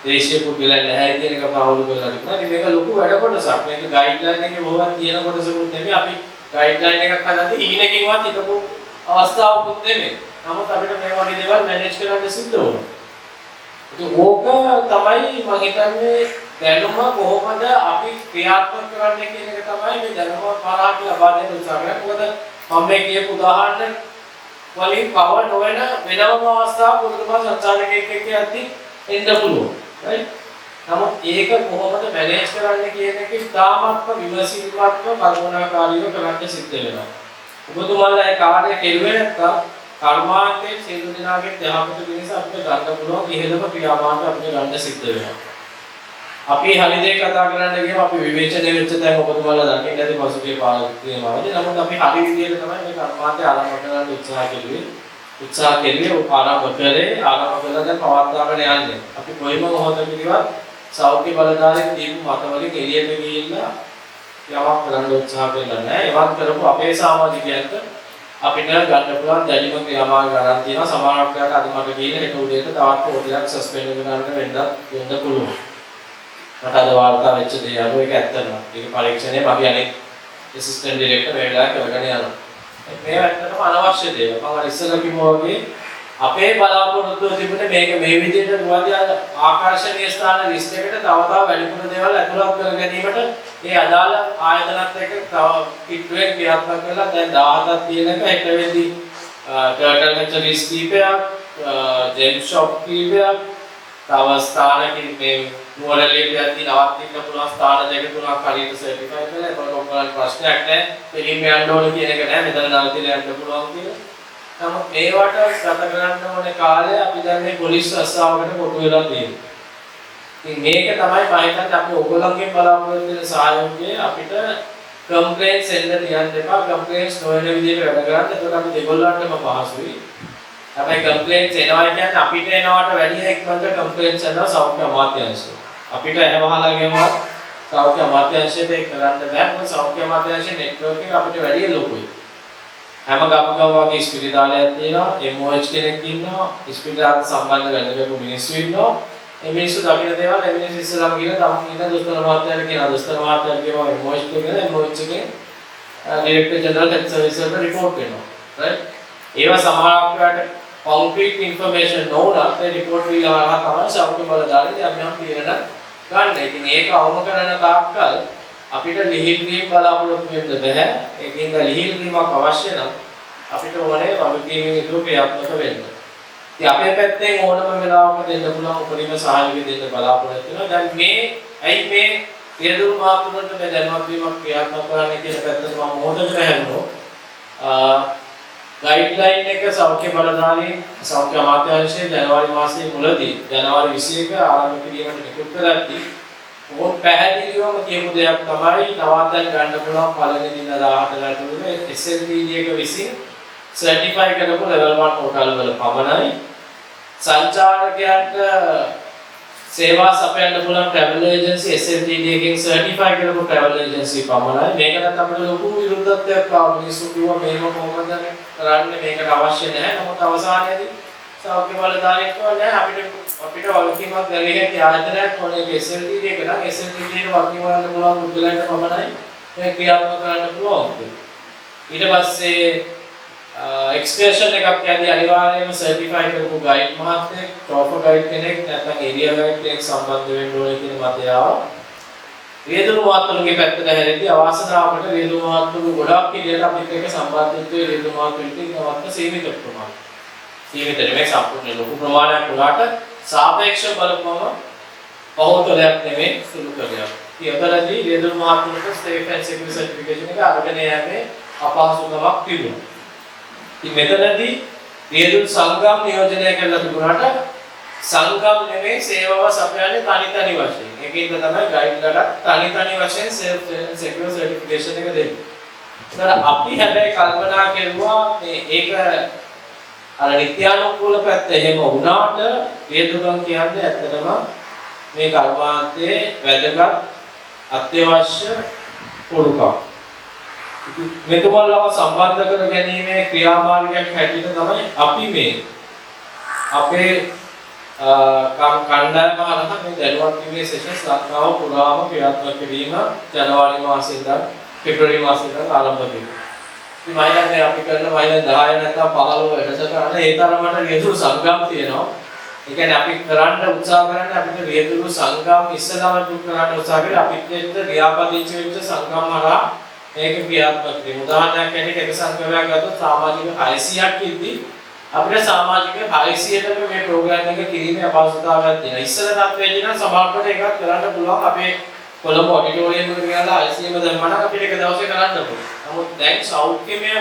දේශීය පුද්ගලයන් නැහැ කියන එක පාවුල කරලා තිබුණා. ඉතින් මේක ලොකු වැඩ කොටසක්. මේක ගයිඩ්ලයින් එකේ බොහොමත් තියෙන කොටසකුත් නෙමෙයි. අපි ගයිඩ්ලයින් එකක් හදද්දී ඊනකින්වත් හිතපු අවස්ථාවකුත් නෙමෙයි. නමුත් අපිට මේ වගේ දේවල් මැනේජ් කරන්න සිද්ධ වුණා. ඉතින් ඕක තමයි මම හිතන්නේ දැනුම කොහොමද අපි ක්‍රියාත්මක කරන්නේ කියන එක තමයි මේ දැනුම පාරාට ලබා දෙන්න උත්සාහ කරන්නේ. මොකද මම මේ කියපු උදාහරණ වලින් කවර් නොවන වෙනම අවස්ථාවක් උතුමා සංචාරකයෙක් එක්ක යද්දී එන්න පුළුවන්. right? නමුත් ඒක කොහොමද මැනේජ් කරන්නේ කියන එක ඉතාමත්ම විමසිලිමත්ව කල්පනාකාරීව කරන්න සිද්ධ වෙනවා. ඔබතුමාලා ඒ කාර්යය කෙරුවේ නැත්නම් කර්මාන්තයේ සියලු දෙනාගේ දහමත පිණිස අපිට ගන්න පුළුවන් ඉහළම ක්‍රියාමාර්ග අපිට ගන්න සිද්ධ වෙනවා. අපි හරි දේ කතා කරන්න ගියම අපි විවේචනය වෙච්ච තැන් ඔබතුමාලා දකින්න ඇති පසුගිය පාරාවදී. නමුත් අපි හරි විදියට තමයි මේ කර්මාන්තය ආරම්භ කරන්න උත්සාහ කළේ. ආරම්භ කළා දැන් පවත්වාගෙන යන්නේ. අපි කොයිම මොහොතකදීවත් සෞඛ්‍ය බලධාරීන් දීපු මතවලින් එළියට ගිහිල්ලා යමක් කරන්න උත්සාහ කරලා නැහැ. ඒවත් කරපු අපේ සමාජිකයන්ට අපිට ගන්න පුළුවන් දැඩිම ක්‍රියාමාර්ග ගන්න තියෙනවා. සමහරක් අයට අද මට කියන හෙට උදේට තවත් පොඩියක් සස්පෙන්ඩ් කරන්න වෙන්න පුළුවන්. මට අද වාර්තා වෙච්ච දේ අනුව ඒක ඇත්තම. ඒක පරීක්ෂණය මගේ අනෙක් ඇසිස්ටන්ට් ඩිරෙක්ටර් වෙලා කරගෙන යනවා. මේ ඇත්තටම අනවශ්‍ය දේවල්. මම අර ඉස්සෙල්ලා කිව්වා වගේ අපේ බලාපොරොත්තුව තිබුණේ මේක මේ විදිහට රුවන්වැලි ආකර්ෂණීය ස්ථාන ලිස්ට් එකට තව වැඩිපුර දේවල් ඇතුළත් කර ගැනීමට ඒ අදාළ ආයතනත් එක්ක තව පිටුවෙන් ක්‍රියාත්මක කරලා දැන් 17ක් තියෙනක එක වෙද්දී ටර්ටල් හැචරිස් කීපයක්, ජෙම් ෂොප් කීපයක්, තව ස්ථානකින් මේ නුවරඑළියට යද්දී නවත්වන්න පුළුවන් ස්ථාන දෙක තුනක් හරියට සර්ටිෆයි කරලා ඒකට ඔයගොල්ලන්ට ප්‍රශ්නයක් නැහැ. පිළිම යන්න ඕන කියන එක නෑ. මෙතන නවතිලා යන්න පුළුවන් කියලා. නමුත් මේවට ගත කරන්න ඕනේ කාලය අපි දැන් මේ පොලිස් රස්සාවකට කොටු වෙලා තියෙනවා. ඉතින් මේක තමයි මම හිතන්නේ අපි ඔයගොල්ලන්ගෙන් බලාපොරොත්තු වෙන සහයෝගය අපිට කම්ප්ලේන්ට්ස් එන්න තියන්න එපා. කම්ප්ලේන්ට්ස් නොවන විදිහට වැඩ කරන්න. එතකොට අපි දෙගොල්ලන්ටම පහසුයි. හැබැයි කම්ප්ලේන්ට්ස් එනවා කියන්නේ අපිට එනවට වැඩිය ඉක්මනට කම්ප්ලේන්ට්ස් එනවා සෞඛ්‍ය අමාත්‍යාංශයට. අපිට එහෙමහලා ගෙවුවා සෞඛ්‍ය අමාත්‍යාංශයට ඒක කරන්න බෑ. මොකද සෞඛ්‍ය අමාත්‍යාංශයේ නෙට්වර්ක් එක අපිට වැඩිය ලොකුයි. හැම ගමකම වගේ ස්පිරිතාලයක් තියෙනවා, MOH කෙනෙක් ඉන්නවා, ස්පිරිතාලට සම්බන්ධ වෙන මිනිස්සු ඉන්නවා. මේ මිනිස්සු දකින්න දේවල් මේ මිනිස්සු ඉස්සරහම ගිහලා තමන් ඉන්න දොස්තර මහත්තයාට කියන දොස්තර මහත්තයාට කියනවා MOH එකේ MOH එකේ ඩිරෙක්ටර් ජෙනරල් හෙල්ත් සර්විස් වලට රිපෝට් වෙනවා. right? ඒවා සමහරවිට concrete information නොවුනත් ඒ රිපෝට් වල ආහා තමයි සෞඛ්‍ය බලධාරීන් යම් තීරණ ගන්න. ඉතින් ඒක අවම කරන තාක්කල් අපිට ලිහිල් වීම බලාපොරොත්තු වෙන්න බෑ. ඒකින්ද ලිහිල් වීමක් අවශ්‍ය නම් අපිට ඕනේ වගකීමෙන් යුතුව ක්‍රියාත්මක වෙන්න. ඉතින් අපේ පැත්තෙන් ඕනම වෙලාවක දෙන්න පුළුවන් උපරිම සහයෝගය දෙන්න බලාපොරොත්තු වෙනවා. දැන් ඇයි මේ පියදුරු මාතුරන්ට මේ දැනුවත් වීමක් ක්‍රියාත්මක කරන්න කියන පැත්තට මම මොහොතකට හැරෙනවා. ගයිඩ්ලයින් එක සෞඛ්‍ය බලධාරීන් සෞඛ්‍ය අමාත්‍යාංශයේ ජනවාරි මාසයේ මුලදී ජනවාරි 21 ආරම්භ කිරීමට නිකුත් කරද්දී ඕක පැහැදිලිවම කියපු දෙයක් තමයි නවාතැන් ගන්න පුළුවන් පළවෙනි දින 18 ඇතුළත SLTD එක විසින් සර්ටිෆයි කරපු ලෙවල් 1 හෝටල් වල පමණයි සංචාරකයන්ට සේවා සපයන්න පුළුවන් ට්‍රැවල් ඒජන්සි SLTD එකෙන් සර්ටිෆයි කරපු ට්‍රැවල් ඒජන්සි පමණයි. මේකට අපිට ලොකු විරුද්ධත්වයක් ආවා. මිනිස්සු කිව්වා මේක කොහොමද කරන්නේ, මේකට අවශ්‍ය නැහැ. නමුත් අවසානයේදී සෞඛ්‍ය බලධාරීන් කියන්නේ අපිට වගකීමක් දැරිය හැකි ආයතනයක් ඕනේ SLTD එක නම් SLTD එක වගකීම් වලට පුළුවන් මුදලට පමණයි මේ ක්‍රියාත්මක කරන්න පුළුවන්. ඊට පස්සේ එක්ස්කර්ෂන් එකක් යද්දී අනිවාර්යයෙන්ම සර්ටිෆයි කරපු ගයිඩ් මහත්තයෙක්, ට්‍රෝෆර් ගයිඩ් කෙනෙක් නැත්නම් ඒරියා ගයිඩ් කෙනෙක් සම්බන්ධ වෙන්න ඕනේ කියන මතය ආවා. වේදුරු මහත්තුරුගේ පැත්තට හැරෙද්දී අවාසනාවකට වේදුරු මහත්තුරු ගොඩක් ඉලියට අපිත් එක්ක සම්බන්ධත්වයේ වේදුරු මහත්තුරුට ඉන්නවත් සීමිත ප්‍රමාණයක්. සීමිත නෙමෙයි සම්පූර්ණ ලොකු ප්‍රමාණයක් වුණාට සාපේක්ෂව බලපුවම බහුතරයක් නෙමෙයි සුළු කරයක්. ඊතරදී වේදුරු මහත්තුරුට ස්ටේට් ඇන්ඩ් සිවිල් සර්ටිෆිකේෂන් එක අරගෙන යන්නේ අපහසුතාවක් තිබුණා. ඉතින් මෙතනදී වේදුරු සංගම් නියෝජනය කරලා තිබුණාට සංගම් නෙමෙයි සේවාව සපයන්නේ තනි වශයෙන්. ඒකෙන්ද තමයි ගයිඩ්ලට තනි වශයෙන් සෙල්ෆ් සිකියුර් සර්ටිෆිකේෂන් එක දෙන්නේ. ඒතර අපි හැබැයි කල්පනා කරුවා මේ ඒක අර නිත්‍යානුකූල පැත්ත එහෙම වුණාට වේදුරුන් කියන්නේ ඇත්තටම මේ කර්මාන්තයේ වැදගත් අත්‍යවශ්‍ය පොරුකක්. මෙතුමල්ලව සම්බන්ධ කර ගැනීමේ ක්‍රියාමාර්ගයක් හැටියට තමයි අපි මේ අපේ කණ්ඩායම හරහා මේ දැනුවත් කිරීමේ සෙෂන්ස් ලංකාව පුරාම ක්‍රියාත්මක කිරීම ජනවාරි මාසයේ ඉඳන් පෙබරවාරි මාසයේ ඉඳන් ආරම්භ වෙනවා. ඉතින් මයිලන්නේ අපි කරන මයිලන් 10 නැත්නම් 15 වැඩසටහන ඒ තරමට රියදුරු සංගම් තියෙනවා. ඒ කියන්නේ අපි කරන්න උත්සාහ කරන්නේ අපිට රියදුරු සංගම් ඉස්සලම දුක් කරන්න උත්සාහ කරලා අපිට ක්‍රියාපදිංචි වෙච්ච සංගම් හරහා මේක ක්‍රියාත්මක වෙනවා. උදාහරණයක් ඇරෙන්න එක සංගමයක් ගත්තොත් සමාජික 600ක් ඉද්දි අපිට සමාජික 600ටම මේ ප්‍රෝග්‍රෑම් එක කිරීමේ අවශ්‍යතාවයක් තියෙනවා. ඉස්සර තත්ත්වයේදී නම් සමහරකට එකක් කරන්න පුළුවන් අපේ කොළඹ ඔඩිටෝරියම් එකට ගිහලා ICM දැම්මම අපිට එක දවසේ කරන්න පුළුවන්. නමුත් දැන් සෞඛ්‍යමය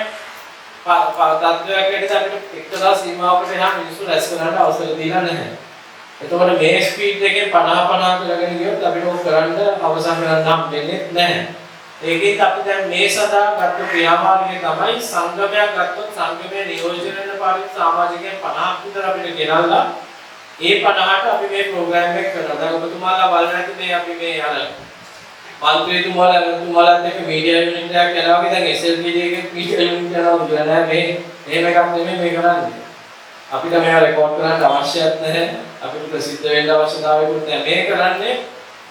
තත්ත්වයක් ඇරෙන්න අපිට එක්තරා සීමාවකට එහා මිනිස්සු රැස් කරන්න අවසර දීලා නැහැ. එතකොට මේ ස්පීඩ් එකෙන් 50 කරගෙන ගියොත් අපිට ඕක කරන්න අවසන් කරන්න හම්බෙන්නේ නැහැ. ඒකෙත් අපි දැන් මේ සඳහා ගත්ත ක්‍රියාමාර්ගය තමයි සංගමයක් ගත්තොත් සංගමයේ නියෝජනය වෙන පාරිත් සමාජිකයන් 50ක් විතර අපිට ගෙනල්ලා ඒ 50ට අපි මේ ප්‍රෝග්‍රෑම් එක කරනවා. දැන් ඔබතුමාලා බලන ඇති මේ අපි මේ අර මන්ත්‍රීතුමාලාත් එක්ක මීඩියා යුනිට් එකක් යනවා වගේ දැන් SLPD එකේ මීඩියා යුනිට් යනවා කියලා නෑ මේ එහෙම එකක් නෙමෙයි මේ කරන්නේ. අපිට මේවා රෙකෝඩ් කරන්න අවශ්‍යත් නැහැ. අපිට ප්‍රසිද්ධ වෙන්න අවශ්‍යතාවයකුත් නැහැ. මේ කරන්නේ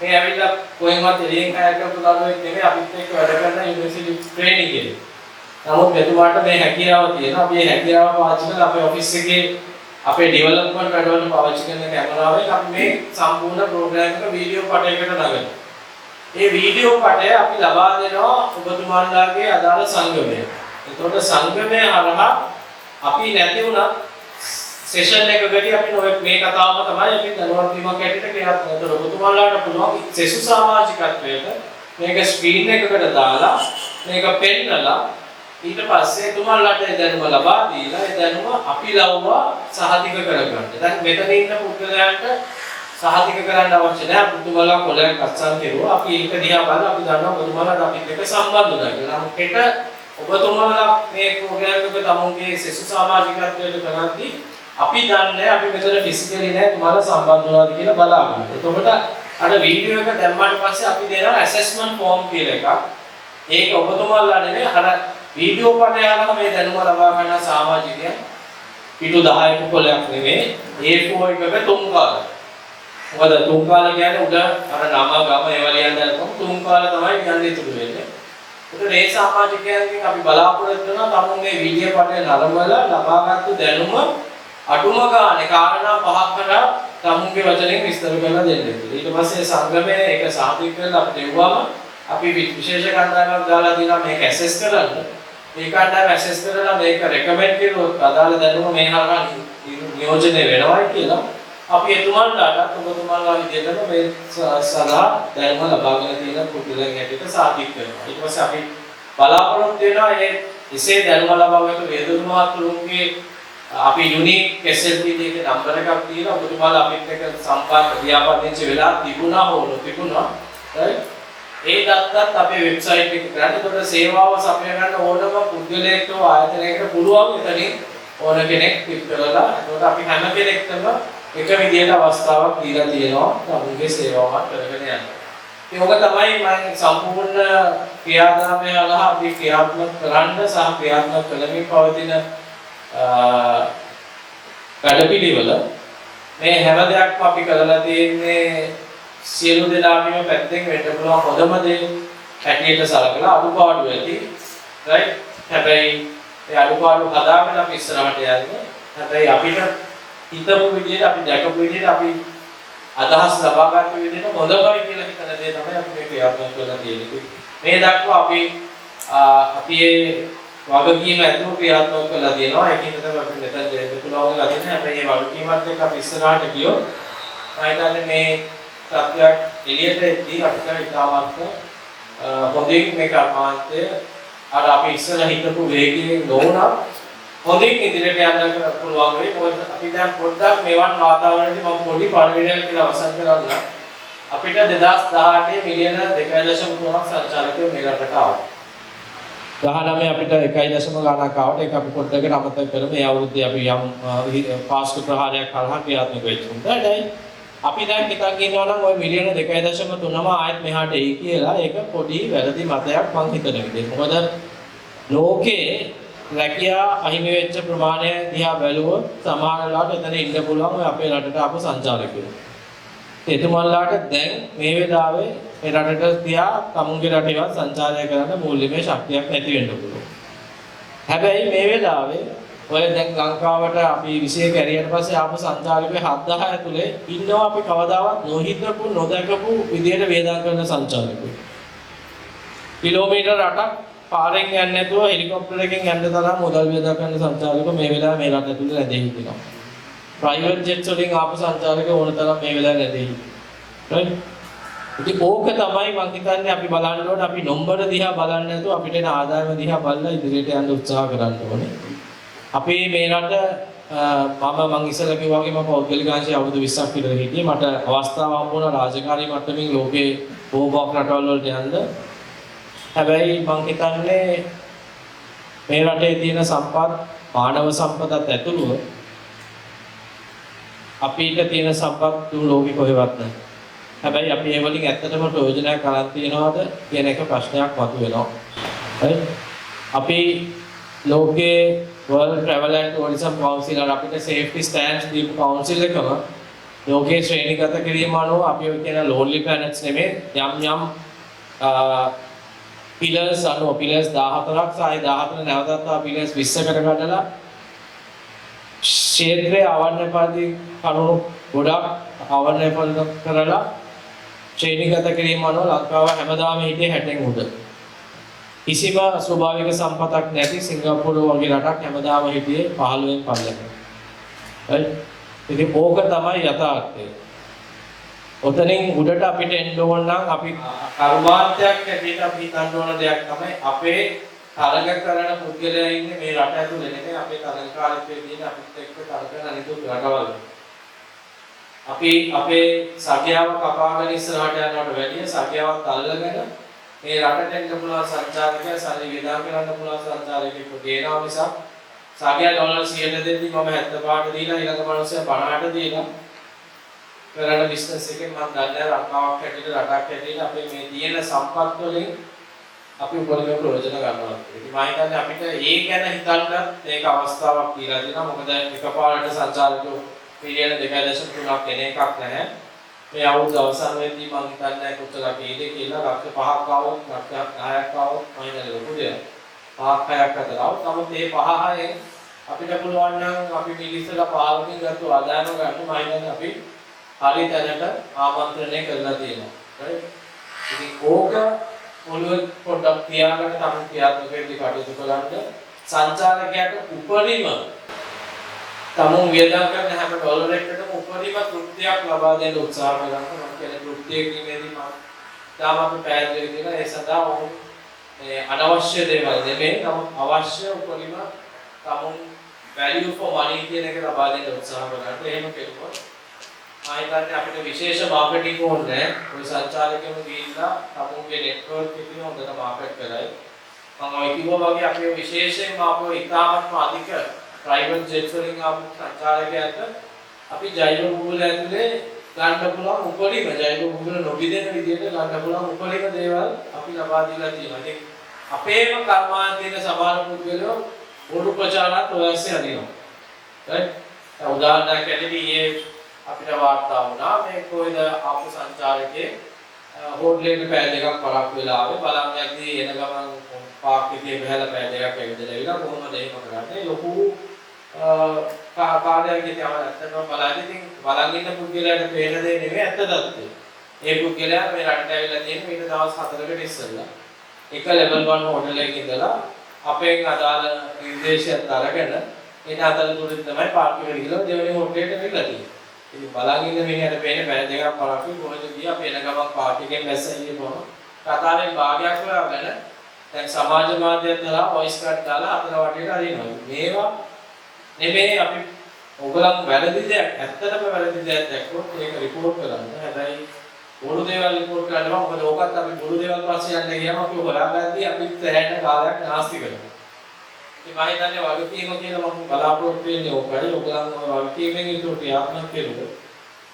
මේ ඇවිල්ලා කොහෙන්වත් එළියෙන් කයක් කරපු ළමයෙක් නෙමෙයි අපිත් එක්ක වැඩ කරන යුනිවර්සිටි ට්‍රේනින් එකේ. නමුත් මෙතුමාට මේ හැකියාව තියෙනවා. අපි මේ හැකියාව පාවිච්චි කරලා අපේ ඔෆිස් එකේ අපේ ඩෙවලොප්මන්ට් වැඩවලට පාවිච්චි කරන කැමරාවෙන් අපි මේ සම්පූර්ණ ප්‍රෝග්‍රෑම් එක වීඩියෝ පටයකට නගනවා. මේ වීඩියෝ පටය අපි ලබා දෙනවා ඔබතුමාලාගේ අදාළ සංගමයට. එතකොට සංගමය හරහා අපි නැති වුණත් සෙෂන් එකකදී අපි මේ කතාවම තමයි අපි දැනුවත් වීමක් ඇටියට ක්‍රියාත්මක කරලා ඔබතුමාලාට පුළුවන් සෙසු සමාජිකත්වයට මේක ස්ක්‍රීන් එකකට දාලා මේක පෙන්නලා ඊට පස්සේ තුමාලාට ඒ දැනුම ලබා දීලා ඒ දැනුම අපි ලව්වා සහතික කරගන්න. දැන් මෙතන ඉන්න පුද්ගලයන්ට සහතික කරන්න අවශ්‍ය නැහැ. පුදුමලා කොලයක් අත්සන් කෙරුවා. අපි ඒක දිහා බලලා අපි දන්නවා ඔබතුමාලාට අපිත් එක්ක සම්බන්ධ වුණා කියලා. නමුත් හෙට ඔබතුමාලා මේ ප්‍රෝග්‍රෑම් එක තමුන්ගේ සෙසු සමාජිකත්වයට කරද්දී අපි දන්නේ අපි මෙතන ෆිසිකලි නෑ තුමාලා සම්බන්ධ වුණාද කියලා බලාගන්න. එතකොට අර වීඩියෝ එක දැම්මාට පස්සේ අපි දෙනවා ඇසෙස්මන්ට් ෆෝම් කියලා එකක්. ඒක ඔබතුමාලා නෙමෙයි අර වීඩියෝ පටය අරගෙන මේ දැනුම ලබා ගන්න සමාජිකයන් පිටු 10ක කොලයක් නෙමෙයි A4 එකක තුන් කාල. මොකද තුන් කාල කියන්නේ උඩ අර නම ගම ඒවා ලියන්න දැක්කම තුන් කාල තමයි යන්නේ ඉතුරු වෙන්නේ. ඒකට මේ සමාජිකයන්ගෙන් අපි බලාපොරොත්තු වෙනවා තමුන් මේ වීඩියෝ පටය නරඹලා ලබාගත්තු දැනුම අඩුම ගානේ කාරණා පහක් කරලා තමුන්ගේ වචනෙන් විස්තර කරලා දෙන්න. ඊට පස්සේ සංගමයේ ඒක සාධික කරලා අපිට එවුවම අපි විශේෂ කණ්ඩායමක් දාලා දිනා මේක ඇසෙස් කරන්න. මේ කණ්ඩායම ඇසෙස් කරලා මේක රෙකමෙන්ඩ් කරුවොත් අදාළ දැනුම මේ හරහා නියෝජනය වෙනවයි කියලා අපි එතුමන්ලාට ඔබතුමාලා විදිහටම මේ සදා දැනුම ලබාගෙන තියෙන පුදුලෙන් හැටියට සාධික කරනවා. ඊට පස්සේ අපි බලාපොරොත්තු වෙනවා මේ එසේ දැනුම ලබාගත්තු වේදු මහතුරුන්ගේ අපි යුනික් SLPD එකේ නම්බර එකක් තියෙනවා. ඔබතුමාලා අපිත් එක්ක සම්පර්ක ක්‍රියාපදිංචි වෙලා තිබුණා හෝ නොතිබුණා. right? ඒ දත්තත් අපේ වෙබ්සයිට් එකේ කරන්න. ඒකට සේවාව සපය ගන්න ඕනම පුද්ගලයෙක්ට ආයතනයකට පුළුවන් එතනින් ඕන කෙනෙක් ක්ලික් කරලා. ඒකට අපි හැම කෙනෙක්ටම එක විදියට අවස්ථාවක් දීලා තියෙනවා. අපුගේ සේවාවක් කරගෙන යන්න. ඒක තමයි මම සම්පූර්ණ ක්‍රියාදාමය අලහ අපි ක්‍රියාත්මක කරන්න සහ ක්‍රියාත්මක කරමින් පවතින වැඩපිළිවෙල මේ හැම දෙයක්ම අපි කරලා තියෙන්නේ සියලු දෙනාගේම පැත්තෙන් වෙන්න පුළුවන් හොඳම දේ හැටියට සලකලා අඩුපාඩු ඇති right හැබැයි ඒ අඩුපාඩු හදාගෙන අපි ඉස්සරහට යන්නේ හැබැයි අපිට හිතපු විදිහට අපි දැකපු විදිහට අපි අදහස් ලබා ගන්න විදිහට හොඳමයි කියලා හිතන දේ තමයි අපි මේ ක්‍රියාත්මක කරලා තියෙන්නේ මේ දක්වා අපි වගකීම ඇතුළු ක්‍රියාත්මක කරලා තියෙනවා. ඒකින් තමයි අපි මෙතන දෙන්න පුළුවන් වෙලා තියෙන්නේ. හැබැයි මේ වගකීමත් එක්ක අපි ඉස්සරහට ගියොත් මම හිතන්නේ මේ තත්ත්වයක් එළියට එද්දී අපිට ඉතාමත් හොඳින් මේ කර්මාන්තය අර අපි ඉස්සර හිතපු වේගයෙන් නොවුණා හොඳින් ඉදිරියට යන්න පුළුවන් වෙයි. මොකද අපි දැන් පොඩ්ඩක් මෙවන් වාතාවරණයකදී මම පොඩි පරිවර්තනයක් කියලා අවසන් කරන්න. අපිට 2018 මිලියන 2.3ක් සංචාරකයෝ මේ රටට ආවා. 19 අපිට 1.0 ගණනක් ආවට ඒක අපි පොඩ්ඩකට අමතක කරමු. මේ අවුරුද්දේ අපි යම් පාස්කු ප්‍රහාරයක් කරලා ක්‍රියාත්මක වෙච්ච උන්ටයි. අපි දැන් හිතන් ඉන්නවා නම් ওই මිලියන 2.3ම ආයෙත් මෙහාට එයි කියලා ඒක පොඩි වැරදි මතයක් මං හිතන විදිහට. මොකද ලෝකේ රැකියා අහිමි වෙච්ච ප්‍රමාණය දිහා බැලුවොත් සමහර වෙලාවට එතන ඉන්න පුළුවන් ඔය අපේ රටට ආපු සංචාරකයෝ. එතුමන්ලාට දැන් මේ වෙලාවේ මේ රටට තියා තමුන්ගේ රටේවත් සංචාරය කරන්න මූල්‍යමය ශක්තියක් නැති වෙන්න පුළුවන්. හැබැයි මේ වෙලාවේ ඔය දැන් ලංකාවට අපි විශේෂ කැරියට පස්සේ ආපු සංචාරකයෝ 7000 ඇතුලේ ඉන්නවා අපි කවදාවත් නොහිතපු නොදකපු විදියට වේදම් කරන සංචාරකයෝ. කිලෝමීටර් 8ක් පාරෙන් යන්නේ නැතුව හෙලිකොප්ටරයකින් යන්න තරම් මුදල් වේදම් කරන සංචාරකයෝ මේ වෙලාවේ මේ රට ඇතුලේ රැඳී හිටිනවා. ප්‍රයිවට් ජෙට්ස් වලින් ආපු සංචාරකයෝ ඕන තරම් මේ වෙලාවේ රැඳී හිටිනවා. රයිට්? ඉතින් ඕක තමයි මම හිතන්නේ අපි බලන්න ඕනේ අපි නම්බර දිහා බලන්නේ නැතුව අපිට එන ආදායම දිහා බලලා ඉදිරියට යන්න උත්සාහ කරන්න ඕනේ. අපි මේ රට මම ඉස්සෙල්ලා කිව්වා වගේ මම පෞද්ගලික අංශයේ අවුරුදු 20ක් විතර හිටියේ. මට අවස්ථාව හම්බ වුණා රාජකාරී මට්ටමින් ලෝකේ බොහෝ රටවල් වලට යන්න. හැබැයි මම හිතන්නේ මේ රටේ තියෙන සම්පත් මානව සම්පතත් ඇතුළුව අපිට තියෙන සම්පත් තුන් ලෝකෙ කොහෙවත් නැහැ. හැබැයි අපි ඒ වලින් ඇත්තටම ප්‍රයෝජනයක් ගන්න තියනවාද කියන එක ප්‍රශ්නයක් මතුවෙනවා. හරි? අපි ලෝකේ World Travel and Tourism Council අපිට safety standards දීපු council එකම ලෝකේ ශ්‍රේණිගත කිරීම අනුව අපි ඔය කියන lonely planets නෙමෙයි යම් pillars අනුව pillars 14ක් සායි 14 නැවතත් pillars 20කට කඩලා ක්ෂේත්‍රයේ අවර්ණපාදී කරුණු ගොඩක් අවර්ණය කරලා ශ්‍රේණිගත කිරීම අනුව ලංකාව හැමදාම හිටියේ 60න් උඩ. කිසිම ස්වභාවික සම්පතක් නැති සිංගප්පූරු වගේ රටක් හැමදාම හිටියේ 15න් පල්ලෙක. right? ඉතින් ඕක තමයි යථාර්ථය. ඔතනින් උඩට අපිට එන්න ඕන නම් අපි කර්මාන්තයක් හැටියට අපි හිතන්න ඕන දෙයක් තමයි අපේ තරඟ කරන පුද්ගලයා ඉන්නේ මේ රට ඇතුලේ නෙමෙයි අපේ තරඟකාරීත්වයේ තියෙන අපිත් එක්ක තරඟ කරන අනිත් රටවල්. අපි අපේ සගයාව කපාගෙන ඉස්සරහට යනවට වැඩිය සගයාවත් අල්ලගෙන මේ රටට එන්න පුළුවන් සංචාරකයා සල්ලි වේදම් කරන්න පුළුවන් සංචාරකයෙකු ගේනවා මිසක් සගයා ඩොලර් 100 දෙද්දි මම 75ට දීලා ඊළඟ මිනිස්සයා 50ට දීලා කරන බිස්නස් එකෙන් මම දන්නේ රටාවක් හැටියට රටක් හැටියට අපේ මේ තියෙන සම්පත් වලින් අපි උපරිම ප්‍රයෝජන ගන්නවා. ඉතින් මම හිතන්නේ අපිට ඒ ගැන හිතන්න මේක අවස්ථාවක් කියලා දෙනවා. මොකද එකපාරට සංචාරකයෝ පිළියෙල 2.3ක් එන එකක් නැහැ. මේ අවුරුදු අවසන් වෙද්දී මම හිතන්නේ කොච්චර කීයද කියලා ලක්ෂ 5ක් ආවොත් ලක්ෂ 10ක් ආවොත් මම හිතන්නේ ලොකු දෙයක්. 5ක් 6ක් අතර આવොත් නමුත් මේ 5-6ෙන් අපිට පුළුවන් නම් අපි මිලිස්සලා 15කින් ගත්ත ආදායම ගන්න මම හිතන්නේ අපි හරි තැනට ආමන්ත්‍රණය කරලා තියෙනවා. හරි? ඉතින් ඕක ඔළුව පොඩ්ඩක් තියාගෙන තමයි ක්‍රියාත්මක වෙන්න කටයුතු කරන්න සංචාරකයාට උපරිම තමුන් වියදම් කරන හැම ඩොලර් එකකටම උපරිම තෘප්තියක් ලබා දෙන්න උත්සාහ කරනවා. මම කියන තෘප්තිය කියන්නේදී මම තාම පැහැදිලි වෙනවා ඒ සඳහා ඔවුන් අනවශ්‍ය දේවල් නෙමෙයි නමුත් අවශ්‍ය උපරිම තමුන් value for money කියන එක ලබා දෙන්න උත්සාහ කරනවා. එහෙම කෙරුවොත් ආයතනයේ අපිට විශේෂ මාකටිං ඕනේ. ඔය සංචාරකයන්ව ගිහිල්ලා තමුන්ගේ නෙට්වර්ක් එකකින් හොඳට මාකට් කරයි. මම ඔය කිව්වා වගේ අපි විශේෂයෙන්ම අපෝ ඉතාමත්ම අධික ප්‍රයිවට් ජෙට්ස් වලින් ආපු සංචාරකයන්ට අපි ජෛව භූගෝල ඇතුලේ ගන්න පුළුවන් උපරිම ජෛව භූගෝල නොබිදෙන විදිහට ගන්න පුළුවන් උපරිම දේවල් අපි ලබා දීලා තියෙනවා. ඉතින් අපේම කර්මාන්තයේ සමාන පුද්ගලයෝ බොරු ප්‍රචාරات ඔයස්සේ අදිනවා. right? උදාහරණයක් ඇරෙන්නේ අපිට වාර්තා වුණා මේ කොයිද ආපු සංචාරකයේ හෝටලෙක පැය දෙකක් පරක් වෙලා ආවේ බලන් යද්දී එන ගමන් පාක් එකේ බහැලා පැය දෙකක් ඇවිදලා ඉවිලා කොහොමද එහෙම කරන්නේ ලොකු කාර්යයක් ඉතින් අවශ්‍යම බලන්න ඉතින් බලන් ඉන්න පුද්ගලයාට පේන දේ නෙමෙයි ඇත්ත தත්ත්වය. ඒ පුද්ගලයා මේ රටට ඇවිල්ලා තියෙන ඊට දවස් 4කට ඉස්සෙල්ලා එක ලෙවල් 1 හෝටලයක ඉඳලා අපෙන් අදාළ නිර්දේශයත් අරගෙන ඊට අතරතුරදී තමයි පාක් එකට ගිහලා දෙවෙනි හෝටලෙට ඇවිල්ලා තියෙන්නේ. ඉතින් බලන් ඉන්න මිනිහට පේන්නේ පැය දෙකක් පරක් කොහෙද ගියා පේන ගමන් පාක් එකෙන් මැස්සෙන්නේ කොහොම කතාවෙන් භාගයක් හොයාගෙන දැන් සමාජ මාධ්‍යයෙන් දාලා වොයිස් කට් දාලා අතන වටේට අරිනවා. මේවා නෙමෙයි අපි ඔයගලන් වැරදි දෙයක් ඇත්තටම වැරදි දෙයක් දැක්කොත් ඒක report කරන්න. හැබැයි බොරු දේවල් report කරනවා. මොකද ඕකත් අපි බොරු දේවල් පස්සේ යන්න ගියාම අපි හොයාගද්දී අපි සෑහෙන කාලයක් නාස්ති කරනවා. ඉතින් මම හිතන්නේ වගකීම කියලා මම බලාපොරොත්තු වෙන්නේ ඕකයි. ඔයගලන් ඔය වගකීමෙන් යුතුව ක්‍රියාත්මක කෙරුවොත්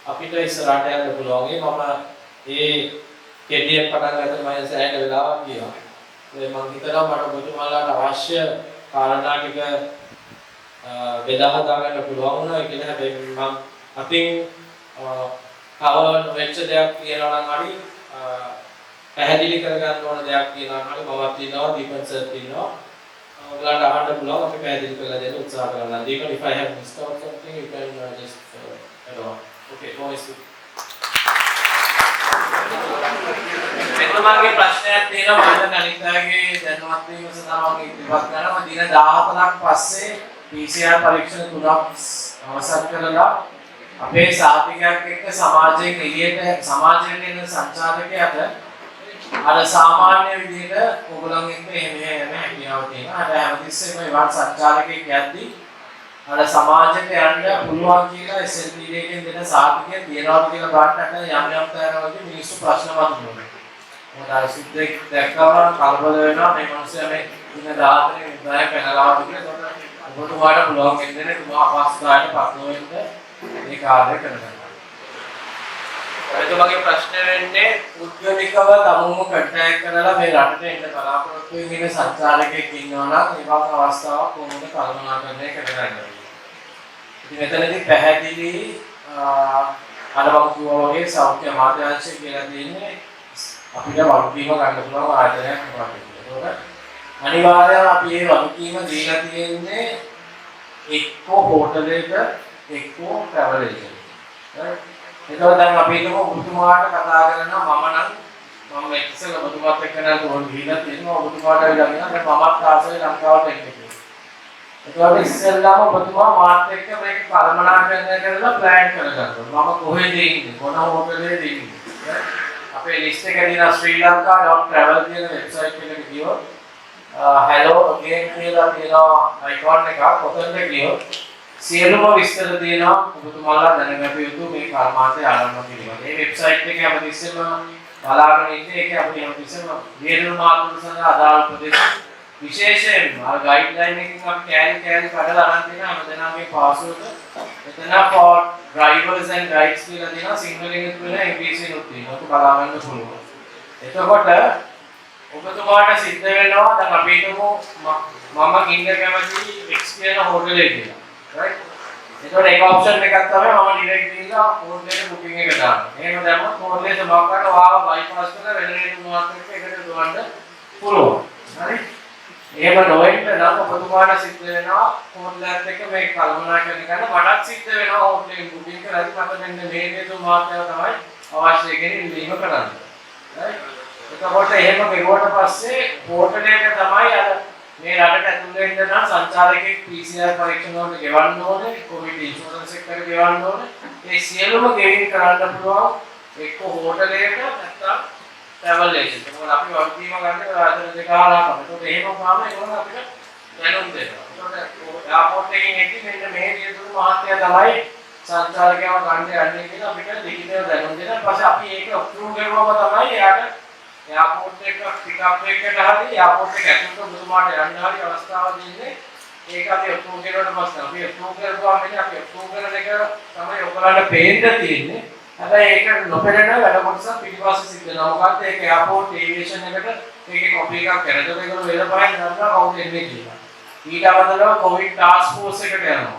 අපිට ඉස්සරහට යන්න පුළුවන්. මම මේ කෙටියෙන් පටන් ගත්ත මම සෑහෙන වෙලාවක් ගියා. මම හිතනවා මට ඔබතුමාලාට අවශ්‍ය කාරණා ටික බෙදා හදා ගන්න පුළුවන් වුණා. ඒ කියන්නේ හැබැයි මම අතින් කවර් වෙච්ච දෙයක් කියනවා නම් හරි පැහැදිලි කරගන්න ඕන දෙයක් කියනවා නම් මමත් ඉන්නවා දීපන් සර් ඉන්නවා. ඔයාලට අහන්න පුළුවන් අපි පැහැදිලි කරලා දෙන්න උත්සාහ කරනවා. දීපන් if I have missed out something you can just add on. Okay, go ahead. මෙතුමාගේ ප්‍රශ්නයක් තියෙනවා මම අනිත්‍යගේ දැනුවත් වීම සඳහා මම ඉදිරිපත් කරනවා. දින 14ක් පස්සේ PCR පරීක්ෂණ 3ක් අවසන් කරලා අපේ සාතිකයක් එක්ක සමාජයේ එළියට සමාජයෙන් එන සංචාරකයාට අර සාමාන්‍ය විදිහට ඕගොල්ලන් එක්ක එහෙම හැකියාව තියෙනවා. අර හැමතිස්සෙම ඒවත් සංචාරකයෙක් යද්දී අර සමාජයට යන්න පුළුවන් කියලා SLPD එකෙන් දෙන සාතිකය තියනවාද කියලා බලන්නට යම් යම් තැනවලදී මිනිස්සු ප්‍රශ්න වතුනවා. මොකද අර සිද්දෙක් දැක්කම කලබල වෙනවා මේ මිනිස්සයා මේ දින 14 විතරයි පැනලාද කියලා. ඔබතුමාට පුළුවන් වෙන්නේ තුමා අපස්ථායට පත් නොවෙන්න මේ කාර්යය කරගන්න. ඔබතුමාගේ ප්‍රශ්නේ වෙන්නේ උද්‍යමිකව තමුම කට්ටයක් කරලා මේ රටට එන්න බලාපොරොත්තු වෙන සංචාරකයෙක් ඉන්නවා නම් ඒ වගේ අවස්ථාවක් කොහොමද කල්පනාකරණය කරගන්නේ? ඉතින් මෙතනදී පැහැදිලි අර මම කිව්වා වගේ සෞඛ්‍ය අමාත්‍යාංශය කියලා තියෙන්නේ අපිට වගකීම ගන්න පුළුවන් ආයතනයක් වගේ. ඒකට අනිවාර්යයෙන් අපි මේ වගකීම දීලා තියෙන්නේ එක්ක හෝටලයක එක්ක ට්‍රැවල් ඒජන්ට්. එතකොට දැන් අපි හිතමු ඔබතුමාට කතා කරනවා මම ඉස්සෙල්ලා ඔබතුමාත් එක්ක නම් තෝරන් ගිහිල්ලා තියෙනවා ඔබතුමාට ඇවිල්ලා කියනවා දැන් මමත් ආසයි ලංකාවට එන්න කියලා. එතකොට ඉස්සෙල්ලාම ඔබතුමා මාත් එක්ක මේක කල්පනාකරණය කරලා ප්ලෑන් කරගන්නවා. මම කොහෙද ඉන්නේ? මොන හෝටලේද ඉන්නේ? අපේ ලිස්ට් එකේ තියෙන srilanka.travel කියන වෙබ්සයිට් එකට ගියොත් hello again කියලා තියෙනවා අයිකෝන් එකක්. ඔතනට ගියොත් සියලුම විස්තර තියෙනවා ඔබතුමාලා දැනගත යුතු මේ කර්මාන්තය ආරම්භ කිරීම. මේ වෙබ්සයිට් එකේ හැමතිස්සෙම බලාගෙන ඉන්නේ ඒකේ අපි හැමතිස්සෙම වියදම් මාතෘක සඳහා අදාළ ප්‍රදේශ විශේෂයෙන්ම අර ගයිඩ්ලයින් එකකින් අපි කෑලි කඩලා අරන් තියෙන හැමදෙනාගේ පාස්වර්ඩ් එතන for drivers and guides කියලා තියෙනවා සිංහලෙන් කියලා ඉංග්‍රීසියෙන් තියෙනවා. ඔක බලා ගන්න පුළුවන්. එතකොට ඔබතුමාට සිද්ධ වෙනවා දැන් අපි හිතමු මම ඉන්න කැමති X කියන හෝටලේ කියලා. right? එතකොට එක ඔප්ෂන් එකක් තමයි මම ඩිරෙක්ට් ගිහිල්ලා හෝටලේ බුකින් එක දානවා. එහෙම දැම්මොත් හෝටලේ සමාගමකට වාව බයිපාස් කරලා වෙන මොනවත් එක්ක එකට දුවන්න පුළුවන්. හරි? එහෙම නොවෙන්න නම් ඔබතුමාට සිද්ධ වෙනවා හෝටලයත් එක්ක මේක කල්පනා කරන මටත් සිද්ධ වෙනවා හෝටලේ බුකින් කරලා මට මෙන්න මේ මාත්‍යාව තමයි අවශ්‍ය කෙනෙක් ඉල්ලීම කරන්නේ. right? එතකොට එහෙම කෙරුවට පස්සේ හෝටලයක තමයි අර මේ රටට ඇතුල් වෙන්න නම් සංචාරකයෙක් PCR පරීක්ෂණ වලට ගෙවන්න ඕනේ, කොවිඩ් ඉන්ෂුරන්ස් එකට ගෙවන්න ඕනේ. මේ සියලුම ගෙවින් කරන්න පුළුවන් එක්ක හෝටලයක නැත්නම් ට්‍රැවල් ඒජන්ට්. මොකද අපි වගකීම ගන්න ආයතන දෙක ආලාපන. ඒකට එහෙම වුණාම ඒගොල්ලෝ අපිට දැනුම් දෙනවා. ඒකට එයාපෝට් එකකින් එක්ක මෙන්න මේ දියතුරු මහත්තයා තමයි සංචාරකයව ගන්න යන්නේ කියලා අපිට ලිඛිතව දැනුම් දෙනවා. ඊට පස්සේ අපි ඒක අප්‍රූව් කරුවම තමයි එයාට එයාපෝට් එක පික් අප් එකකට හරි එයාපෝට් එක ඇතුළට මුතුමාට යන්න හරි අවස්ථාව දෙන්නේ. ඒක අපි අප්‍රූව් කරුවට පස්සේ අපි අප්‍රූව් කරුවාම අපි අප්‍රූව් කරන එක තමයි ඔයගලන්ට පේන්න තියෙන්නේ. හැබැයි ඒක නොපෙනෙන වැඩ කොටසක් පිටිපස්සේ සිද්ධ වෙනවා. මොකද ඒක එයාපෝට් ඒවියේෂන් එකට ඒකේ කොපි එකක් කරලා ඒකට ඒගොල්ලෝ වෙලපයින් ගන්නවා කවුද එන්නේ කියලා. ඊට අමතරව කොවිඩ් ටාස්ක් ෆෝස් එකට යනවා.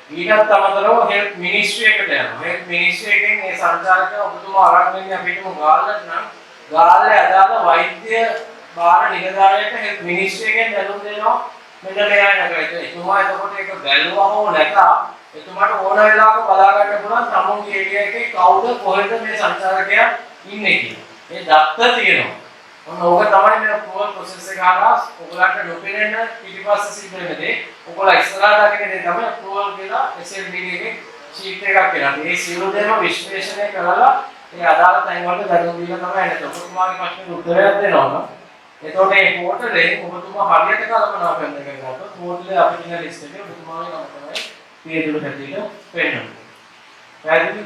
ඊටත් අමතරව හෙල්ත් මිනිස්ට්‍රි එකට යනවා. හෙල්ත් මිනිස්ට්‍රි එකෙන් මේ සංචාරකයව ඔබතුමා අරන් ඉන්නේ අපිටම ගාල්ලට නම් ගාල්ලේ අදාළ වෛද්‍ය භාර නිලධාරියට හෙල්ත් මිනිස්ට්‍රි එකෙන් දැනුම් දෙනවා මෙන්න මෙයා නේද. එතුමා එතකොට ඒක බැලුවා හෝ නැතා එතුමාට ඕන වෙලාවක බලා ගන්න පුළුවන් තමුන්ගේ ඒරියා එකේ කවුද කොහෙද මේ සංචාරකයා ඉන්නේ කියලා. ඒ දත්ත තියෙනවා. ඔන්න ඕක තමයි මේ ප්‍රෝල් ප්‍රොසෙස් එක හරහා ඔයගලන්ට නොපෙනෙන පිටිපස්ස සිද්ධ වෙන දේ. ඔයගොල්ලෝ ඉස්සරහට දකින දේ තමයි ප්‍රෝල් කියලා SLD එකේ ෂීට් එකක් කියලා. මේ සියලු දේම විශ්ලේෂණය කරලා ඒ අදාළ තැන් වලට දැනුම් දීලා තමයි එන්නේ. ඔබතුමාගේ ප්‍රශ්නෙට උත්තරයක් දෙනවා නම් එතකොට මේ පෝටලේ ඔබතුමා හරියට කල්පනා කරන එක ගත්තොත් පෝටලේ අපිට තියෙන ලිස්ට් එකේ ඔබතුමාගේ නම තමයි පියදුරු හැටියට පෙන්නන්නේ. පැහැදිලි?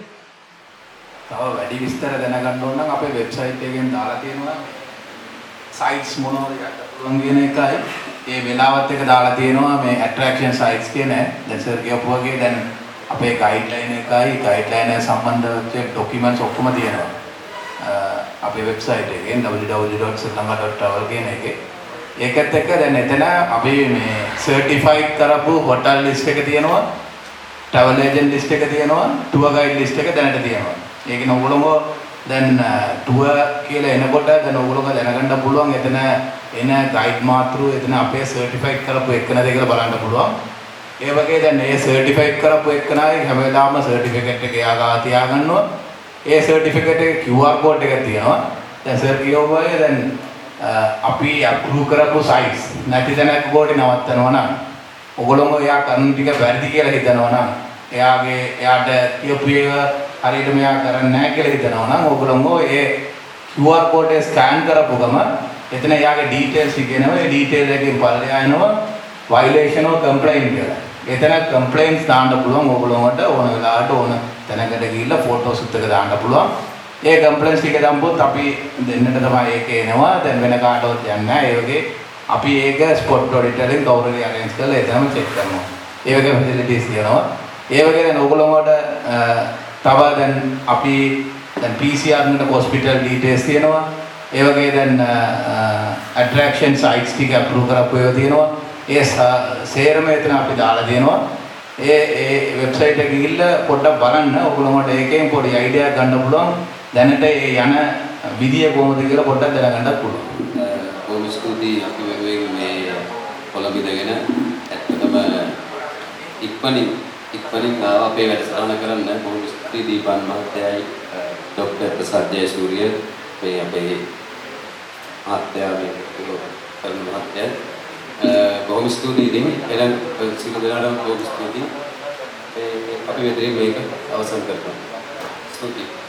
තව වැඩි විස්තර දැනගන්න ඕන නම් අපේ වෙබ්සයිට් එකෙන් දාලා තියෙනවා sites මොනවද ගන්න පුළුවන් කියන එකයි ඒ වෙලාවත් එක දාලා තියෙනවා මේ attraction sites කියන දැන් සර් කියපු වගේ දැන් අපේ ගයිඩ්ලයින් එකයි ගයිඩ්ලයින් එක සම්බන්ධ ඩොකියුමන්ට්ස් ඔක්කොම තියෙනවා අපේ වෙබ්සයිට් එකේ www.srilanka.travel කියන එකේ ඒකත් එක්ක දැන් එතන අපි මේ සර්ටිෆයිඩ් කරපු හොටල් ලිස්ට් එක තියෙනවා, ට්‍රැවල් ඒජන්ට් ලිස්ට් එක තියෙනවා, ටුවර් ගයිඩ් ලිස්ට් එක දැනට තියෙනවා. ඒකන ඔයගොල්ලෝ දැන් ටුවර් කියලා එනකොට දැන් ඔයගොල්ලෝ දැනගන්න පුළුවන් එතන එන ගයිඩ් මාතෘ එතන අපේ සර්ටිෆයිඩ් කරපු එක්කනද කියලා බලන්න පුළුවන්. ඒ වගේ දැන් මේ සර්ටිෆයිඩ් කරපු එක්කනාගේ හැම වෙලාවම සර්ටිෆිකේට් එක එයාගා තියාගන්නවා. ඒ සර්ටිෆිකේට් එකේ QR කෝඩ් එක තියෙනවා. දැන් සර් කියවුවා දැන් අපි අප්‍රූව් කරපු සයිස් නැති තැනක ගෝටි නවත්තනවා නම් ඔයගොල්ලෝ එයා කරන ටික වැරදි කියලා හිතනවා නම් එයාට කියපු එක හරියට මෙයා කරන්නේ නැහැ කියලා හිතනවා නම් ඔයගොල්ලෝ ඒ QR කෝඩ් එක ස්කෑන් කරපු ගම එතන එයාගේ ඩීටේල්ස් ඉගෙනනවා. ඒ ඩීටේල් එකෙන් පල්ලෙහා එනවා violation or complaint කියලා. එතන complaints දාන්න පුළුවන් ඔයගොල්ලෝට ඕන වෙලාවට ඕන තැනකට ගිහිල්ලා ෆොටෝස් උත්තර දාන්න පුළුවන්. ඒ කම්ප්ලේන්ට්ස් ටික දැම්මොත් අපි දෙන්නට තමයි ඒක එනවා. දැන් වෙන කාටවත් යන්නේ නැහැ. ඒ වගේ අපි ඒක ස්පොට් ඔඩිටරින් කවුරුරි අරේන්ජ් කරලා එතනම චෙක් කරනවා. ඒ වගේ ෆැසිලිටිස් තියෙනවා. ඒ වගේ දැන් ඔයගොල්ලෝට තව දැන් අපි දැන් PCR වලට හොස්පිටල් ඩීටේල්ස් තියෙනවා. ඒ වගේ දැන් ඇට්‍රැක්ෂන් සයිට්ස් ටික අප්‍රූව් කරපු ඒවා තියෙනවා. ඒ සේරම එතන අපි දාලා දෙනවා. ඒ වෙබ්සයිට් එකේ ගිහිල්ලා පොඩ්ඩක් බලන්න. ඔයගොල්ලෝට ඒකෙන් පොඩි අයිඩියාවක් ගන්න පුළුවන්. දැනට ඒ යන විදිය කොහොමද කියලා පොඩ්ඩක් දැනගන්නත් පුළුවන්. බොහොම ස්තුතියි අපි වෙනුවෙන් මේ කොළඹ ඉඳගෙන ඇත්තටම ඉක්මනින් අපේ වැඩසටහන කරන්න බොහොම ස්තුතියි දීපන් මහත්තයයි ડોક્ટર ප්‍රසාද් ජයසූරිය මේ අපේ මහත්තයා මේ කරන මහත්තයා බොහොම ස්තුතියි දෙමි. එනම් සියලු දෙනාටම බොහොම ස්තුතියි. අපි වෙදින් මේක අවසන් කරනවා. ස්තුතියි.